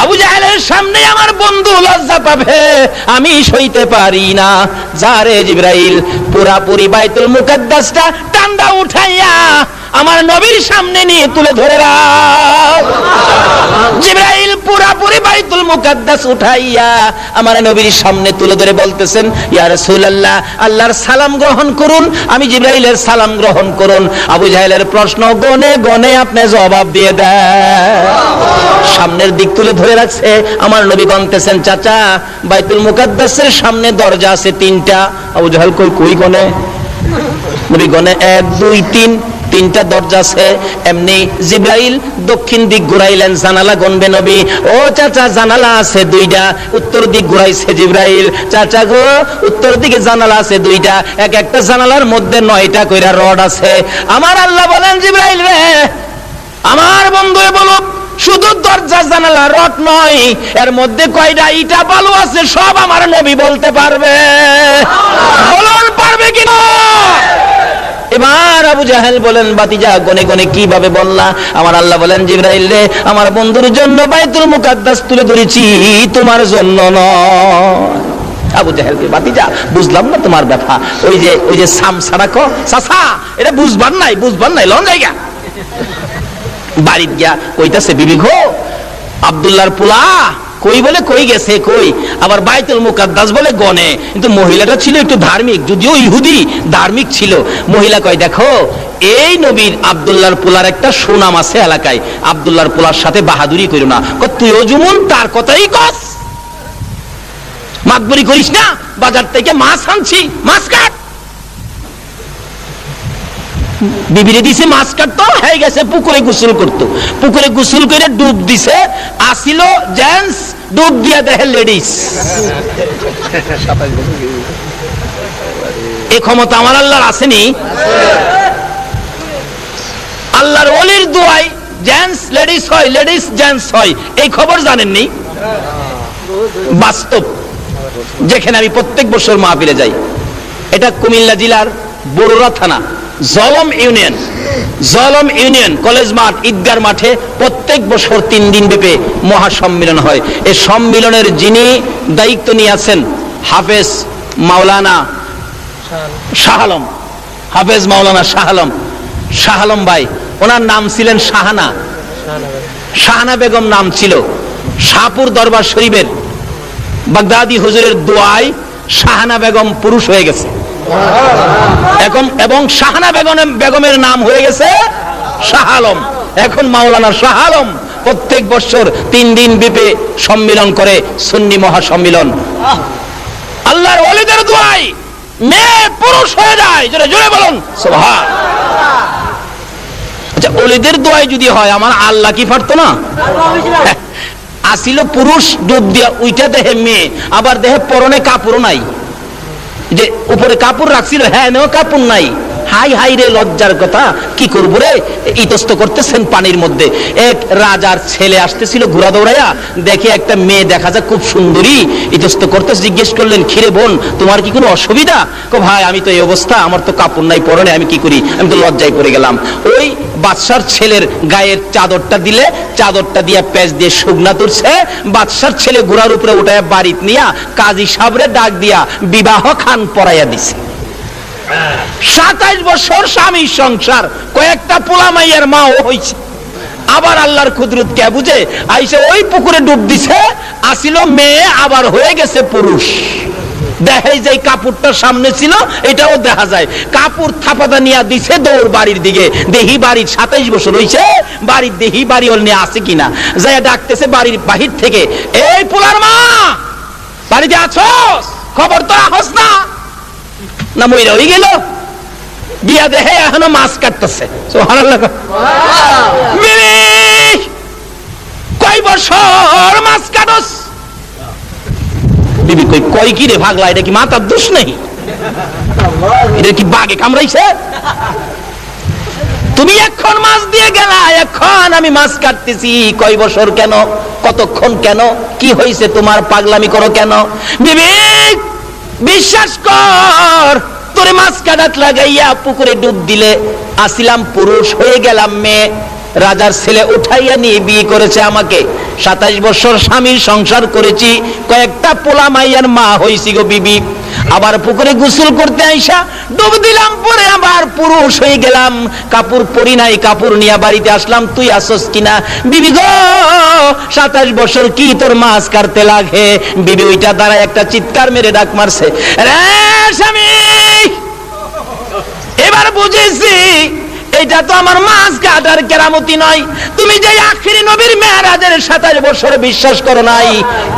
আবু জাহেলের সামনে আমার বন্ধু লজ্জা পাবে, আমি সইতে পারি না। যারে জিবরাইল পুরাপুরি বাইতুল মুকাদ্দাসটা টান্ডা উঠাইয়া আমার নবীর সামনে নিয়ে তুলে ধরে রাখ। জিবরাইল পুরাপুরি বাইতুল মুকাদ্দাস উঠাইয়া আমার নবীর সামনে তুলে ধরে বলতেছেন, ইয়া রাসূলুল্লাহ আল্লাহর সালাম গ্রহণ করুন। আমি জিবরাইলের সালাম গ্রহণ করুন। আবু জাহেলের প্রশ্ন গনে গনে আপনি জবাব দিয়ে দেন। সামনের দিক তুলে ধরে রাখছে। আমার নবী গনতেছেন, চাচা বাইতুল মুকাদ্দাসের সামনে দরজা আছে 3টা। আবু জাহেল কই কই গনে? নবী গনে 1 2 3, 3টা দরজা আছে। এমনি জিবরাইল দক্ষিণ দিক ঘুরাইলেন, জানালা গনবে নবী। ও চাচা জানালা আছে 2টা। উত্তর দিক ঘুরাইছে জিবরাইল, চাচা গো উত্তর দিকে জানালা আছে 2টা। এক একটা জানালার মধ্যে 9টা কইরা রড আছে। আমার আল্লাহ বলেন, জিবরাইল রে আমার বন্ধুরে বলো শুধু দরজা জানালা রড নয়, এর মধ্যে কয়টা ইটা বালু আছে সব আমার নবী বলতে পারবে। বলুন পারবে কিনা? এবার আবু জাহেল বলেন, বাতিজা গনে গনে কিভাবে বললা? আমার আল্লাহ বলেন, জিবরাইল রে, আমার বন্ধুর জন্য বাইতুল মুকাদ্দাস তুলে ধরেছি, তোমার জন্য নয়। আবু জাহেলকে, বাতিজা বুঝলাম না তোমার ব্যাপার, ওই যে সামসারা কো চাচা, এটা বুঝবার নাই লন জায়গা। বাড়িতে গিয়া কইতাছে, বিবি গো, আব্দুল্লাহর পোলা কই বলে কই গেছে, কই আবার বাইতুল মুকাদ্দাস বলে গনে। কিন্তু মহিলাটা ছিল একটু ধার্মিক, যদিও ইহুদি, ধার্মিক ছিল। মহিলা কয়, দেখো এই নবীর আব্দুল্লাহর পোলার একটা সুনাম আছে এলাকায়, আব্দুল্লাহর পোলার সাথে বাহাদুরি কইরো না। তুইও যেমন তার কথাই কস, মাতবরি করিস না, বাজার থেকে মাছ আনছি, মাছ কাট। বিবিরে দিছে মাছ কাটতো, হয়ে গেছে পুকুরে গোসল করতো। পুকুরে গোসল করে ডুব দিছে, আসিল জেন্টস, ডুব দিয়া দেখে লেডিস। এই ক্ষমতা আমার আল্লাহর আসেনি? আল্লাহর ওলির দোয়ায় জেন্টস লেডিস হয়, লেডিস জেন্টস হয়, এই খবর জানেননি? বাস্তব, যেখানে আমি প্রত্যেক বছর মাহফিলে যাই। এটা কুমিল্লা জেলার বরুড়া থানা জলম ইউনিয়ন কলেজ মাঠ, ঈদগার মাঠে প্রত্যেক বছর 3 দিন ব্যাপী মহাসম্মেলন হয়। এই সম্মেলনের যিনি দায়িত্ব নিয়ে আছেন, হাফেজ মাওলানা শাহ আলম, হাফেজ মাওলানা শাহ আলম ভাই, ওনার নাম ছিলেন শাহানা বেগম নাম ছিল। শাহপুর দরবার শরীফের বাগদাদি হুজুরের দোয়ায় শাহানা বেগম পুরুষ হয়ে গেছে এবং শাহানা বেগমের নাম হয়ে গেছে শাহ আলম। এখন মাওলানা শাহ আলম প্রত্যেক বছর 3 দিন ব্যাপী সম্মেলন করে, সুন্নি মহাসম্মেলন। আল্লাহর ওলিদের দোয়ায় মেয়ে পুরুষ হয়ে যায়, জোরে বলুন সুবহানাল্লাহ। আচ্ছা, ওলিদের দোয়ায় যদি হয়, আমার আল্লাহ কি পারতো না? আসিল পুরুষ, ডুব দিয়া উইটা দেহে মেয়ে, আবার দেহে পরনে কাপড়ও নাই, যে উপরে কাপড় রাখছিল, হ্যাঁ নেও কাপড় নাই। হাই হাই রে, লজ্জার কথা, কি করবো রে, ইতস্ত করতেছেন পানির মধ্যে। এক রাজার ছেলে আসতেছিল ঘোড়া দৌড়াইয়া, দেখে একটা মেয়ে দেখা যায় খুব সুন্দরী, ইতস্ত করতে জিজ্ঞেস করলেন, খিরে বোন তোমার কি কোনো অসুবিধা? ভাই আমি তো এই অবস্থা, আমার তো কাপড় নাই পরনে, আমি কি করি, আমি তো লজ্জায় পড়ে গেলাম। ওই বাদশার ছেলের গায়ের চাদরটা দিলে, চাদরটা দিয়া পেঁচ দিয়ে শুকনা তুলছে, বাদশার ছেলে ঘোড়ার উপরে উঠায় বাড়িতে নিয়া কাজী সাবরে ডাক দিয়া বিবাহ খান পরাইয়া দিছে। 27 বছর স্বামী সংসার, কয়েকটা পোলা মাইয়ের মাও হইছে। আবার আল্লাহর কুদরত কে বুঝে, আইসা ওই পুকুরে ডুব দিছে, আসিল মেয়ে, আবার হয়ে গেছে পুরুষ। দেখাই যায় কাপড়টা সামনে ছিল, এটাও দেখা যায়। কাপড় থাপাতা নিয়ে দিছে দৌড় বাড়ির দিকে, দেহি বাড়ির 27 বছর হইছে, বাড়ির দেহি বাড়ি ওর নিয়ে আছে কিনা, যাই ডাকতেছে বাড়ির বাহির থেকে, এই পোলার মা বাড়িতে আছোস, খবর তো রাখস না, না মইরা হয়ে গেল। গিয়া দেখে এখনো মাছ কাটতেছে। সুবহানাল্লাহ। কয় বছর মাছ কাটস? বিবি কই, কয় কি রে ভাগলা, এটা কি মাথার দোষ নেই? এটা কি বাগে কামড়াইছে? তুমি এখন মাছ দিয়ে গেলা, এখন আমি মাছ কাটতেছি। কয় বছর কেন, কতক্ষণ কেন, কি হয়েছে তোমার, পাগলামি করো কেন? বিবি বিশ্বাস কর, তোরে মাছ কাটাত লাগাইয়া পুকুরে ডুব দিলে আসিলাম পুরুষ, হয়ে গেলাম মেয়ে। রাজার ছেলে উঠাইয়া নিয়ে বিয়ে করেছে আমাকে, 27 বছর স্বামীর সংসার করেছি, কয়েকটা পোলা মাইয়ার মা হইছি গো বিবি। আবার পুকুরে গোসল করতে আইসা ডুব দিলাম, পরে আবার পুরুষ হয়ে গেলাম, কাপড় পরি নাই, কাপড় নিয়ে বাড়িতে আসলাম, তুই আসস কিনা? বিবি গো 27 বছর কি তোর মাছ কাটতে লাগে? বিবি ওইটা দ্বারা একটা চিৎকার মেরে ডাক মারছে, রে স্বামী এবার বুঝেছি এটা তো আমার মাছ কাটার কেরামতি নয়। তুমি যে আখিরি নবীর মেরাজের 27 বছর বিশ্বাস করো নাই,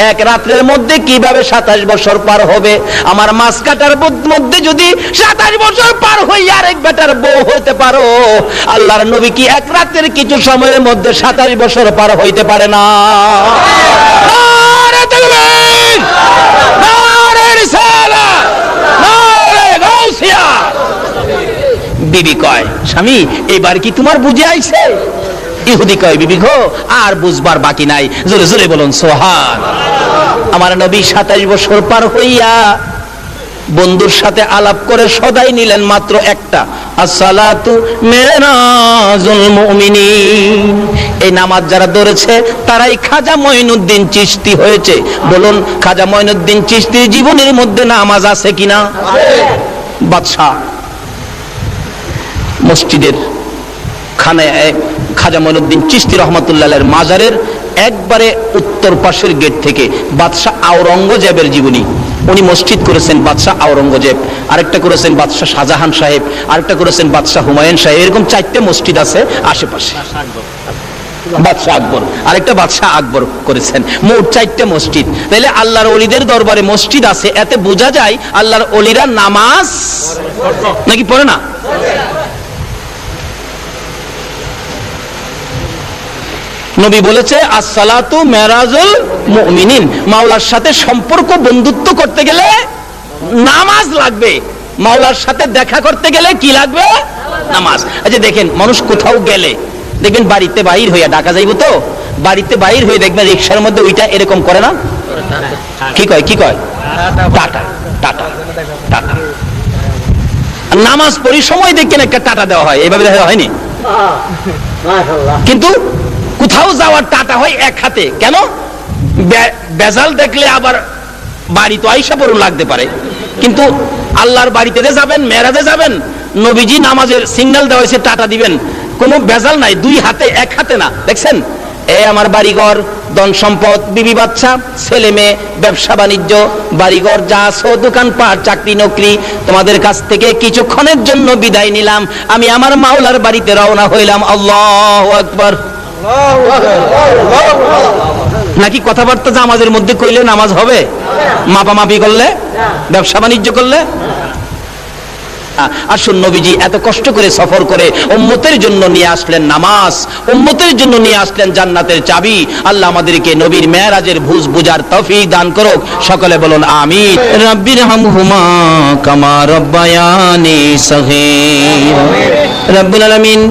এক রাতের মধ্যে কিভাবে 27 বছর পার হবে? আমার মাছ কাটার মধ্যে যদি 27 বছর পার হইয়া আরেক বেটার বউ হইতে পারো, আল্লাহর নবী কি এক রাতের কিছু সময়ের মধ্যে 27 বছর পার হইতে পারে না? নারে তাকবীর, নারে রিসালাত, নারে গাউসিয়া। বিবি কয়, স্বামী এবার কি তোমার বুঝে আইছে? ইহুদি কয় বিবি গো আর বুঝবার বাকি নাই, জোরে জোরে বলুন সুবহানাল্লাহ। আমার নবী 27 বছর পার হইয়া বন্ধুর সাথে আলাপ করে সদাই নিলেন মাত্র একটা, আসসালাতু মিরাজুল মুমিনিন। এই নামাজ যারা ধরেছে তারাই খাজা মঈনুদ্দিন চিশতি হয়েছে। বলুন খাজা মঈনুদ্দিন চিশতির জীবনের মধ্যে নামাজ আছে কিনা? বাদশাহ মসজিদের খাজা মঈনুদ্দিন চিশতি রহমাতুল্লাহের মাজারের একবারে উত্তর পাশের গেট থেকে বাদশাহ আওরঙ্গজেবের জীবনী। উনি মসজিদ করেছেন বাদশাহ আওরঙ্গজেব, আরেকটা করেছেন বাদশাহ শাহজাহান সাহেব, আরেকটা করেছেন বাদশাহ হুমায়ুন সাহেব। এরকম 4টে মসজিদ আছে আশেপাশে। বাদশাহ আকবর, আরেকটা বাদশাহ আকবর করেছেন। মোট 4টে মসজিদ। তাইলে আল্লাহর ওলিদের দরবারে মসজিদ আছে, এতে বোঝা যায় আল্লাহর ওলিরা নামাজ নাকি পড়ে না? নবী বলেছে আসসালাতু মিরাজুল মুমিনিন। মাওলার সাথে সম্পর্ক বন্ধুত্ব করতে গেলে নামাজ লাগবে, মাওলার সাথে দেখা করতে গেলে কি লাগবে? নামাজ। আচ্ছা দেখেন, মানুষ কোথাও গেলে দেখবেন বাড়িতে বাইর হইয়া, ঢাকা যাইব তো, বাড়িতে বাইর হয়ে দেখবেন রিকশার মধ্যে ওইটা এরকম করে না? কি কয় কি কয়? Tata tata tata. নামাজ পড়ি সময় দেখেন একটা টাটা দেওয়া হয়, এইভাবে দেওয়া হয়নি? কিন্তু কোথাও যাওয়ার টাটা হয় এক হাতে। কেন? বেজাল দেখলে আবার বাড়ি তো আইসা পড়ুন লাগতে পারে। কিন্তু আল্লাহর বাড়িতে যাবেন, মেরাজে যাবেন, নবীজি নামাজের সিগন্যাল দেওয়া হয়েছে টাটা দিবেন, কোনো বেজাল নাই, দুই হাতে এক হাতে না। দেখছেন এই আমার বাড়িঘর, ধন সম্পদ, বিবি বাচ্চা, ছেলে মেয়ে, ব্যবসা বাণিজ্য, বাড়িঘর যা আছে, দোকানপাট, চাকরি নকরি, তোমাদের কাছ থেকে কিছুক্ষণের জন্য বিদায় নিলাম, আমি আমার মাওলার বাড়িতে রওনা হইলাম। আল্লাহু আকবার। নাকি কথাবার্তা নামাজের মধ্যে কইলে নামাজ হবে? মাপামাপি করলে, ব্যবসা বাণিজ্য করলে? আসুন, নবীজি এত কষ্ট করে সফর করে উম্মতের জন্য নিয়ে আসলেন নামাজ, উম্মতের জন্য নিয়ে আসলেন জান্নাতের চাবি। আল্লাহ আমাদেরকে নবীর মেরাজের ভুজ বুঝার তৌফিক দান করুক। সকলে বলুন আমিন। রাব্বিরহামহুমা কামা রাব্বায়ানি সগীরা। রব্বুল আলামিন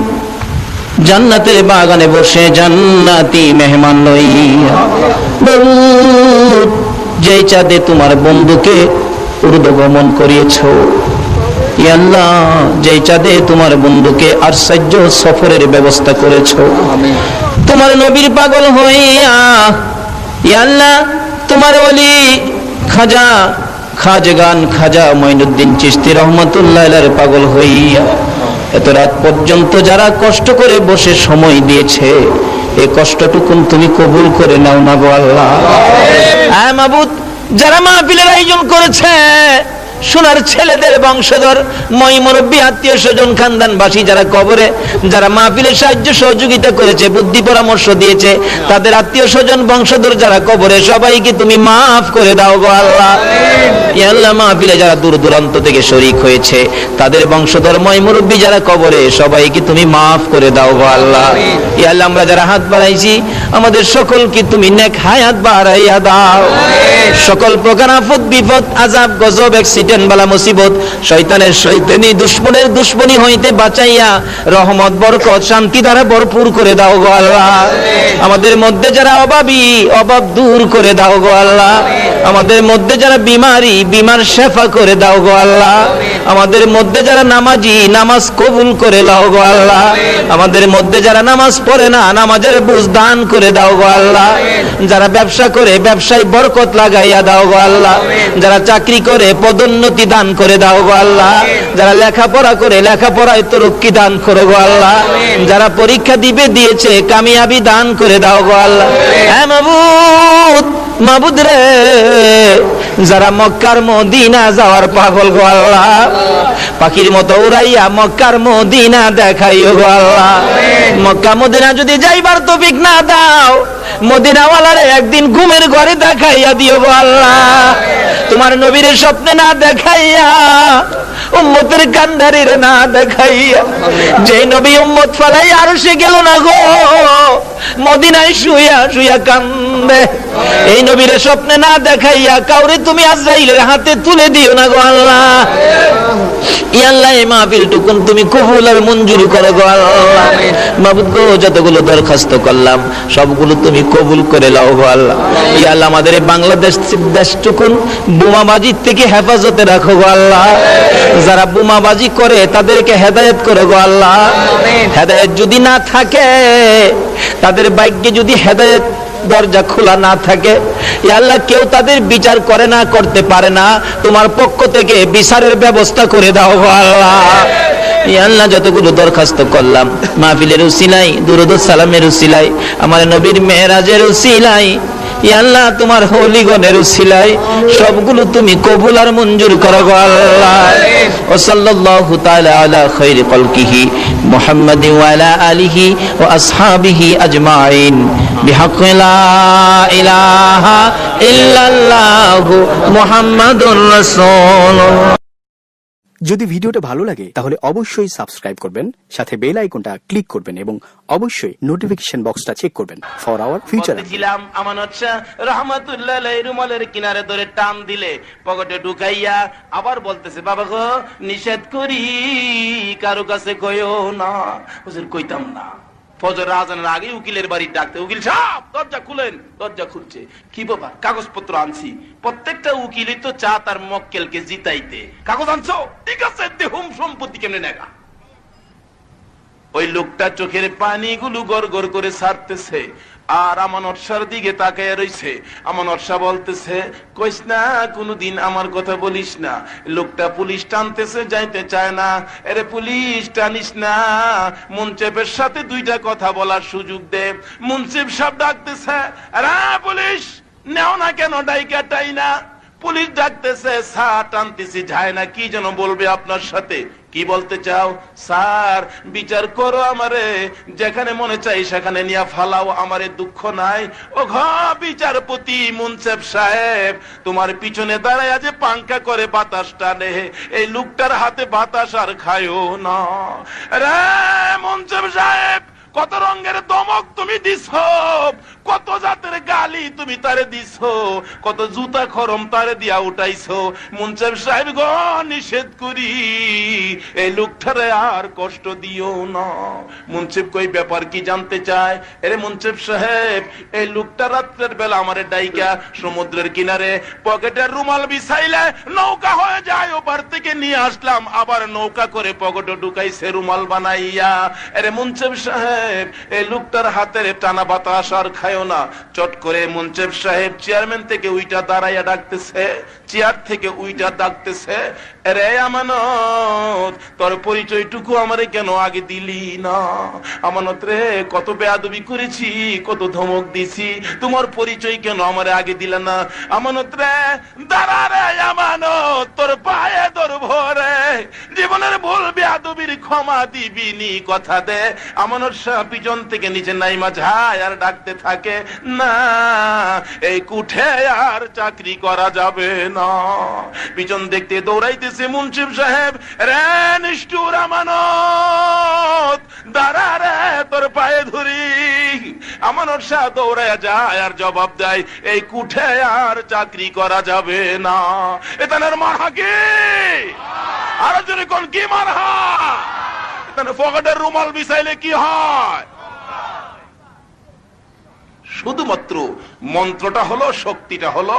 জান্নাতের বাগানে বসে জান্নাতি মেহমান লইয়া, যেই চাঁদে তোমার বন্ধুকে ঊর্ধ্বগমন করিয়েছো, ইয়া আল্লাহ, যেই চাঁদে তোমার বন্ধুকে আশ্চর্য সফরের ব্যবস্থা করেছো, তোমার নবীর পাগল হইয়া, ইয়া আল্লাহ, তোমার ওলি খাজাগান খাজা মঈনুদ্দিন চিশতি রহমাতুল্লাহির পাগল হইয়া এত রাত পর্যন্ত যারা কষ্ট করে বসে সময় দিয়েছে, এই কষ্টটুকুন তুমি কবুল করে নাও না গো আল্লাহ। আয় মাবুদ, যারা মাহফিলের আয়োজন করেছে, সোনার ছেলেদের বংশধর, মই মুরব্বী, আত্মীয় স্বজন, খানদানবাসী যারা কবরে, যারা মাহফিলের সাহায্য সহযোগিতা করেছে, বুদ্ধি পরামর্শ দিয়েছে, তাদের আত্মীয় স্বজন বংশধর যারা কবরে, সবাইকে তুমি মাফ করে দাও গো আল্লাহ। ইয়া আল্লাহ, মাহফিলে যারা দূর দূরান্ত থেকে শরীক হয়েছে, তাদের বংশধর, মই মুরব্বী যারা কবরে, সবাইকে তুমি মাফ করে দাও গো আল্লাহ। ইয়া আল্লাহ, আমরা যারা হাত বাড়াইছি, আমাদের সকলকে তুমি নেক হায়াত বাড়াইয়া দাও। সকল প্রকার আফত বিপদ, আযাব, গজব, অ্যাক্সিডেন্ট, বালা মুসিবত, শয়তানের শয়তানি, দুশমনের দুশমনি হইতে বাঁচাইয়া রহমত, বরকত, শান্তি দ্বারা ভরপুর করে দাও গো আল্লাহ। আমাদের মধ্যে যারা অভাবী, অভাব দূর করে দাও গো আল্লাহ। আমাদের মধ্যে যারা বিমারি, বিমার শেফা করে দাও গো আল্লাহ। আমাদের মধ্যে যারা নামাজি, নামাজ কবুল করে দাও গো আল্লাহ। আমাদের মধ্যে যারা নামাজ পড়ে না, নামাজের বুঝ দান করে দাও গো আল্লাহ। যারা ব্যবসা করে, ব্যবসায় বরকত লাগাইয়া দাও গো আল্লাহ। যারা চাকরি করে, পদোন্নতি দান করে দাও গো আল্লাহ। যারা লেখাপড়া করে, লেখাপড়ায় তরক্কি দান করো গো আল্লাহ। যারা পরীক্ষা দিয়েছে, কামিয়াবি দান করে দাও গো আল্লাহ। হ্যাঁ মাবুদ, মাবুদ রে, যারা মক্কার মদিনা যাওয়ার পাগল গো আল্লাহ, পাখির মতো উড়াইয়া মক্কার মদিনা দেখাইও গো আল্লাহ। মক্কা মদিনা যদি যাইবার তৌফিক না দাও, মদিনাওয়ালারে একদিন ঘুমের ঘরে দেখাইয়া দিও গো আল্লাহ। তোমার নবীর স্বপ্নে না দেখাইয়া, উম্মতের কান্ডারির না দেখাইয়া, যে নবী উম্মত ফালাই আরশে গেল না গো, মদিনায় শুয়া শুয়া কান্দে। এই নবীর স্বপ্নে না দেখাইয়া কাউরে তুমি আজরাইলের হাতে তুলে দিও না গো আল্লাহ। ইয়া আল্লাহ, এই মাহফিল টুকুন তুমি কবুল আর মঞ্জুর করো গো আল্লাহ। মাবুদ গো, যতগুলো দরখাস্ত করলাম সবগুলো তুমি কবুল করে নাও গো আল্লাহ। ইয়া আল্লাহ, আমাদের এই বাংলাদেশ দেশটুকুন বোমাবাজি থেকে হেফাজতে রাখো গো আল্লাহ। যারা বোমাবাজি করে তাদেরকে হেদায়েত করো গো আল্লাহ। হেদায়েত যদি না থাকে, তাদের ভাগ্যে যদি হেদায়েত দরজা খোলা না থাকে, ইয়া আল্লাহ, কেউ তাদের বিচার করে না, করতে পারে না, তোমার পক্ষ থেকে বিচারের ব্যবস্থা করে দাও গো আল্লাহ। ইয়া আল্লাহ, যতগুলো দরখাস্ত করলাম মাহফিলের উসিলাই, দুরূদ ও সালামের উসিলাই, আমার নবীর মেরাজের উসিলাই, ইয়া আল্লাহ, তোমার হলিগণের উসিলাই সবগুলো তুমি কবুল আর মঞ্জুর করো গো আল্লাহ। ও সাল্লাল্লাহু তাআলা আলা খায়রি খালকিহি মুহাম্মাদিন ওয়া আলা আলিহি ওয়া আসহাবিহি আজমাইন বিহাক্কি লা ইলাহা ইল্লাল্লাহু মুহাম্মাদুর রাসূলুল্লাহ। যদি ভিডিওটা ভালো লাগে তাহলে অবশ্যই সাবস্ক্রাইব করবেন, সাথে বেল আইকনটা ক্লিক করবেন এবং অবশ্যই নোটিফিকেশন বক্সটা চেক করবেন ফর আওয়ার ফিউচার। বলছিলাম আমানত শাহ রাহমাতুল্লাহ আলাইহি রুমালের কিনারে ধরে টান দিলে পকেটে ঢুকাইয়া আবার বলতেছে, বাবা গো, নিষেধ করি কারো কাছে কইও না। হুজুর, কইতাম না। ফজর আজানের আগে উকিলের বাড়ি ডাকতে, উকিল সাহেব দরজা খুলেন। দরজা খুলছে, কি বাবা? কাগজপত্র আনছি। প্রত্যেকটা উকিলই তো চা তার মক্কেলকে জিতাইতে। কাগজ আনছো? ঠিক আছে, দেহুম সম্পত্তি কেমনে নেগা। ওই লোকটা চোখের পানিগুলো গড় গড় করে ছাড়তেছে আর আমানত শাহর দিকে তাকায় রইছে। আমানত শাহ বলতেছে, কইস না কোনদিন আমার কথা বলিস না। লোকটা পুলিশ টানতেছে, যাইতে চায় না। আরে পুলিশ টানিস না, মুনসেফের সাথে দুইটা কথা বলার সুযোগ দে। মুনসেফ সাহেব ডাকতেছে, আরে পুলিশ নেও না কেন ডাইকাটাই না। পুলিশ ডাকতেছে, স্যার টানতেছি যায় না, কি যেন বলবে আপনার সাথে। কি বলতে চাও? স্যার বিচার করো আমারে, যেখানে মনে চাই সেখানে নিয়ে ফালাও, আমারে দুঃখ নাই। ও বিচারপতি মুনসেফ সাহেব, তোমার পিছনে দাঁড়ায় যে পাঙ্খা করে বাতাস টানে, এই লোকটার হাতে বাতাস আর খায়ও না। রে মুনসেফ সাহেব, কত রঙের দমক তুমি দিছো, কত জাতের গালি তুমি তারে দিছো, কত জুতা খরম তারে দিয়া উঠাইছো। মুনসেফ সাহেব গো, নিষেধ করি এই লোকটারে আর কষ্ট দিও না। মুনসেফ কই ব্যাপার কি জানতে চায়? এরে মুনসেফ সাহেব, এই লোকটা রাত্রের বেলা আমারে ডাইকা সমুদ্রের কিনারে পকেটের রুমাল বিছাইলে নৌকা হয়ে যায়, ওপার থেকে নিয়ে আসলাম, আবার নৌকা করে পকেটে ঢুকাইছে রুমাল বানাইয়া। এরে মুনসেফ সাহেব, এই লোকটার হাতের টানা বাতাস আর খায়ও না। চট করে মুনসেফ সাহেব চেয়ারম্যান থেকে উইটা দাঁড়াইয়া ডাকতেছে, চেয়ার থেকে উইটা ডাকতেছে, রে আমানত, তোর পরিচয়টুকু আমারে কেন আগে দিলি না? আমানত রে, কত বেয়াদবি করেছি, কত ধমক দিছি, তোমার পরিচয় কেন আমারে আগে দিলা না? আমানত রে, দাঁড়া রে আমানত, তোর পায়ে ধরবো রে, জীবনের ভুল বেয়াদবির ক্ষমা দিবিনি, কথা দে। আমানত শাহ পিছন থেকে নিচে নাইমা যায় আর ডাকতে থাকে, না এই কুঠে আর চাকরি করা যাবে না। পিছন দেখতে দৌড়াইতেছে মুনসিফ সাহেব, রে নিষ্ঠুর আমানত, দাঁড়া রে, তোর পায়ে ধরি। আমানত শাহ দৌড়ায় যায় আর জবাব দেয়, এই কুঠে আর চাকরি করা যাবে না। এতানের মারহা কি? আরো জোরে কোন কি মারহা? এতানে পকেটের রুমাল বিছাইলে কি হয়? শুধুমাত্র মন্ত্রটা হলো, শক্তিটা হলো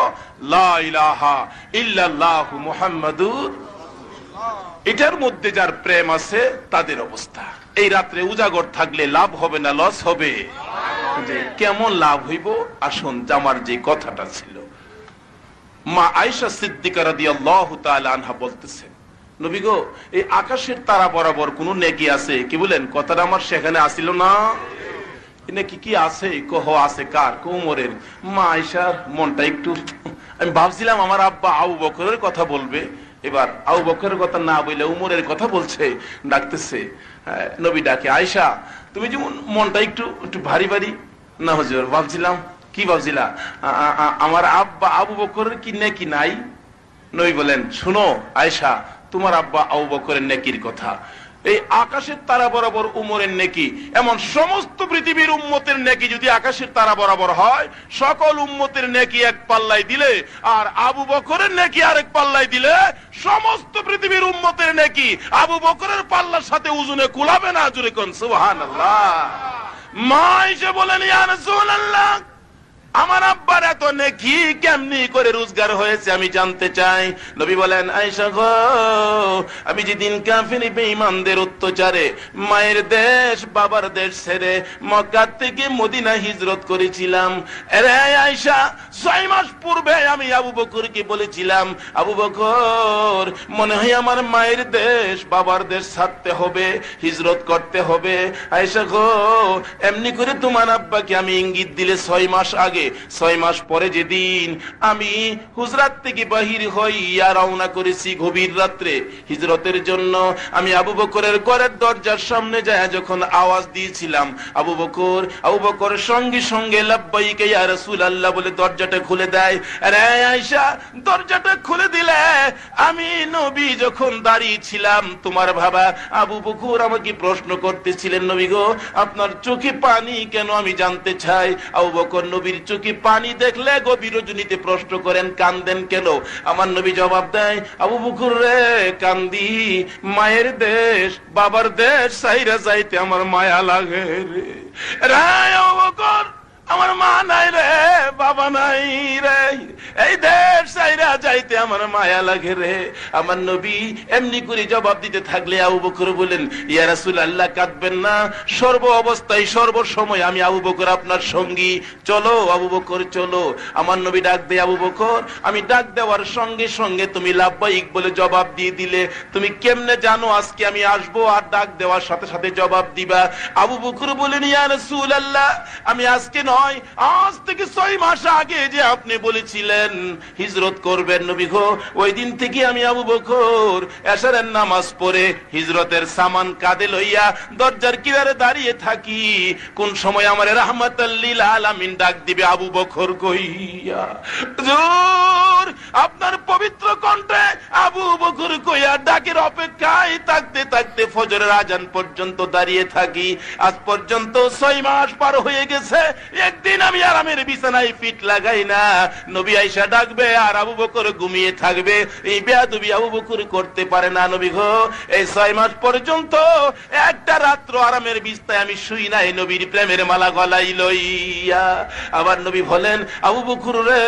লা ইলাহা ইল্লাল্লাহু মুহাম্মাদুর। এটার মধ্যে যার প্রেম আছে তাদের অবস্থা। এই রাত্রে উজাগর থাকলে লাভ হবে না লস হবে? কেমন লাভ হইব? আসুন, আমার যে কথাটা ছিল, মা আয়েশা সিদ্দিকা রাদিয়াল্লাহু তাআলা আনহা বলতেছেন, নবী গো, এই আকাশের তারা বরাবর কোন নেকি আছে? কি বলেন? কথাটা আমার সেখানে আসিল না? নাকি কি আছে? কহ আছে। কার? কোমরের। মা আয়েশার মনটা একটু, আমি ভাবছিলাম আমার আব্বা আবু বকরের কথা বলবে, এবার আবু বকরের কথা না বলে উমরের কথা বলছে। ডাকতেছে, নবী ডাকে, আয়েশা তুমি যেমন মনটা একটু একটু ভারী ভারী। না হুজুর, ভাবছিলাম। কি ভাবছিলা? আমার আব্বা আবু বকরের কি নেকি নাই? নবী বলেন, শুনো আয়েশা, তোমার আব্বা আবু বকরের নেকির কথা, এই আকাশের তারা বরাবর উমরের নেকি, এমন সমস্ত পৃথিবীর উম্মতের নেকি যদি আকাশের তারা বরাবর হয়, সকল উম্মতের নেকি এক পাল্লায় দিলে আর আবু বকরের নেকি আরেক পাল্লায় দিলে সমস্ত পৃথিবীর উম্মতের নেকি আবু বকরের পাল্লার সাথে ওজনে কুলাবে না। জোরে কোন সুবহানাল্লাহ। মা এসে বলেন, ইয়া রাসূলুল্লাহ, আমার আব্বার এত নেকি কেমনি করে রোজগার হয়েছে আমি জানতে চাই। নবী বলেন, আয়েশা গো, আমি যেদিন কাফির বেঈমানদের অত্যাচারে মায়ের দেশ বাবার দেশ ছেড়ে মক্কা থেকে মদিনা হিজরত করেছিলাম, আরে আয়েশা 6 মাস পূর্বে আমি আবু বকরকে বলেছিলাম, আবু বকর, মনে হয় আমার মায়ের দেশ বাবার দেশ ছাড়তে হবে, হিজরত করতে হবে। আয়েশা গো, এমনি করে তোমার আব্বাকে আমি ইঙ্গিত দিলে 6 মাস আগে, 6 মাস পরে যেদিন আমি হুজরাত থেকে বাহির হইয়া রওনা করেছি গভীর রাত্রে হিজরতের জন্য, আমি আবু বকরের ঘরের দরজার সামনে যায় যখন আওয়াজ দিয়েছিলাম, আবু বকর সঙ্গে সঙ্গে লাব্বাইক ইয়া রাসূলুল্লাহ বলে দরজাটা খুলে দেয়। আরে আয়েশা, দরজাটা খুলে দিলে আমি নবী যখন দাঁড়িয়ে ছিলাম, তোমার বাবা আবু বকর আমাকে প্রশ্ন করতেছিলেন, নবী গো, আপনার চোখে পানি কেন আমি জানতে চাই। আবু বকর নবীর চোখে পানি দেখলে গভীর রজনীতে প্রশ্ন করেন, কান্দেন কেন? আমার নবী জবাব দেয়, আবু বকর রে, কান্দি মায়ের দেশ বাবার দেশ সাইরা যাইতে আমার মায়া লাগে রে। আবু বকর, আমার মা নাই রে, বাবা নাই রে, এই দেশ সাইরা যাইতে আমার মায়া লাগে রে। আমার নবী এমনি করে জবাব দিতে থাকলে আবু বকর বলেন, ইয়া রাসূলুল্লাহ, কাঁদবেন না, সর্ব অবস্থায় সর্বসময় আমি আবু বকর আপনার সঙ্গী, চলো আবু বকর চলো। আমার নবী ডাক দেয়, আবু বকর, আমি ডাক দেওয়ার সঙ্গে সঙ্গে তুমি লাব্বাইক বলে জবাব দিয়ে দিলে, তুমি কেমনে জানো আজকে আমি আসবো আর ডাক দেওয়ার সাথে সাথে জবাব দিবা? আবু বকর বলেন, ইয়া রাসূলুল্লাহ, আমি আজকে নয়, আজ থেকে 6 মাস আগে যে আপনি বলেছিলেন হিজরত করবেন নবী গো, ওই দিন থেকে আমি আবু বকর এশারের নামাজ পড়ে হিজরতের সামান কাঁধে লইয়া দরজার কিনারে দাঁড়িয়ে থাকি, কোন সময় আমার রাহমাতাল লিল আলামিন ডাক দিবে আবু বকর কইয়া। হুজুর, আপনার পবিত্র কণ্ঠে আবু বকর কইয়া ডাকের অপেক্ষায় থাকতে থাকতে ফজরের আজান পর্যন্ত দাঁড়িয়ে থাকি। আজ পর্যন্ত 6 মাস পার হয়ে গেছে, একদিন আমি আরামের বিছানায় পিঠ লাগাই না। নবী আয়েশা ডাকবে আর আবু বকর ঘুমিয়ে থাকবে, এই বেয়াদবি আবু বকর করতে পারে না। নবী গো, এই 6 মাস পর্যন্ত একটা রাত্র আরামের বিছানায় আমি শুই নাই নবীর প্রেমের মালা গলায় লইয়া। আবার নবী বলেন, আবু বকর রে,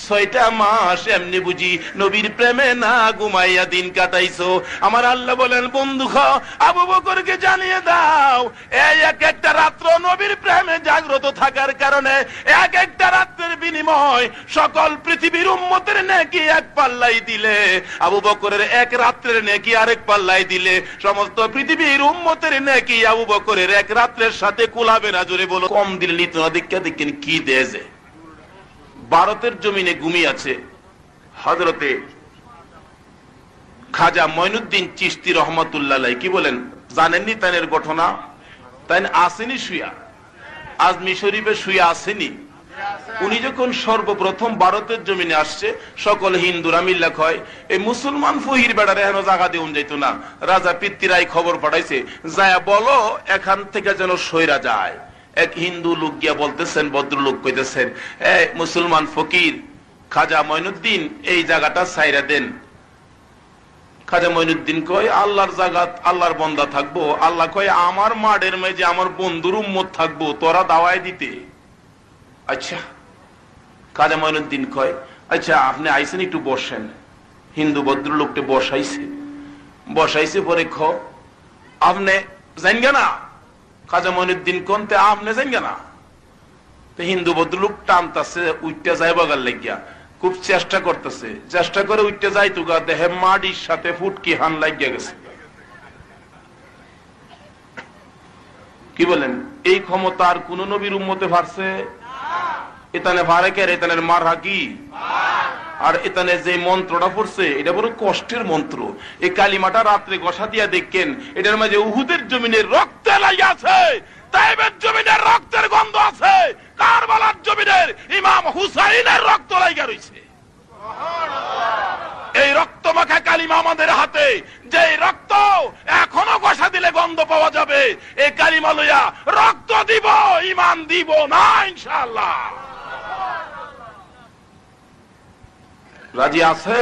6টা মাস এমনি বুঝি নবীর প্রেমে না ঘুমাইয়া দিন কাটাইছো? আমার আল্লাহ বলেন, বন্ধু আবু বকরকে জানিয়ে দাও, এই এক একটা রাত্র নবীর প্রেমে জাগ্রত থাকার কারণে এক একটা রাতের বিনিময় সকল পৃথিবীর উম্মতের নেকি এক পাল্লাই দিলে, আবু বকরের এক রাত্রের নেকি আরেক পাল্লাই দিলে সমস্ত পৃথিবীর উম্মতের নেকি আবু বকরের এক রাত্রের সাথে কুলাবে না। জোরে বলো, কম দিলে নিত না। দেখেন কি দেশে ভারতের জমিনে ঘুমিয়ে আছে হযরতে খাজা মঈনুদ্দিন চিশতি রহমাতুল্লাহ আলাইহি। কি বলেন, জানেননি তাইনের ঘটনা? তাই আসেনি শুয়া, আজমি শরীফে শুয়ে আসেনি। উনি যখন সর্বপ্রথম ভারতের জমিনে আসছে, সকল হিন্দুরা মিল্লা কয়, এই মুসলমান ফহির বেড়ারে এখনো জায়গা দিয়ে যাইত না। রাজা পিতৃরাই খবর পাঠাইছে, যায় বলো এখান থেকে যেন সইরা যায়। এক হিন্দু লোক গিয়া বলতেছেন, ভদ্রলোক কইতেছেন, মুসলমান ফকির খাজা মঈনুদ্দিন এই জায়গাটা ছাইরা দেন। খাজা মঈনুদ্দিন কয়, আল্লাহর জায়গা আল্লাহর বান্দা থাকবো। আল্লাহ কয়, আমার মাঠের মেয়ে যে আমার বন্ধুর উম্মত থাকবো, তোরা দাওয়ায় দিতে। আচ্ছা, খাজা মঈনুদ্দিন কয়, আচ্ছা আপনি আইসেন, একটু বসেন। হিন্দু ভদ্রলোককে বসাইছে পরে আপনি জানগা না? খাজা মঈনুদ্দিন কোনতে আপনি জানগা না? তো হিন্দু ভদ্রলোক টানতাছে, উঠতে যায় বাগার লাগিয়া, খুব চেষ্টা করতেছে, চেষ্টা করে উঠতে যাই তো গা, দেহে মাটির সাথে ফুটকি হান লাগিয়া গেছে। কি বলেন, এই ক্ষমতা আর কোন নবীর উম্মতে পারছে? এখানে ভারে কে, এখানের মার হাকি। আর এখানে যে মন্ত্রটা পড়ছে, এটা বড় কষ্টের মন্ত্র। এই কালিমাটা রাত্রে গসা দিয়া দেখেন, এটার মাঝে উহুদের জমিনের রক্তে লাগিয়ে আছে, তাইবের জমিনের রক্তের গন্ধ আছে, কারবালার জমিনের ইমাম হুসাইনের রক্ত লাগিয়ে রয়েছে। এই রক্ত মাখা কালিমা আমাদের হাতে, যে রক্ত এখনো কষা দিলে গন্ধ পাওয়া যাবে। এই কালিমা লইয়া রক্ত দিব, ঈমান দিব না ইনশাআল্লাহ। রাজি আছে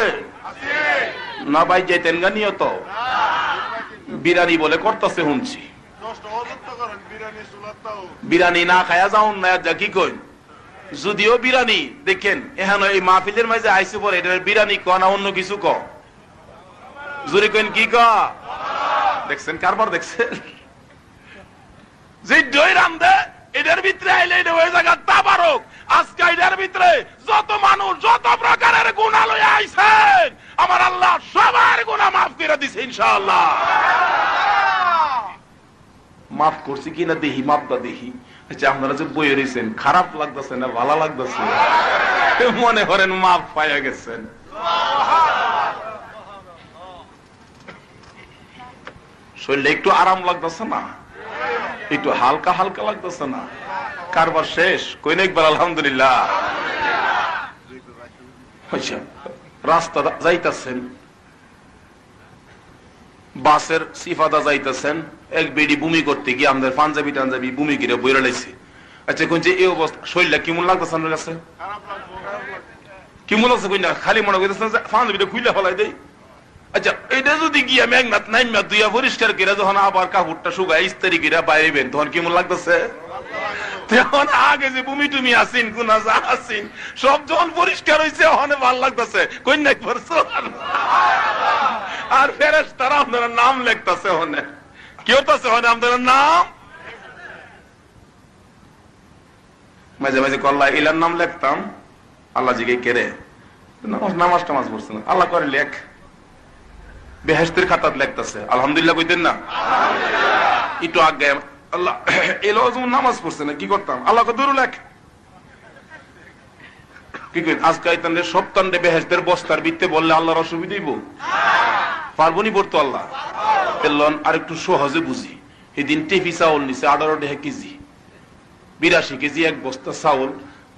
না ভাই? যেতেন গা নিয়ত বিরানি বলে করতেছে শুনছি। বিরানি না খায়া যাউন না যা কি কই, যদিও বিরানি দেখেন এখানে এই মাহফিলের মাঝে আইসে পরে এটা বিরানি ক না অন্য কিছু ক, জোরে কইন কি ক? দেখছেন কারবার, দেখছেন যে দই রান্দে এটার ভিতরে আইলে এটা হয়ে জায়গা তাবারক। আজকে এটার ভিতরে যত মানুষ যত প্রকারের গুনাহ লইয়া আইছেন, আমার আল্লাহ সবার গুনাহ মাফ করে দিছে ইনশাআল্লাহ। মাফ করছি কিনা দেখি, মাপটা দেখি। আচ্ছা আপনারা যে বইয়ে রয়েছেন, খারাপ লাগতেছে না ভালো লাগতেছে? মনে করেন মাফ পাইয়া গেছেন। শরীরে একটু আরাম লাগতেছে না? একটু হালকা হালকা লাগতেছে না? কারবার শেষ কই না একবার আলহামদুলিল্লাহ। আচ্ছা রাস্তা যাইতেছেন, বাসের সিফাদা যাইতেছেন, এক বেডি বমি করতে গিয়ে আমাদের পাঞ্জাবি টাঞ্জাবি বমি করে বইরা লাইছে। আচ্ছা কোন যে এই অবস্থা, শরীরটা কেমন লাগতেছে আপনার কাছে? কেমন আছে কই না? খালি মনে করতেছেন যে পাঞ্জাবিটা খুলে ফেলাই দেই। আচ্ছা এটা যদি গিয়া মেঘনাথ নাইমা দুইয়া পরিষ্কার করে যখন আবার কাপড়টা শুকায় ইস্তারি করে বাইরেবেন, তখন কেমন লাগতেছে? তখন আগে যে বমি টুমি আসিন গুনা যা আসিন সব যখন পরিষ্কার হয়েছে ওখানে ভাল লাগতেছে কই না একবার। আর ফেরেশতারা আপনারা নাম লিখতেছে, ওখানে কি হতেছে? ওখানে আপনারা নাম মাঝে মাঝে কল্লা ইলার নাম লিখতাম, আল্লাহ জিকে কেড়ে নামাজ টামাজ পড়ছে না, আল্লাহ করে লেখ বেহেশতের খাতাত লিখতেছে আলহামদুলিল্লাহ কইতেন না? একটু আগে আল্লাহ এলো নামাজ পড়ছে না, কি করতাম? আল্লাহ দূর লেখ কি কই? আজকে সপ্তাহে বেহেশতের বস্তার ভিত্তে বললে আল্লাহর অসুবিধা হইব? পারবনি পড়তো আল্লাহ? এলন আর একটু সহজে বুঝি। এদিন টেফি চাউল নিছে 18 টাকা কেজি, 82 কেজি এক বস্তা চাউল।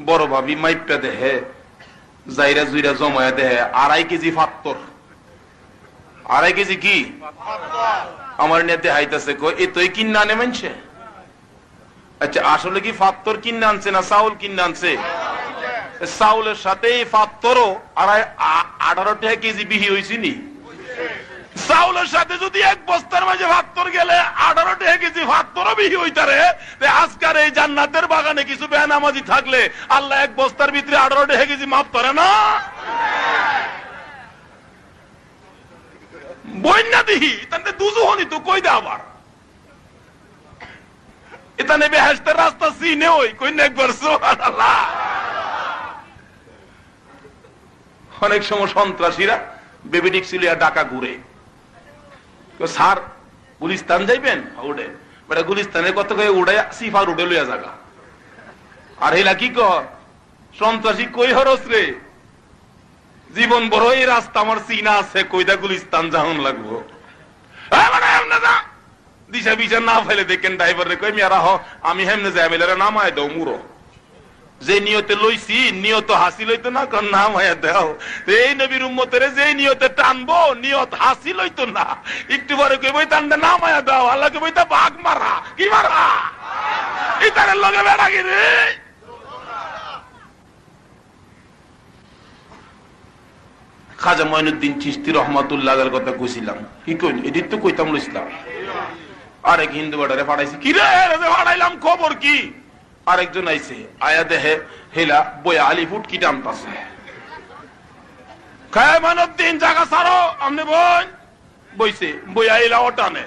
বড় ভাবি মাইপা দেহে জাইরা জুইরা জমায়া দেহে 2.5 কেজি ফাত্তর। 2.5 কেজি কি আমার নেতে হাইতাছে কই এতই কিনা আনে মানছে? আচ্ছা আসলে কি ফাত্তর কিনা আনছে না চাউল কিনা আনছে? চাউলের সাথে ফাত্তরও 18 টাকা কেজি বিহি হয়েছি নি? চাউলের সাথে যদি এক বস্তার মাঝে ফাত্তর গেলে 18 টাকা কেজি ফাত্তরও বিহি হইতারে, আজকার এই জান্নাতের বাগানে কিছু বেনামাজি থাকলে আল্লাহ এক বস্তার ভিতরে 18 টাকা কেজি মাফ করে না? বন্যা দিহি তাহলে দুজুহনি তো কই দে আবার এখানে বেহেশতের রাস্তা চিনে ওই কই না একবার সুবহানাল্লাহ। অনেক সময় সন্ত্রাসীরা বেবিডিক সিলিয়া ডাকা ঘুরে, স্যার গুলিস্তান যাইবেন উড়ে বেটা গুলিস্তানের কত করে উড়ে সিফার উড়ে লইয়া জায়গা। আর হেলা কি কর সন্ত্রাসী কই হরস রে, জীবন বড় এই রাস্তা আমার চিনা আছে, কইদা গুলিস্তান যাওন লাগবো। দিশা বিচার না ফেলে দেখেন ড্রাইভার রে কই মিয়া আমি হেমনে যাই মেলারে নামায় দাও মুরো, যে নিয়তে লইছি নিয়ত হাসিল হইতো না, কারণ নামায়া দাও। এই নবীর উম্মতের যে নিয়তে টানবো নিয়ত হাসিল হইতো না, একটু পরে কই বই টানতে নামায়া দাও। আল্লাহ কে বইতা বাঘ মারা কি মারা ইতারের লগে বেড়া গিরে। খাজা মঈনুদ্দিন চিশতি রহমাতুল্লাহর কথা কইছিলাম, কি কইন এটি তো কইতাম লইছিলাম। আরেক হিন্দু বাড়ারে ফাড়াইছি, কি রে ফাড়াইলাম খবর কি? আরেকজন আইছে আয়া দেহে হেলা বইয়া আলি ফুট কি টানতাছে, খায় মঈনুদ্দিন জায়গা ছাড়ো আমনে বই বইছে বইয়া এলা ওটানে।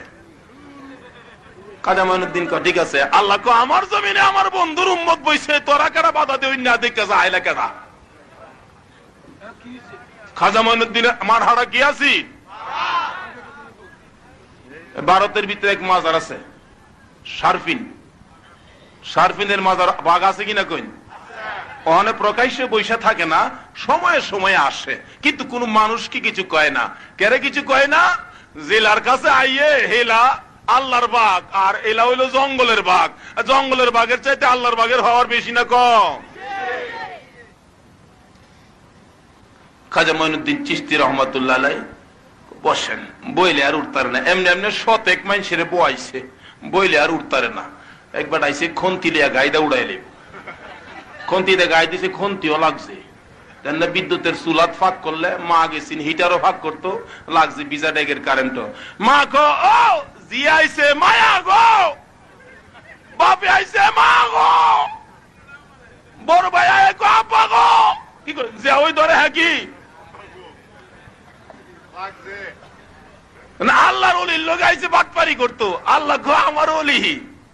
খাজা মঈনুদ্দিন কয় ঠিক আছে, আল্লাহ কো আমার জমিনে আমার বন্ধুর উম্মত বইছে, তোরা কেডা বাধা দেই না দেখে যা আইলা কেডা? খাজা মঈনুদ্দিন আমার হাড়া কি আছি? ভারতের ভিতরে এক মাজার আছে শারফিন, শারফিনের মাজার বাঘ আছে কিনা কইন? ওখানে প্রকাশ্যে বৈশা থাকে না, সময়ে সময়ে আসে, কিন্তু কোন মানুষ কি কিছু কয় না। কেরে কিছু কয় না? জেলার কাছে আইয়ে হেলা আল্লাহর বাঘ আর এলা হইলো জঙ্গলের বাঘ, জঙ্গলের বাঘের চাইতে আল্লাহর বাঘের হওয়ার বেশি না কম? খাজা মঈনুদ্দিন চিশতি রহমাতুল্লাহ আলাইহি বসেন। বইলে আর উঠতারে না, এমনি এমনি শতেক মানুষের বয়াইছে, বইলে আর উঠতারে না। একবার আইসে খন্তি লিয়া গাইদা উড়াইলে, খন্তিতে গাই দিছে, খন্তিও লাগছে। বিদ্যুতের চুলাত ফাঁক করলে মা গেছিন, হিটারও ফাঁক করতো, লাগছে বিজা ডেগের কারেন্ট। মা গো ও জি আইছে, মায়া গো বাপে আইছে, মা গো বড় ভাই আয় গো, আপা গো কি করে যে ওই ধরে হ্যাঁ কি আল্লাহর ওলির লোক আইছে বাটপারি করতো। আল্লাহ গো আমার ওলি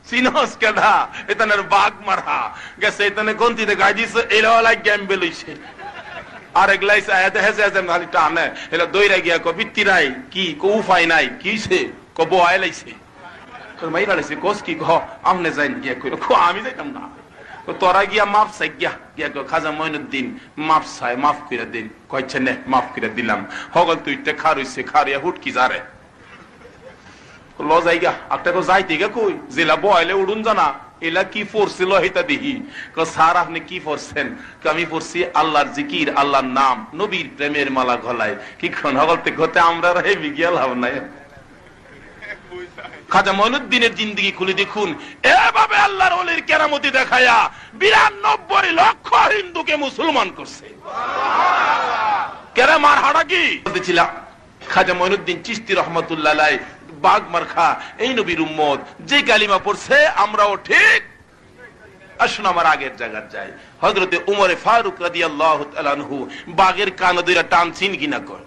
চিনস কেডা, এতানের বাঘ মারা গেছে, এতানে গন্তিতে গাই দিছে, এলা গ্যাম্বে লইছে। আর এগুলাইছে আয়াতে হেসে হেসে খালি টানে, এলা দইরা গিয়া ক বৃত্তি নাই কি কো উপায় নাই কিছে ক বয় লাইছে, মাইরা লাইছে কোস কি ক আমনে যাইন গিয়া কইলো ক আমি যাইতাম না, তোরা গিয়া মাফ চাই গিয়া গিয়া খাজা মঈনুদ্দিন মাফ চাই, মাফ করে দিন। কইছে নে মাফ করে দিলাম। হগল তুই খার হইছে, খারিয়া হুটকি যারে ল যাইগা একটা তো যাইতে গা কই জেলা বয়লে উড়ুন জানা এলা কি পড়ছিল হেতা দেখি। স্যার আপনি কি পড়ছেন? আমি পড়ছি আল্লাহর জিকির, আল্লাহর নাম, নবীর প্রেমের মালা গলায়। কি হগলতে ঘতে আমরা হেবি গিয়া লাভ নাই। খাজা মঈনুদ্দিনের জিন্দেগি খুলে দেখুন, এভাবে আল্লাহর ওলির কেরামতি দেখায়া 92 লক্ষ হিন্দুকে মুসলমান করছে। কেরা মার হাড়া কি বলতেছিলাম, খাজা মঈনুদ্দিন চিশতি রহমাতুল্লাহ আলাইহি বাগ মারখা এই নবীর উম্মত, যে কালিমা পড়ছে আমরাও ঠিক। আসুন আমার আগের জায়গায় যাই। হযরতে উমরে ফারুক রাদিয়াল্লাহু তাআলা আনহু বাগের কান ধরে টানছিন কিনা কয়,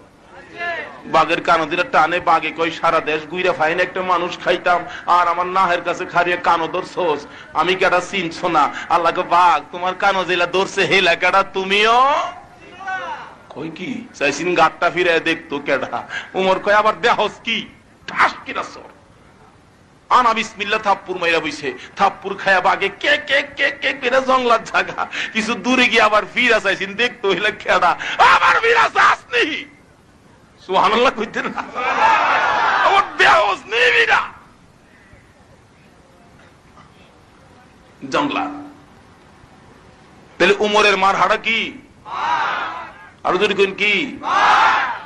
বাঘের কানদিরা টানে, বাঘে কই সারা দেশ গুইরা ফাইন একটা মানুষ খাইতাম, আর আমার নাহের কাছে খারিয়ে কানো ধরছোস, আমি কেডা চিনছো না? আল্লাহকে বাঘ তোমার কানো জেলা ধরছে হেলা কেডা তুমিও কই কি চাইছিন গাটটা ফিরে দেখতো কেডা। উমর কয় আবার দেহস কি ঠাস কিনা সর আনা বিসমিল্লাহ থাপ্পুর মাইরা বইছে, থাপ্পুর খায়া বাগে কে কে কে কে কেডা জংলার জায়গা কিছু দূরে গিয়ে আবার ফিরা চাইছিন দেখতো হেলা কেডা, আবার ফিরা চাসনি সুবহানাল্লাহ কইতেন না, আমার দেহস নেবি না জংলা। তাহলে উমরের মার হাড়া কি? আরো যদি কোন কি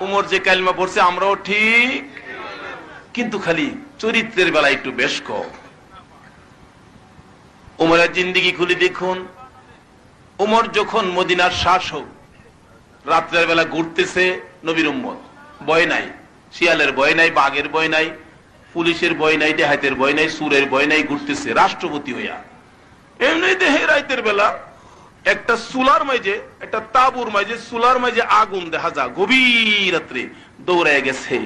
উমর যে কালিমা পড়ছে আমরাও ঠিক, কিন্তু খালি চরিত্রের বেলা একটু বেশ কম। উমরের জিন্দেগি খুলে দেখুন, উমর যখন মদিনার শাসক, রাত্রের বেলা ঘুরতেছে, নবীর উম্মত, ভয় নাই, শিয়ালের ভয় নাই, বাঘের ভয় নাই, পুলিশের ভয় নাই, ডাকাতের ভয় নাই, সুরের ভয় নাই, ঘুরতেছে রাষ্ট্রপতি হইয়া। এমনি দেহে রাতের বেলা একটা চুলার মাঝে, একটা তাবুর মাঝে, চুলার মাঝে আগুন দেখা যা, গভীর রাত্রে দৌড়ায় গেছে,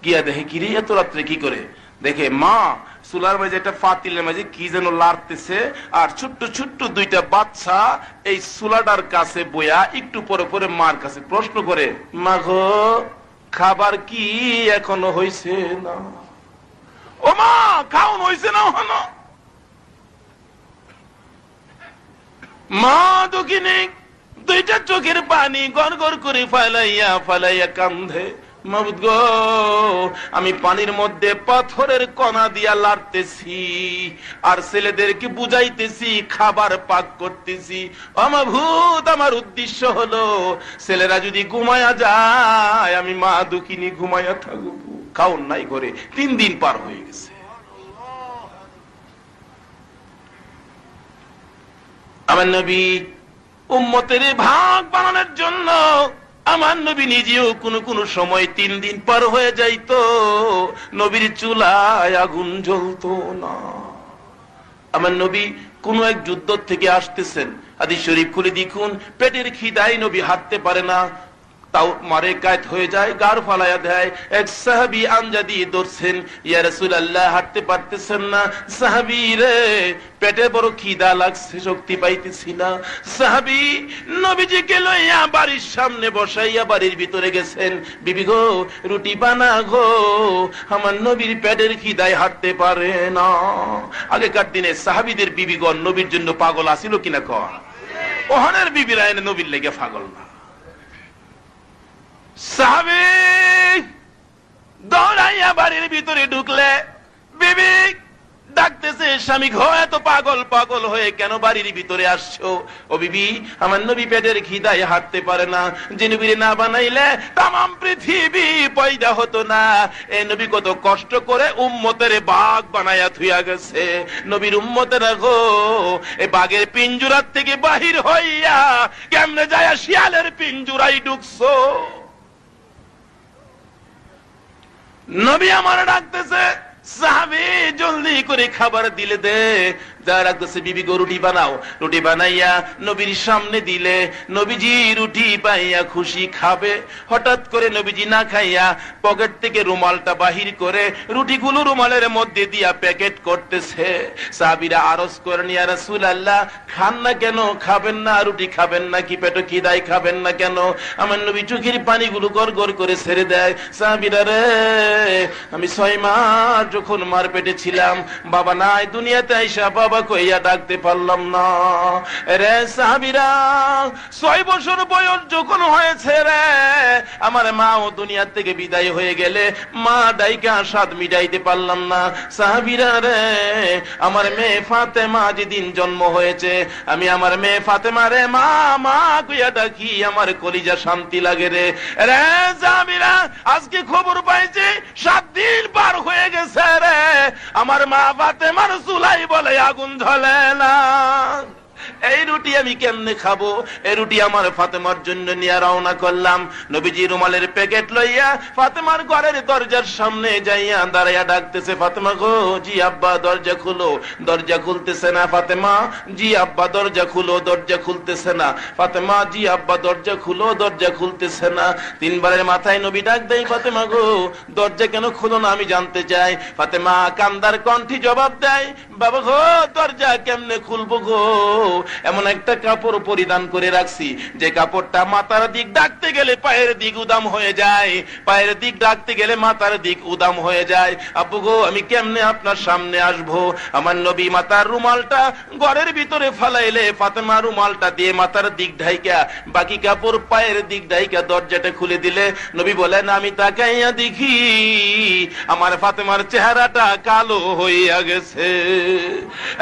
গিয়া দেখে কিরে এত রাত্রে কি করে, দেখে মা চুলার মাঝে একটা পাতিলের মাঝে কি যেন লাড়তেছে, আর ছোট্ট ছোট্ট দুইটা বাচ্চা এই চুলাটার কাছে বইয়া একটু পরে পরে মার কাছে প্রশ্ন করে, মা গো খাবার কি এখনো হইছে না? ও মা খাওন হইছে না? হনো মা দুঃখিনী দুইটা চোখের পানি গড় গড় করে ফালাইয়া ফালাইয়া কান্দে, মাবুদ গো আমি পানির মধ্যে পাথরের কণা দিয়া লাড়তেছি, আর ছেলেদেরকে বুঝাইতেছি, খাবার পাক করতেছি। মাবুদ আমার উদ্দেশ্য হলো ছেলেরা যদি ঘুমায়া যায় আমি মা দুঃখিনী ঘুমায়া থাকবো, খাওন নাই ঘরে। 3 দিন পার হয়ে গেছে। আমার নবী উম্মতের ভাগ বানানোর জন্য আমার নবী নিজেও কোন কোন সময় 3 দিন পার হয়ে যাইতো, নবীর চুলায় আগুন জ্বলতো না। আমার নবী কোন এক যুদ্ধ থেকে আসতেছেন, হাদিস শরীফ খুলে দেখুন, পেটের খিদায় নবী হাঁটতে পারে না, তাও মারে কায়ত হয়ে যায়, গার ফালায়া দেয়। এক সাহাবী আঞ্জা দিয়ে ধরছেন, ইয়া রাসূলুল্লাহ হাঁটতে পারতেছেন না। সাহাবী রে পেটে বড় খিদা লাগছে, শক্তি পাইতেছি না। সাহাবী নবীজিকে লইয়া বাড়ির সামনে বসাইয়া বাড়ির ভিতরে গেছেন, বিবি গো রুটি বানা গো, আমার নবীর পেটের খিদায় হাঁটতে পারে না। আগেকার দিনে সাহাবীদের বিবিগণ নবীর জন্য পাগল আছিল কিনা কন? ওহনের বিবিরা এনে নবীর লেগে পাগল না। সাহাবী দৌড়াইয়া বাড়ির ভিতরে ঢুকলে, বিবি ডাকতেছে, স্বামী গো এত পাগল পাগল হয়ে কেন বাড়ির ভিতরে আসছো? ও বিবি, আমার নবী পেটের খিদায় হাঁটতে পারে না, যে নবীরে না বানাইলে তামাম পৃথিবী পয়দা হতো না। এই নবী কত কষ্ট করে উম্মতের বাঘ বানায়া থুইয়া গেছে। নবীর উম্মতেরা গো, এই বাঘের পিঞ্জুরার থেকে বাহির হইয়া কেমনে যায় শিয়ালের পিঞ্জুরাই ঢুকছো? নবী আমার ডাকতেছে, সাহাবী জলদি করে খাবার দিলে দে। যা রাখতেছে, বিবি গো রুটি বানাও। রুটি বানাইয়া নবীর সামনে দিলে, নবীজি রুটি পাইয়া খুশি খাবে। হঠাৎ করে নবীজি না খাইয়া পকেট থেকে রুমালটা বাহির করে রুটিগুলো রুমালের মধ্যে দিয়া প্যাকেট করতেছে। সাহাবীরা আরজ করেন, ইয়া রাসূলুল্লাহ, খান না কেন? খাবেন না? রুটি খাবেন না কি? পেটে খিদায় খাবেন না কেন? আমার নবী চোখের পানিগুলো গড় গড় করে ছেড়ে দেয়। সাহাবীরা রে, আমি 6 মাস যখন মার পেটে ছিলাম, বাবা নাই, দুনিয়াতে আইসা বাবা কইয়া ডাকতে পারলাম না। রে সাহাবীরা, 6 বছর বয়স যখন হয়েছে রে, আমার মা ও দুনিয়া থেকে বিদায় হয়ে গেলে মা ডাইকা স্বাদ মিটাইতে পারলাম না। সাহাবীরা রে, আমার মেয়ে ফাতেমা যেদিন জন্ম হয়েছে, আমি আমার মেয়ে ফাতেমা রে মা মা কইয়া ডাকি, আমার কলিজা শান্তি লাগে রে। রে সাহাবীরা, আজকে খবর পাইছি 7 দিন পার হয়ে গেছে রে, আমার মা ফাতেমার চুলাই বলে আগুন জ্বলে না। এই রুটি আমি কেমনে খাবো? এই রুটি আমার ফাতেমার জন্য নিয়ে রওনা করলাম। নবীজি রুমালের প্যাকেট লইয়া ফাতেমার ঘরের দরজার সামনে যাইয়া দাঁড়াইয়া ডাকতেছে, ফাতেমা গো, জি আব্বা দরজা খুলো। দরজা খুলতেছে না। ফাতেমা, জি আব্বা দরজা খুলো। দরজা খুলতেছে না। ফাতেমা, জি আব্বা দরজা খুলো। দরজা খুলতেছে না। 3 বারের মাথায় নবী ডাক দেয়, ফাতেমা গো, দরজা কেন খুলো না, আমি জানতে চাই। ফাতেমা কান্দার কণ্ঠে জবাব দেয়, বাবা গো, দরজা কেমনে খুলবো গো? এমন একটা কাপড় পরিধান করে রাখছি যে কাপড়টা মাথার দিক ডাকতে গেলে পায়ের দিক উদাম হয়ে যায়, পায়ের দিক ডাকতে গেলে মাথার দিক উদাম হয়ে যায়। আব্বু গো, আমি কেমনে আপনার সামনে আসবো? আমার নবী মাথার রুমালটা ঘরের ভিতরে ফালাইলে ফাতেমা রুমালটা দিয়ে মাথার দিক ঢাইকা, বাকি কাপড় পায়ের দিক ঢাইকা দরজাটা খুলে দিলে নবী বলেন, আমি তাকাইয়া দেখি আমার ফাতেমার চেহারাটা কালো হইয়া গেছে।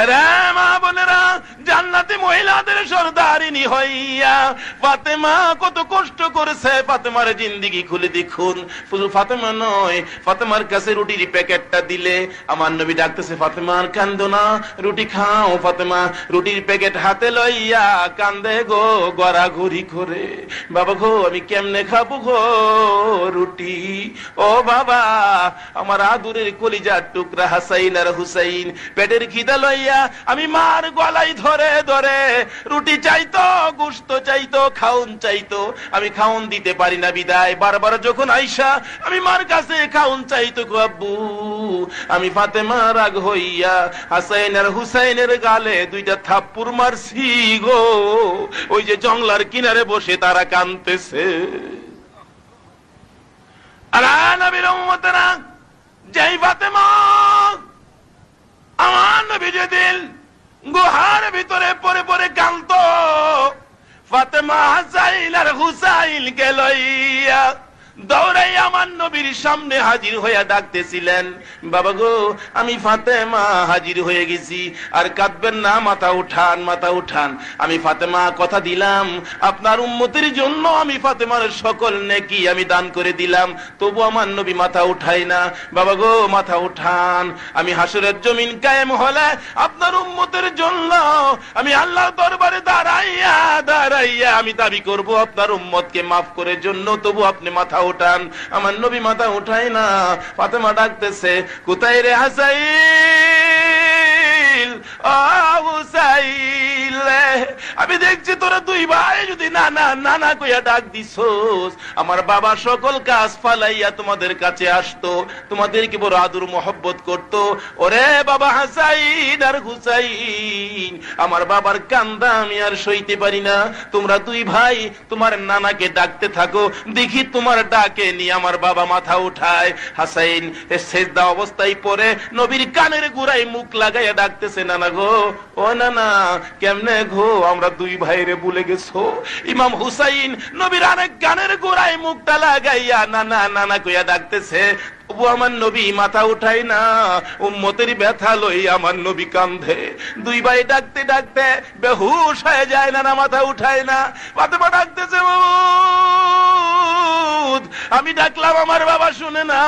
রে মা বোনেরা, জান্নাতি মহিলাদের সরদারিনী হইয়া ফাতেমা কত কষ্ট করেছে। ফাতেমার জিন্দেগি খুলে দেখুন। শুধু ফাতেমা নয়, ফাতেমার কাছে রুটির প্যাকেটটা দিলে আমার নবী ডাকতেছে, ফাতেমা আর কান্দো না, রুটি খাও। ফাতেমা রুটির প্যাকেট হাতে লইয়া কান্দে গো গড়াগড়ি করে, বাবা গো, আমি কেমনে খাবো গো রুটি? ও বাবা, আমার আদুরের কলিজার টুকরা হাসাইন আর হুসাইন পেটের খিদা লইয়া আমি মার গলায় ধরে ধরে রুটি চাইতো, গোশত চাইতো, খাউন চাইতো, আমি খাউন দিতে পারি না বিদায় বারবার যখন আইসা আমি মার কাছে খাউন চাইতো গো আব্বু, আমি ফাতেমা রাগ হইয়া হাসাইন আর হুসাইনের গালে 2টা থাপ্পড় মারছি গো। ওই যে জংলার কিনারে বসে তারা কাঁদতেছে। আর নবীর উম্মতেরা, যেই ফাতেমা আমার নবী যেদিন গুহার ভিতরে পরে পরে কাঁদতো, ফাতেমা হাসাইন আর হুসাইন কে লইয়া দৌড়াই আমার নবীর সামনে হাজির হইয়া ডাকতেছিলেন, বাবা গো, আমি ফাতেমা হাজির হয়ে গেছি, আর কাঁদবেন না, মাথা উঠান, মাথা উঠান। আমি ফাতেমা কথা দিলাম আপনার উম্মতের জন্য আমি ফাতেমার সকল নেকি আমি দান করে দিলাম, তবু আমার নবী মাথা উঠায় না। বাবা গো, মাথা উঠান। আমি হাসরের জমিন কায়েম হলে আপনার উম্মতের জন্য আমি আল্লাহর দরবারে দাঁড়াইয়া দাঁড়াইয়া আমি দাবি করব আপনার উম্মতকে মাফ করে জন্য, তবু আপনি মাথা উঠান। আমার নবী মাথা উঠায় না। ফাতেমা ডাকতেছে, কোথায় রে হাসাইল, ও হুসাইল, আমি দেখছি তোরা 2 ভাই যদি নানা নানা কইয়া ডাক দিছস, আমার বাবা সকল কাজ ফালাইয়া তোমাদের কাছে আসতো, তোমাদেরকে বড় আদর মোহব্বত করতো। ওরে বাবা হাসাইন আর হুসাইন, আমার বাবার কান্দা আমি আর সইতে পারি না, তোমরা 2 ভাই তোমার নানাকে ডাকতে থাকো, দেখি তোমার ডাকে নিয়ে আমার বাবা মাথা উঠায়। হাসাইন সেজদা অবস্থায় পড়ে নবীর কানের গোড়ায় মুখ লাগাইয়া ডাকতেছে, নানা গো, ও নানা, কেমনে গো, আমরা 2 ভাইরে ভুলে গেছো, ইমাম হুসাইন নবীর আরেক গানের গোড়ায় মুখটা লাগাইয়া নানা নানা কইয়া ডাকতেছে। তবু আমার নবী মাথা উঠাই না, উম্মতের ব্যথা লই আমার নবী কান্ধে। দুই ভাই ডাকতে ডাকতে বেহুশ হয়ে যায়, নানা মাথা উঠায় না। ফাতেমা ডাকতেছে, মাবুদ আমি ডাকলাম আমার বাবা শুনে না,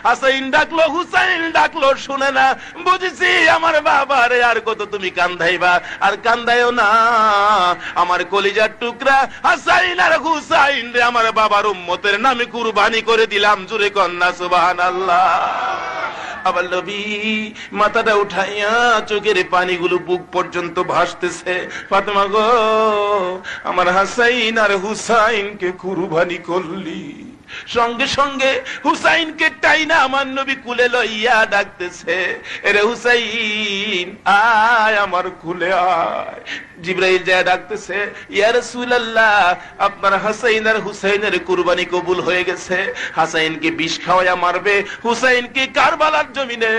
হাসাইন ডাকলো হুসাইন ডাকলো শুনে না, বুঝেছি আমার বাবারে আর কত তুমি কান্দাইবা, আর কান্দাইও না। আমার কলিজার টুকরা হাসাইন আর হুসাইন রে আমার বাবার উম্মতের নামে কুরবানি করে দিলাম। জোরে কন্যা সুবহানাল্লাহ। আবার নবী মাথাটা উঠাইয়া চোখের পানিগুলো বুক পর্যন্ত ভাসতেছে। ফাতেমা গো, আমার হাসাইন আর হুসাইনকে কুরবানি করলি। সঙ্গে সঙ্গে হুসাইনকে টাইনা আমার নবী কুলে লইয়া ডাকতেছে, এরে হুসাইন আয় আমার কুলে আয়। জিবরাইল যায় ডাকতেছে, ইয়া রাসূলুল্লাহ আপনার হাসাইন আর হুসাইনের কুরবানি কবুল হয়ে গেছে। হাসাইনকে বিষ খাওয়ায়া মারবে, হুসাইনকে কারবালার জমিনে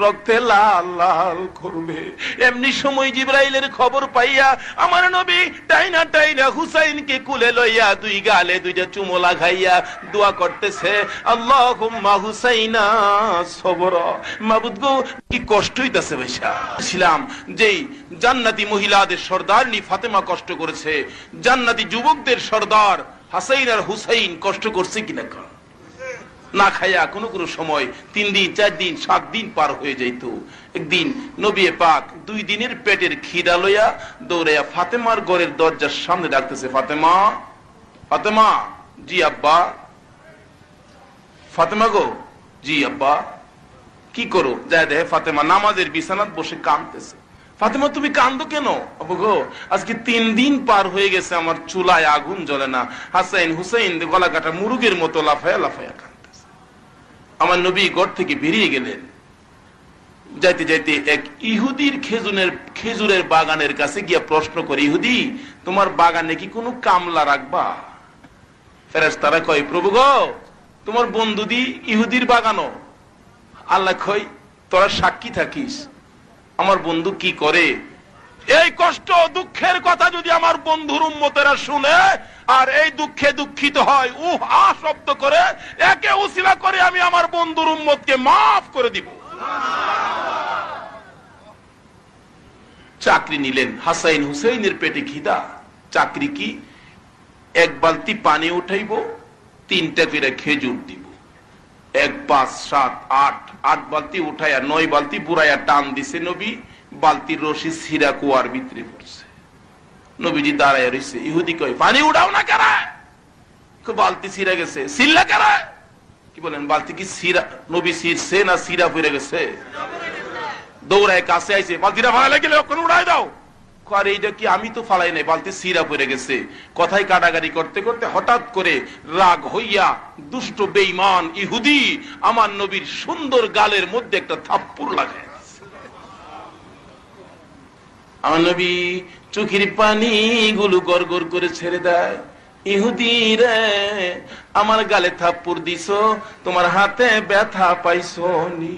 রক্তে লাল লাল করবে। এমনি সময় জিবরাইলের খবর পাইয়া আমার নবী টাইনা টাইনা হুসাইনকে কুলে লইয়া দুই গালে দুইটা চুমো লাগাইয়া দোয়া করতেছে, আল্লাহুম্মা হুসাইনা সবরা। মাবুদ গো, কি কষ্ট হইতাছে ভাইসা। ছিলাম যেই জান্নাতি মহিলাদের সর্দারনি ফাতেমা কষ্ট করেছে, জান্নাতি যুবকদের সর্দার হাসাইন আর হুসাইন কষ্ট করছে কিনা। না খাইয়া কোনো কোনো সময় 3 দিন 4 দিন 7 দিন পার হয়ে যাইত। একদিন নবী পাক 2 দিনের পেটের খিদা লইয়া দৌড়াইয়া ফাতেমার ঘরের দরজার সামনে ডাকতেছে, ফাতেমা ফাতেমা। জি আব্বা। ফাতেমা গো, জি আব্বা। কি করো? যায় দেখে ফাতেমা নামাজের বিছানাত বসে কাঁদতেছে। ফাতেমা তুমি কান্দো কেন? আব্বু গো, আজকে 3 দিন পার হয়ে গেছে, আমার চুলায় আগুন জ্বলে না। হাসাইন হুসাইন গলা কাটা মুরুগের মতো লাফায়া লাফায়া কাঁদতেছে। আমার নবী ঘর থেকে বেরিয়ে গেলেন। যাইতে যাইতে এক ইহুদির খেজুরের বাগানের কাছে গিয়া প্রশ্ন করে, ইহুদি তোমার বাগানে কি কোনো কামলা রাখবা? ফেরেশতারা কয়, প্রভু গো, তোমার বন্ধু দি ইহুদির বাগানো। আল্লাহ কই, তোরা সাক্ষী থাকিস আমার বন্ধু কি করে। এই কষ্ট দুঃখের কথা যদি আমার বন্ধুর উম্মতেরা শুনে আর এই দুঃখে দুঃখিত হয়, আ শব্দ করে একে উসিলা করে আমি আমার বন্ধুর উম্মতকে মাফ করে দিব। চাকরি নিলেন। হাসাইন হুসাইনের পেটে খিদা। চাকরি কি? 1 বালতি পানি উঠাইব, 3টা করে খেজুর দিব। 1 5 7 8 বালতি উঠাইয়া 9 বালতি বুড়াইয়া টান দিছে নবী। বালতির রশি ছিঁড়া কুয়ার ভিতরে পড়ছে। নবীজি দাঁড়ায় রয়েছে। ইহুদি কয়, পানি উঠাও না কেন? বালতি ছিঁড়া গেছে। ছিঁড়লা কেন? কি বলেন, বালতি কি ছিঁড়া নবী ছিঁড়ছে না ছিঁড়া পড়ে গেছে? দৌড়ায় কাছে আইছে, বালতিটা ফালাই গেলে ওখানে উড়াই দাও। আর এইটা কি? আমি তো ফালাই নাই, বালতি ছিঁড়া পড়ে গেছে। কথায় কাটাকাটি করতে করতে হঠাৎ করে রাগ হইয়া দুষ্ট বেঈমান ইহুদি আমার নবীর সুন্দর গালের মধ্যে একটা থাপ্পড় লাগায়। আমার নবী চোখের পানি গুলো গড় গড় করে ছেড়ে দেয়। ইহুদি রে, আমার গালে থাপ্পড় দিছো, তোমার হাতে ব্যথা পাইছো নি?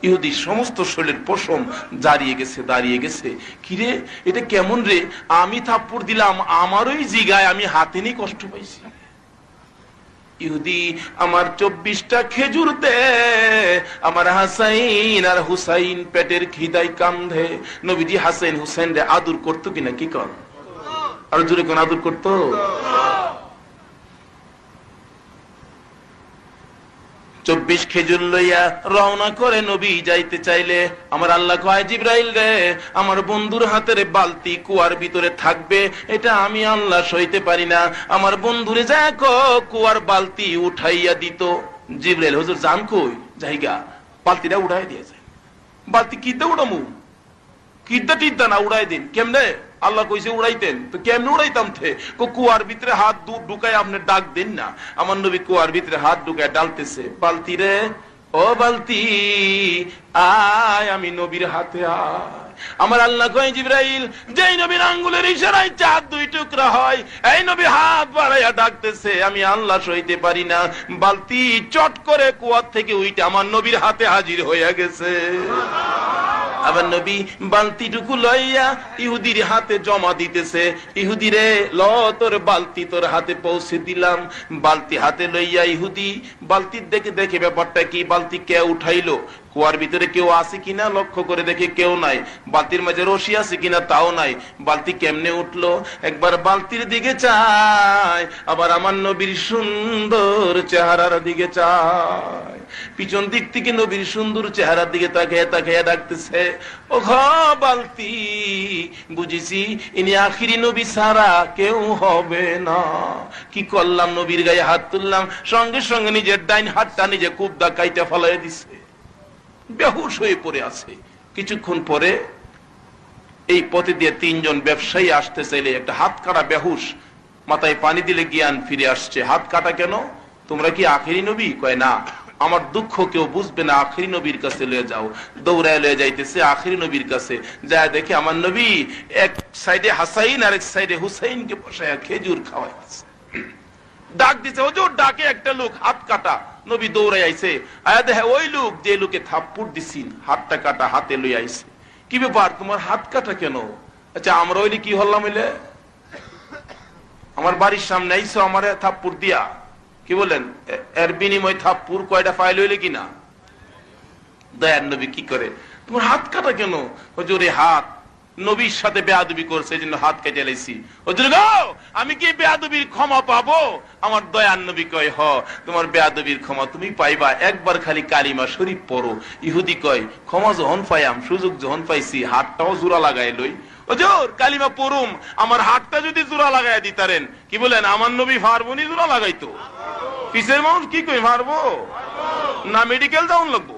ইহুদি সমস্ত শরীরের পশম দাঁড়িয়ে গেছে দাঁড়িয়ে গেছে। কিরে, এটা কেমন রে? আমি থাপ্পড় দিলাম, আমারই জিগায় আমি হাতে নিয়ে কষ্ট পাইছি। ইহুদি, আমার 24টা খেজুর দে, আমার হাসাইন আর হুসাইন পেটের খিদায় কান্দে। নবীজি হাসাইন হুসাইন রে আদর করতো কিনা? কি কর? আর জোরে কোন আদর করতো? 24 খেজুর লইয়া রওনা করে নবী যাইতে চাইলে আমার আল্লাহ কয়, জিবরাইল রে, আমার বন্ধুর হাতের বালতি কুয়ার ভিতরে থাকবে, এটা আমি আল্লাহ সইতে পারি না। আমার বন্ধুরে যা কুয়ার বালতি উঠাইয়া দিত। জিবরাইল, হুজুর জান কই? জায়গা বালতিটা উঠাই দিয়ে যায়। বালতি কিতে উঠামু? কিদ্দা টিদ্দা না, উড়াই দিন। কেমনে? আল্লাহ কইছে উড়াইতেন, তো কেমনে উড়াইতাম? কুয়ার ভিতরে হাত ঢুকায় আপনি ডাক দেন না। আমার নবী কুয়ার ভিতরে হাত ঢুকায় ডালতেছে, বালতি রে, ও বালতি আয়, আমি নবীর হাতে আয়। আমার আল্লাহ কয়, জিবরাইল, যেই নবীর আঙ্গুলের ইশারায় চাঁদ 2 টুকরা হয়, এই নবী হাত বাড়াইয়া ডাকতেছে, আমি আল্লাহ সইতে পারি না। বালতি চট করে কুয়ার থেকে উইটা আমার নবীর হাতে হাজির হইয়া গেছে। আবার নবী বালতিটুকু লইয়া ইহুদির হাতে জমা দিতেছে, ইহুদিরে ল তোর বালতি তোর হাতে পৌঁছে দিলাম। বালতি হাতে লইয়া ইহুদি বালতির দেখে ব্যাপারটা কি, বালতি কে উঠাইলো, কুয়ার ভিতরে কেউ আছে কিনা লক্ষ্য করে দেখে কেউ নাই, বালতির মাঝে রশি আছে কিনা তাও নাই, বালতি কেমনে উঠলো, একবার বালতির দিকে চায়, আবার আমার নবীর সুন্দর চেহারার দিকে চায়, পিছন দিক থেকে নবীর সুন্দর চেহারার দিকে তাকিয়ে ডাকতেছে, ও বালতি বুঝেছি ইনি আখিরি নবী ছাড়া কেউ হবে না। কি করলাম, নবীর গায়ে হাত তুললাম, সঙ্গে সঙ্গে নিজের ডাইন হাতটা নিজে কুবদা কাইটা ফলাই দিছে, বেহুশ হয়ে পড়ে আছে। কিছুক্ষণ পরে এই পথে দিয়ে তিনজন ব্যবসায়ী আসতে চাইলে একটা হাত কাটা বেহুশ, মাথায় পানি দিলে জ্ঞান ফিরে আসছে। হাত কাটা কেন, তোমরা কি আখেরি নবী? কয় না, আমার দুঃখ কেউ বুঝবে না, আখেরি নবীর কাছে লয়ে যাও। দৌড়ায় লয়ে যাইতেছে আখেরি নবীর কাছে, যায় দেখে আমার নবী এক সাইডে হাসাইন আর এক সাইডে হুসাইনকে বসায় খেজুর খাওয়াইছে। ডাক দিছে, হুজুর ডাকে একটা লোক হাত কাটা। নবী দৌড়াই আইছে, আয়া দেখে ওই লোক যে লোকে থাপ্পড় দিছিন হাতটা কাটা হাতে লই আইছে। কি ব্যাপার, তোমার হাত কাটা কেন? আচ্ছা আমরা হইলে কি হলাম, হইলে আমার বাড়ির সামনে আইসো আমারে থাপ্পড় দিয়া, কি বলেন এর বিনিময় থাপ্পড় কয়টা ফাইল হইলে কিনা? দয়ার নবী কি করে, তোমার হাত কাটা কেন? হুজুর এই হাত নবীর সাথে বেয়াদবি করছে, এই জন্য হাত কেটে লাইছি। হুজুর গো, আমি কি বেয়াদবির ক্ষমা পাবো? আমার দয়ার নবী কয়, হ তোমার বেয়াদবির ক্ষমা তুমি পাইবা, একবার খালি কালিমা শরীফ পড়ো। ইহুদি কয়, ক্ষমা যখন পাইয়াম, সুযোগ যখন পাইছি, হাতটাও জোড়া লাগাই লই। হুজুর কালিমা পড়ুম, আমার হাতটা যদি জোড়া লাগাই দিতারেন, কি বলেন আমার নবী পারবো নি জোড়া লাগাইতো? পিসের মানুষ কি কই পারবো না, মেডিকেল যাওন লাগবো?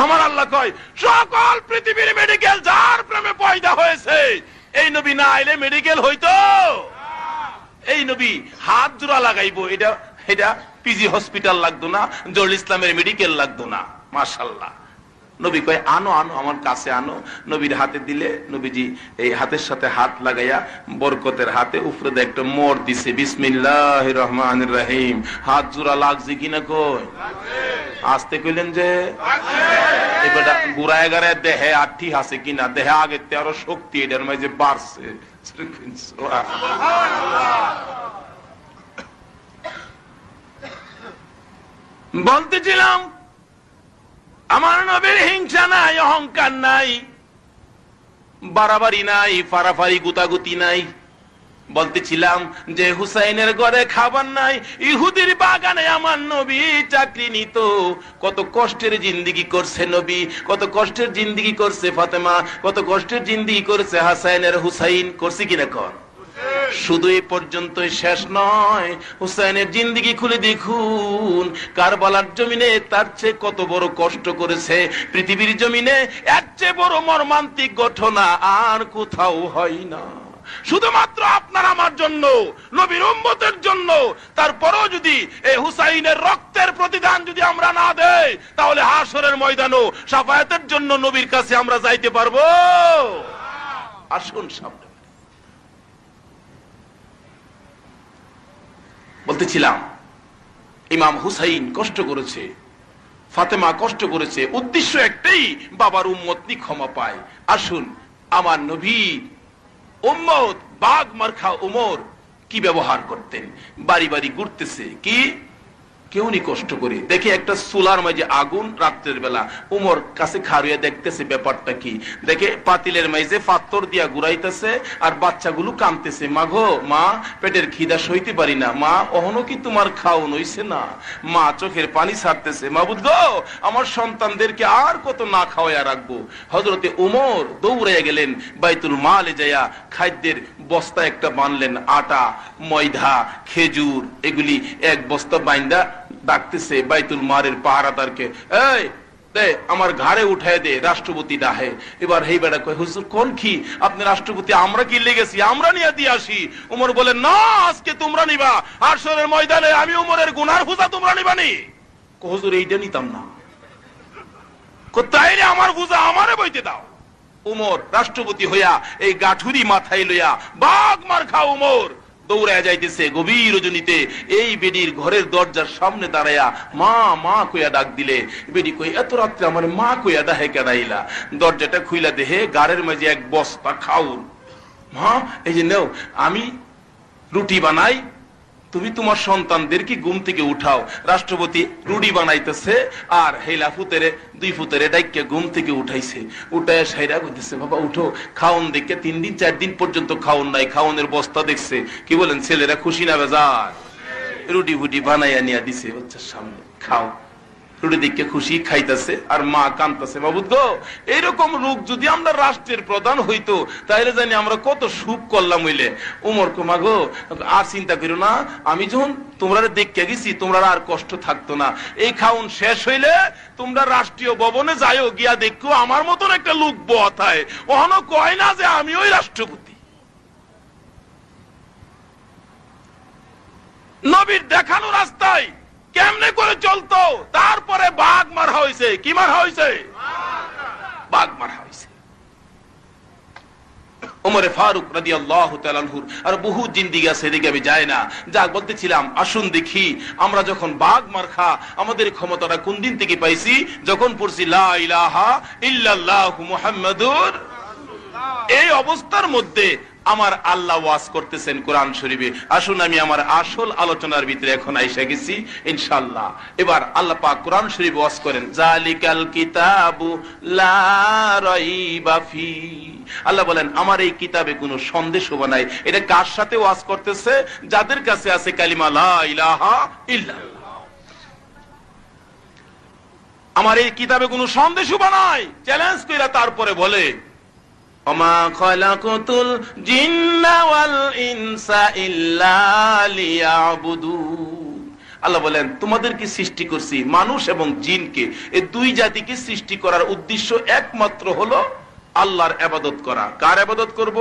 আমার আল্লাহ কয়, সকল পৃথিবীর মেডিকেল যার প্রেমে পয়দা হয়েছে, এই নবী না আইলে মেডিকেল হইতো? এই নবী হাত জোড়া লাগাইবো, এটা পিজি হসপিটাল লাগতো না, জহুরুল ইসলামের মেডিকেল লাগতো না। মাশাআল্লাহ। নবী কয়, আনো আনো আমার কাছে আনো। নবীর হাতে দিলে নবীজি এই হাতের সাথে হাত লাগাইয়া বরকতের হাতে উপরে একটা মোড় দিছে, বিসমিল্লাহির রহমানির রহিম। হাত জোড়া লাগছে কিনা? কই আসতে কইলেন যে এবার গুড়ায় গাড়ায় দেহে আঠি আছে কিনা, দেহে আগে আরো শক্তি এটার মাঝে বাড়ছে। বলতেছিলাম আমার নবীর হিংসা নাই, অহংকার নাই, বাড়াবাড়ি নাই, ফারাফারি গুতাগুতি নাই। বলতেছিলাম যে হুসাইনের ঘরে খাবার নাই, ইহুদির বাগানে আমার নবী চাকরি নিত। কত কষ্টের জিন্দেগি করছে নবী, কত কষ্টের জিন্দেগি করছে ফাতেমা, কত কষ্টের জিন্দেগি করছে হাসাইনের হুসাইন। করছে কিনা কর? শুধু এই পর্যন্তই শেষ নয়, হুসাইনের জিন্দেগি খুলে দেখুন, কারবালার জমিনে তার চেয়ে কত বড় কষ্ট করেছে। পৃথিবীর জমিনে এর চেয়ে বড় মর্মান্তিক ঘটনা আর কোথাও হয় না। শুধুমাত্র আপনার আমার জন্য, নবীর উম্মতের জন্য। তারপরও যদি এই হুসাইনের রক্তের প্রতিদান যদি আমরা না দেই, তাহলে হাশরের ময়দানও শাফায়াতের জন্য নবীর কাছে আমরা যাইতে পারবো? আসুন সামনে। বলতেছিলাম ইমাম হুসাইন কষ্ট করেছে, ফাতেমা কষ্ট করেছে, উদ্দেশ্য একটাই, বাবার উম্মত ক্ষমা পায়। আসুন আমার নবী উম্মত বাগ মার্খা উমর কি ব্যবহার করতেন। বাড়ি বাড়ি ঘুরতেছে, কি কেউ নি কষ্ট করে দেখে একটা চুলার মাঝে আগুন, রাত্রের বেলা উমর কাছে খাড়িয়ে দেখতেছে ব্যাপারটা কি। দেখে পাতিলের মাঝে পাথর দিয়া ঘুরাইতেছে আর বাচ্চাগুলো কাঁদতেছে, মা গো মা, পেটের খিদা সইতে পারি না মা, অহনো কি তোমার খাওন হইছে না? মা চোখের পানি ছাড়তেছে, মাবুদ গো আমার সন্তানদেরকে আর কত না খাওয়াইয়া রাখবো। হযরতে উমর দৌড়ে গেলেন বাইতুল মালে যাইয়া খাদ্যের বস্তা একটা বানলেন, আটা, ময়দা, খেজুর, এগুলি এক বস্তা বাইন্দা ডাকতেছে বাইতুল মালের পাহারাদারকে, এই দে আমার ঘাড়ে উঠায় দে, রাষ্ট্রপতি ডাহে। এবার হেই বেড়া কয়, হুজুর কোন কি আপনি রাষ্ট্রপতি, আমরা কি লেগেছি, আমরা নিয়ে দিয়ে আসি। উমর বলেন, না আজকে তোমরা নিবা, হাশরের ময়দানে আমি উমরের গুনার বোঝা তোমরা নিবানি। হুজুর এইটা নিতাম না। তাইলে আমার বোঝা আমারে বইতে দাও। উমর রাষ্ট্রপতি হইয়া এই গাঠুরি মাথায় লইয়া বাঘ মার্খা উমর দৌড়ায় যাইতেছে গভীর রজনীতে, এই বেডির ঘরের দরজার সামনে দাঁড়ায়া মা মা কইয়া ডাক দিলে, বেডি কই এত রাত্রে আমার মা কইয়া ডাহে কেডাইলা। দরজাটা খুইলা দেহে গাড়ের মাঝে এক বস্তা খাউন। মা এই যে নেও, আমি রুটি বানাই, তুমি তোমার সন্তানদেরকে ঘুম থেকে উঠাও। রাষ্ট্রপতি রুটি বানাইতেছে আর হেলা ফুতেরে 2 ফুতেরে ডাইকে ঘুম থেকে উঠাইছে। উঠায় সাইরা কইতেছে বাবা উঠো, খাওন দেখে 3 দিন 4 দিন পর্যন্ত খাওন নাই, খাওনের বস্তা দেখছে। কি বলেন ছেলেরা খুশি না বেজার? রুটি ফুটি বানাইয়া নিয়ে দিছে বাচ্চার সামনে, খাও। রুটি দেখে খুশি খাইতেছে আর মা কাঁদতেছে। বাবুদ গো, এইরকম রোগ যদি আমরা রাষ্ট্রের প্রধান হইতো তাহলে জানি আমরা কত সুখ করলাম হইলে। উমর কুমা গো, আর চিন্তা করো না, আমি যখন তোমরা দেখে গেছি তোমরা আর কষ্ট থাকতো না। এই খাউন শেষ হইলে তোমরা রাষ্ট্রীয় ভবনে যাইও, গিয়া দেখো আমার মতন একটা লোক বথায়, ওখানে কয় না যে আমি ওই রাষ্ট্রপতি। নবীর দেখানো রাস্তায় কেমনে করে চলতো, তারপরে বাঘ মারা হয়েছে। কি মারা হয়েছে? বাঘ মারা হয়েছে। ওমরে ফারুক রাদিয়াল্লাহু তাআলা আনহুর আর বহু জিন্দেগি আছে, এদিকে আমি যাই না। যা বলতেছিলাম, আসুন দেখি আমরা যখন বাঘ মার্খা আমাদের ক্ষমতাটা কোন দিন থেকে পাইছি, যখন পড়ছি লা ইলাহা ইল্লাল্লাহু মুহাম্মাদুর। এই অবস্থার মধ্যে আমার আল্লাহ ওয়াজ করতেছেন কোরআন শরীফে। আসুন আমি আমার আসল আলোচনার ভিতরে এখন আইসা গেছি ইনশাআল্লাহ। এবার আল্লাহ পাক কোরআন শরীফে ওয়াজ করেন, জালিকাল কিতাবু লা রাইবা ফি। আল্লাহ বলেন আমার এই কিতাবে কোনো সন্দেহ নাই। এটা কার সাথে ওয়াজ করতেছে? যাদের কাছে আছে কালিমা লা ইলাহা ইল্লাল্লাহ। আমার এই কিতাবে কোনো সন্দেহ নাই। চ্যালেঞ্জ কইরা তারপরে বলে ওমা খালাকাতুল জিন্না ওয়াল ইনসা ইল্লা লিয়াবুদুন। আল্লাহ বলেন তোমাদেরকে সৃষ্টি করছি, মানুষ এবং জিনকে, এই 2 জাতিকে সৃষ্টি করার উদ্দেশ্য একমাত্র হলো আল্লাহর ইবাদত করা। কার ইবাদত করব?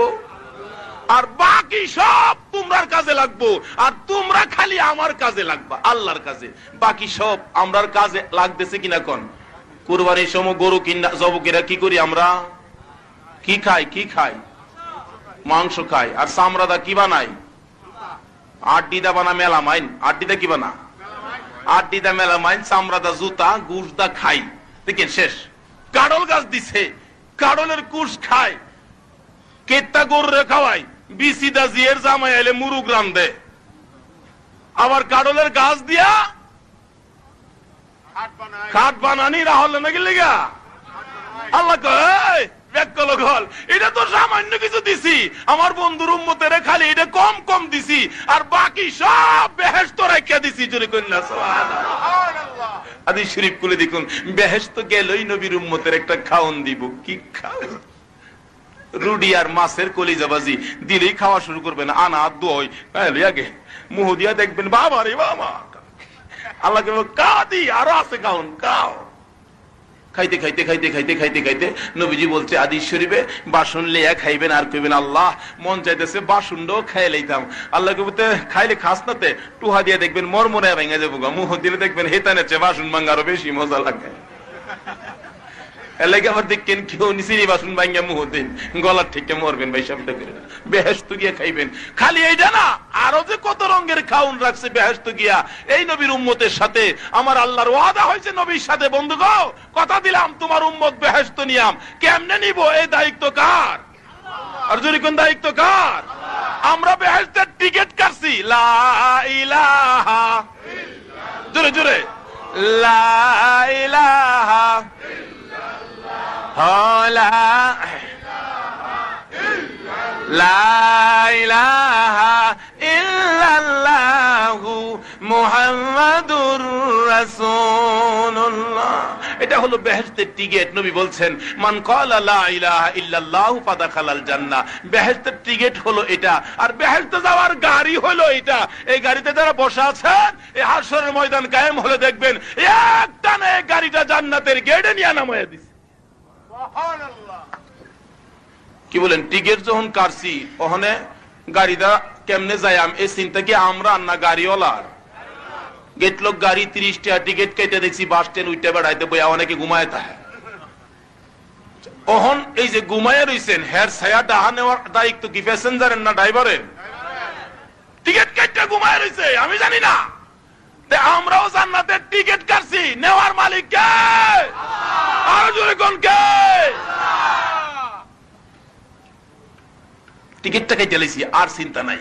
আর বাকি সব তোমরার কাজে লাগবো, আর তোমরা খালি আমার কাজে লাগবা, আল্লাহর কাজে। বাকি সব আমরার কাজে লাগতেছে কিনা কোন? কুরবানির সময় গরু কিনা জবকেরা কি করি আমরা? কি খাই? কি খাই? মাংস খাই। আর চামড়াদা কি বানাই? আড্ডিদা বানা মেলামাইন। আড্ডিদা কি বানা? আড্ডিদা মেলামাইন, চামড়াদা জুতা, গুড়দা খাই। দেখেন শেষ। কাডল গাছ দিছে, কাডলের কুশ খায়, কেত্তা গরুরে খাওয়াই, বিসিদা জিয়ের জামাই আইলে মুরুগ রান্ধে। আবার কাডলের গাছ দিয়া খাট বানানি রাহলে নাকি লিগা আল্লাহ কয় এটা তো সামান্য কিছু দিছি, আমার বন্ধুর উম্মতের খালি এটা কম কম দিছি, আর বাকি সব বেহেশত রাখিয়া দিছি। জোরে কন্যা সুবহানাল্লাহ। হাদিস শরীফ খুলে দেখুন, বেহেশত গেলই নবীর উম্মতের একটা খাওন দিব। কি খাওন? রুডি আর মাছের কলিজাবাজি দিলেই খাওয়া শুরু করবেন। আনা দই আগে মুহ দিয়া দেখবেন, বাবা রে বাবা। আল্লাহকে কাদি আরো আছে খাওন, খাও। খাইতে খাইতে খাইতে খাইতে খাইতে খাইতে নবীজি বলছে হাদিস শরীফে, বাসন লিয়া খাইবেন আর কইবেন আল্লাহ মন চাইতেছে বাসনটাও খাই লইতাম। আল্লাহকে বলতে খাইলে খাস নাতে টুহা দিয়ে দেখবেন মরমরে ভেঙে যাবো, মুহ দিলে দেখবেন হেতানের চেয়ে বাসন ভাঙা আরো বেশি মজা লাগে। এলাকা আবার দেখেন কেউ নিচিনি বাসন ভাঙিয়া মুহ দিন, গলার থেকে মরবেন ভাই। সামটা করে বেহেশত গিয়া খাইবেন। খালি এইটা না, আরো যে কত রঙের খাউন রাখছে বেহেশত গিয়া। এই নবীর উম্মতের সাথে আমার আল্লাহর ওয়াদা হয়েছে, নবীর সাথে। বন্ধু গো, কথা দিলাম তোমার উম্মত বেহেশত নিয়াম। কেমনে নিব? এই দায়িত্ব কার? আর যদি কোন দায়িত্ব কার? আমরা বেহেশতের টিকিট কাটছি। লা ইলাহা ইল্লাল্লাহ। জোরে জোরে লা ইলাহা মুহাম্মাদুর রাসূলুল্লাহ। এটা হলো বেহেশতের টিকিট। নবী বলছেন মান ক্বালা লা ইলাহা ইল্লাল্লাহু ফাদাখালাল জান্নাহ। বেহেশতের টিকিট হলো এটা, আর বেহেশতে যাওয়ার গাড়ি হলো এটা। এই গাড়িতে যারা বসে আছেন, এই হাশরের ময়দান কায়েম হলে দেখবেন একটানে এই গাড়িটা জান্নাতের গেটে নিয়ে নামায়া দিছে। কি বলেন? টিকিট যখন কাটছি ওখানে গাড়িটা কেমনে যায় এই চিন্তা কি আমরা না গাড়িওয়ালার? গেট লোক গাড়ি 30 টাকা টিকিট কেটে দেখছি বাস স্ট্যান্ড উঠতে বেড়াইতে বইয়া অনেকে ঘুমায় থাকে। ওহন এই যে ঘুমায় রইছেন, হের ছায়া ডাহা নেওয়ার দায়িত্ব কি প্যাসেঞ্জারের না ড্রাইভারের? টিকিট কেটে ঘুমায় রয়েছে, আমি জানি না। আমরাও জান্নাতের টিকিট কাটছি, নেওয়ার মালিক কে? আরো জোরে কোন কে? টিকিটটা কেটে লেছি, আর চিন্তা নাই।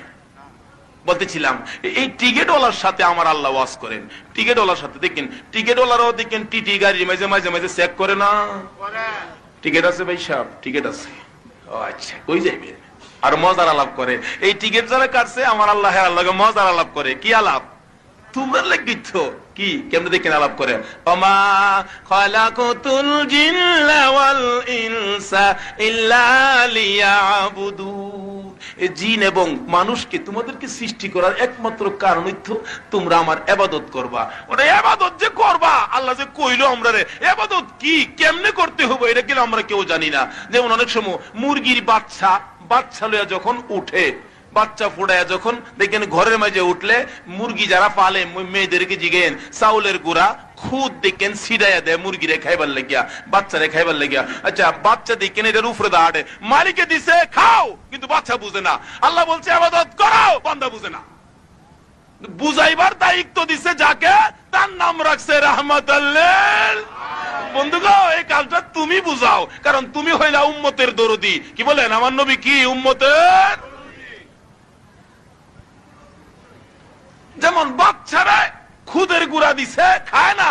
বলতেছিলাম এই টিকিটওয়ালার সাথে আমার আল্লাহ ওয়াজ করেন। টিকিটওয়ালার সাথে দেখেন, টিকিটওয়ালারাও দেখেন টিটি গাড়ির মাঝে মাঝে মাঝে চেক করে না? টিকিট আছে ভাই সাহেব, টিকিট আছে, ও আচ্ছা ওই যাইবে। আর মজার আলাপ করে, এই টিকিট যারা কাটছে আমার আল্লাহ আল্লাহকে মজার আলাপ করে। কি আলাপ? তোমরা লিখিত কি কেমনে দেখেন আলাপ করে, ওমা খালাকুতুল জিন্না ওয়াল ইনসা ইল্লা লিয়াবুদুন। এই জিন এবং মানুষকে তোমাদেরকে সৃষ্টি করার একমাত্র কারণ হইতো তোমরা আমার ইবাদত করবা। ওটা ইবাদত যে করবা, আল্লাহ যে কইলো আমরা রে ইবাদত কি কেমনে করতে হবে এটা কি আমরা কেউ জানি না। যেমন অনেক সময় মুরগির বাচ্চা লইয়া যখন উঠে, বাচ্চা ফুটায় যখন দেখেন ঘরের মাঝে উঠলে মুরগি যারা পালে মেয়েদেরকে জিগেন চাউলের গুঁড়া খুদ দেখেন ছিড়াইয়া দেয় মুরগিরে খাইবার লাগিয়া, বাচ্চারে খাইবার লাগিয়া। আচ্ছা বাচ্চা দেখেন এটার উপরে দাঁড়ে, মালিকে দিছে খাও, কিন্তু বাচ্চা বুঝে না। আল্লাহ বলছে ইবাদত করো, বান্দা বুঝে না। বুঝাইবার দায়িত্ব দিছে যাকে, তার নাম রাখছে রাহমাতাল লিল। বন্ধুগো এই কাজটা তুমি বুঝাও, কারণ তুমি হইলা উম্মতের দরদি। কি বলেন আমার নবী কি উম্মতের? যেমন বাচ্চারা খুদের গুড়া দিছে খায় না,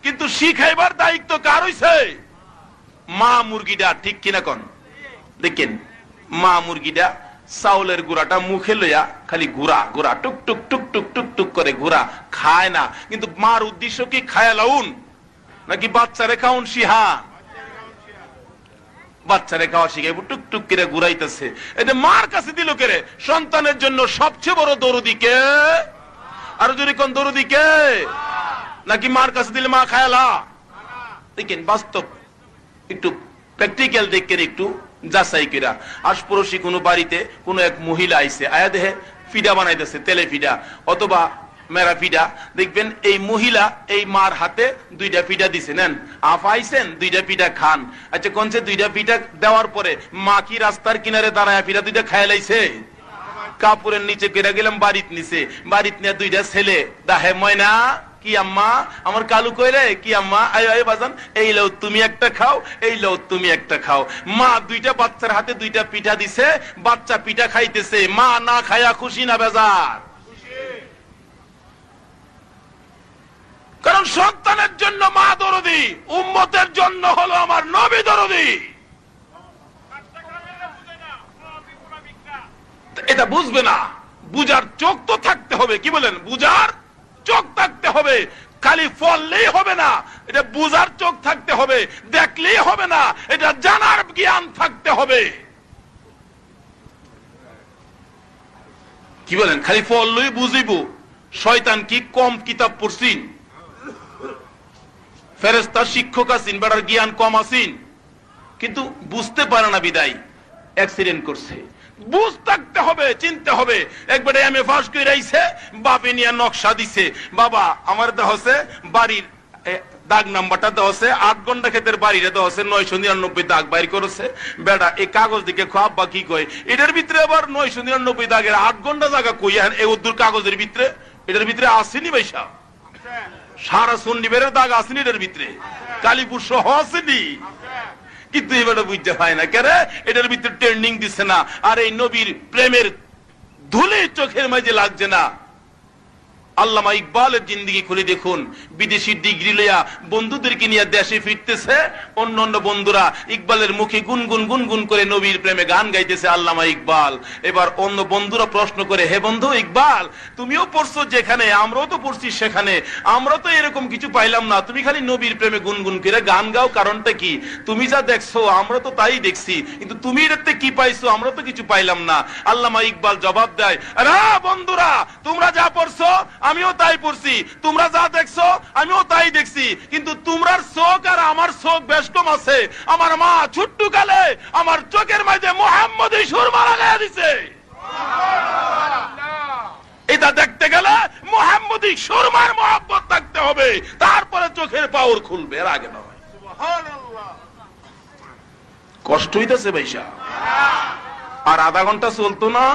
কিন্তু শিখাইবার দায়িত্ব কার হইছে? মা মুরগিটা, ঠিক কিনা কোন? দেখেন মা মুরগিটা চাউলের গুড়াটা মুখে লইয়া খালি গুড়া গুড়া টুক টুক টুক টুক টুক টুক করে গুড়া খায় না, কিন্তু মার উদ্দেশ্য কি খায়া লাউন নাকি বাচ্চারে খাউন? সিহা বাচ্চারে খাওয়া শিখাইব, টুক টুক করে ঘুরাইতেছে। এটা মার কাছে দিল কেরে? সন্তানের জন্য সবচেয়ে বড় দরদি কে? আর যদি কোন দরদি কে? নাকি মার কাছে দিলে মা খায়ালা? দেখেন বাস্তব একটু প্র্যাকটিক্যাল দেখেন, একটু যাচাই করা। আশপড়শি কোনো বাড়িতে কোনো এক মহিলা আইছে, আয়া দেহে ফিডা বানাইতেছে, তেলে ফিডা অথবা মেরা ফিডা। দেখবেন এই মহিলা এই মার হাতে দুইটা পিঠা দিছে, নেন আফা আইছেন দুইটা পিঠা খান। আচ্ছা কোনছে দুইটা পিঠা দেওয়ার পরে মা কি রাস্তার কিনারে দাঁড়ায় পিঠা দুইটা খায় লাইছে? কাপড়ের নিচে কেটে গেলাম বাড়ির নিচে, বাড়ির নিয়ে দুইটা ছেলে দাহে ময়না কি আম্মা আমার কালু কইরে কি আম্মা আয় আয় বাজান, এই লও তুমি একটা খাও, এই লও তুমি একটা খাও। মা দুইটা বাচ্চার হাতে দুইটা পিঠা দিছে, বাচ্চা পিঠা খাইতেছে, মা না খায়া খুশি না বেজার? কারণ সন্তানের জন্য মা দরদি, উম্মতের জন্য হলো আমার নবী দরদি। এটা বুঝবে না, বুঝার চোখ তো থাকতে হবে। কি বলেন? বুঝার চোখ থাকতে হবে। খালি ফললেই হবে না, এটা বুঝার চোখ থাকতে হবে। দেখলেই হবে না, এটা জানার জ্ঞান থাকতে হবে। কি বলেন? খালি ফললেই বুঝিব? শয়তান কি কম কিতাব পড়ছিন? ফেরেশতা শিক্ষক আছেন, বেটার জ্ঞান কম আছেন, কিন্তু বুঝতে পারে না বিদায় অ্যাক্সিডেন্ট করছে। বুঝ থাকতে হবে, চিনতে হবে। একবারে এমএ পাস করে আইছে, বাপে নিয়ে নকশা দিছে, বাবা আমার দেওয়া হচ্ছে বাড়ির দাগ নাম্বারটা দেওয়া হচ্ছে 8 ঘন্টা ক্ষেতের বাড়িটা দেওয়া হচ্ছে 999 দাগ বাইর করেছে। বেটা এই কাগজ দিকে খাপ বা কি কয়, এটার ভিতরে আবার 999 দাগের 8 ঘন্টা জায়গা কই এই উদ্দুর কাগজের ভিতরে? এটার ভিতরে আসেনি ভাইসা? সারা সন্নিবের দাগ আসেনি এটার ভিতরে? কালীপুর সহ আসেনি? কিন্তু এবারে বুঝতে পায় না কেন? এটার ভিতরে ট্রেন্ডিং দিচ্ছে না, আর এই নবীর প্রেমের ধুলে চোখের মাঝে লাগছে না। আল্লামা ইকবালের জিন্দেগি খুলে দেখুন, বিদেশি ডিগ্রি লইয়া বন্ধুদেরকে নিয়ে দেশে ফিরতেছে, অন্য অন্য বন্ধুরা ইকবালের মুখে গুনগুন গুনগুন করে নবীর প্রেমে গান গাইতেছে আল্লামা ইকবাল। এবার অন্য বন্ধুরা প্রশ্ন করে, হে বন্ধু ইকবাল, তুমিও পড়ছো যেখানে, আমরাও তো পড়ছি সেখানে, আমরা তো এরকম কিছু পাইলাম না, তুমি খালি নবীর প্রেমে গুনগুন করে গান গাও, কারণটা কি? তুমি যা দেখছো আমরা তো তাই দেখছি, কিন্তু তুমি এটাতে কি পাইছো? আমরা তো কিছু পাইলাম না। আল্লামা ইকবাল জবাব দেয়, আরে বন্ধুরা, তোমরা যা পড়ছো আমিও তাই পড়ছি, তোমরা যা দেখছো আমিও তাই দেখছি, কিন্তু তোমরার চোখ আর আমার চোখ বেশ কম আছে। আমার মা ছোট্ট কালে আমার চোখের মাঝে মুহাম্মদী সুরমা লাগাইয়া দিছে। এটা দেখতে গেলে মুহাম্মদী সুরমার মহব্বত থাকতে হবে, তারপরে চোখের পাওয়ার খুলবে, এর আগে নয়। কষ্ট হইতেছে ভাইসা? আর আধা ঘন্টা চলতো না।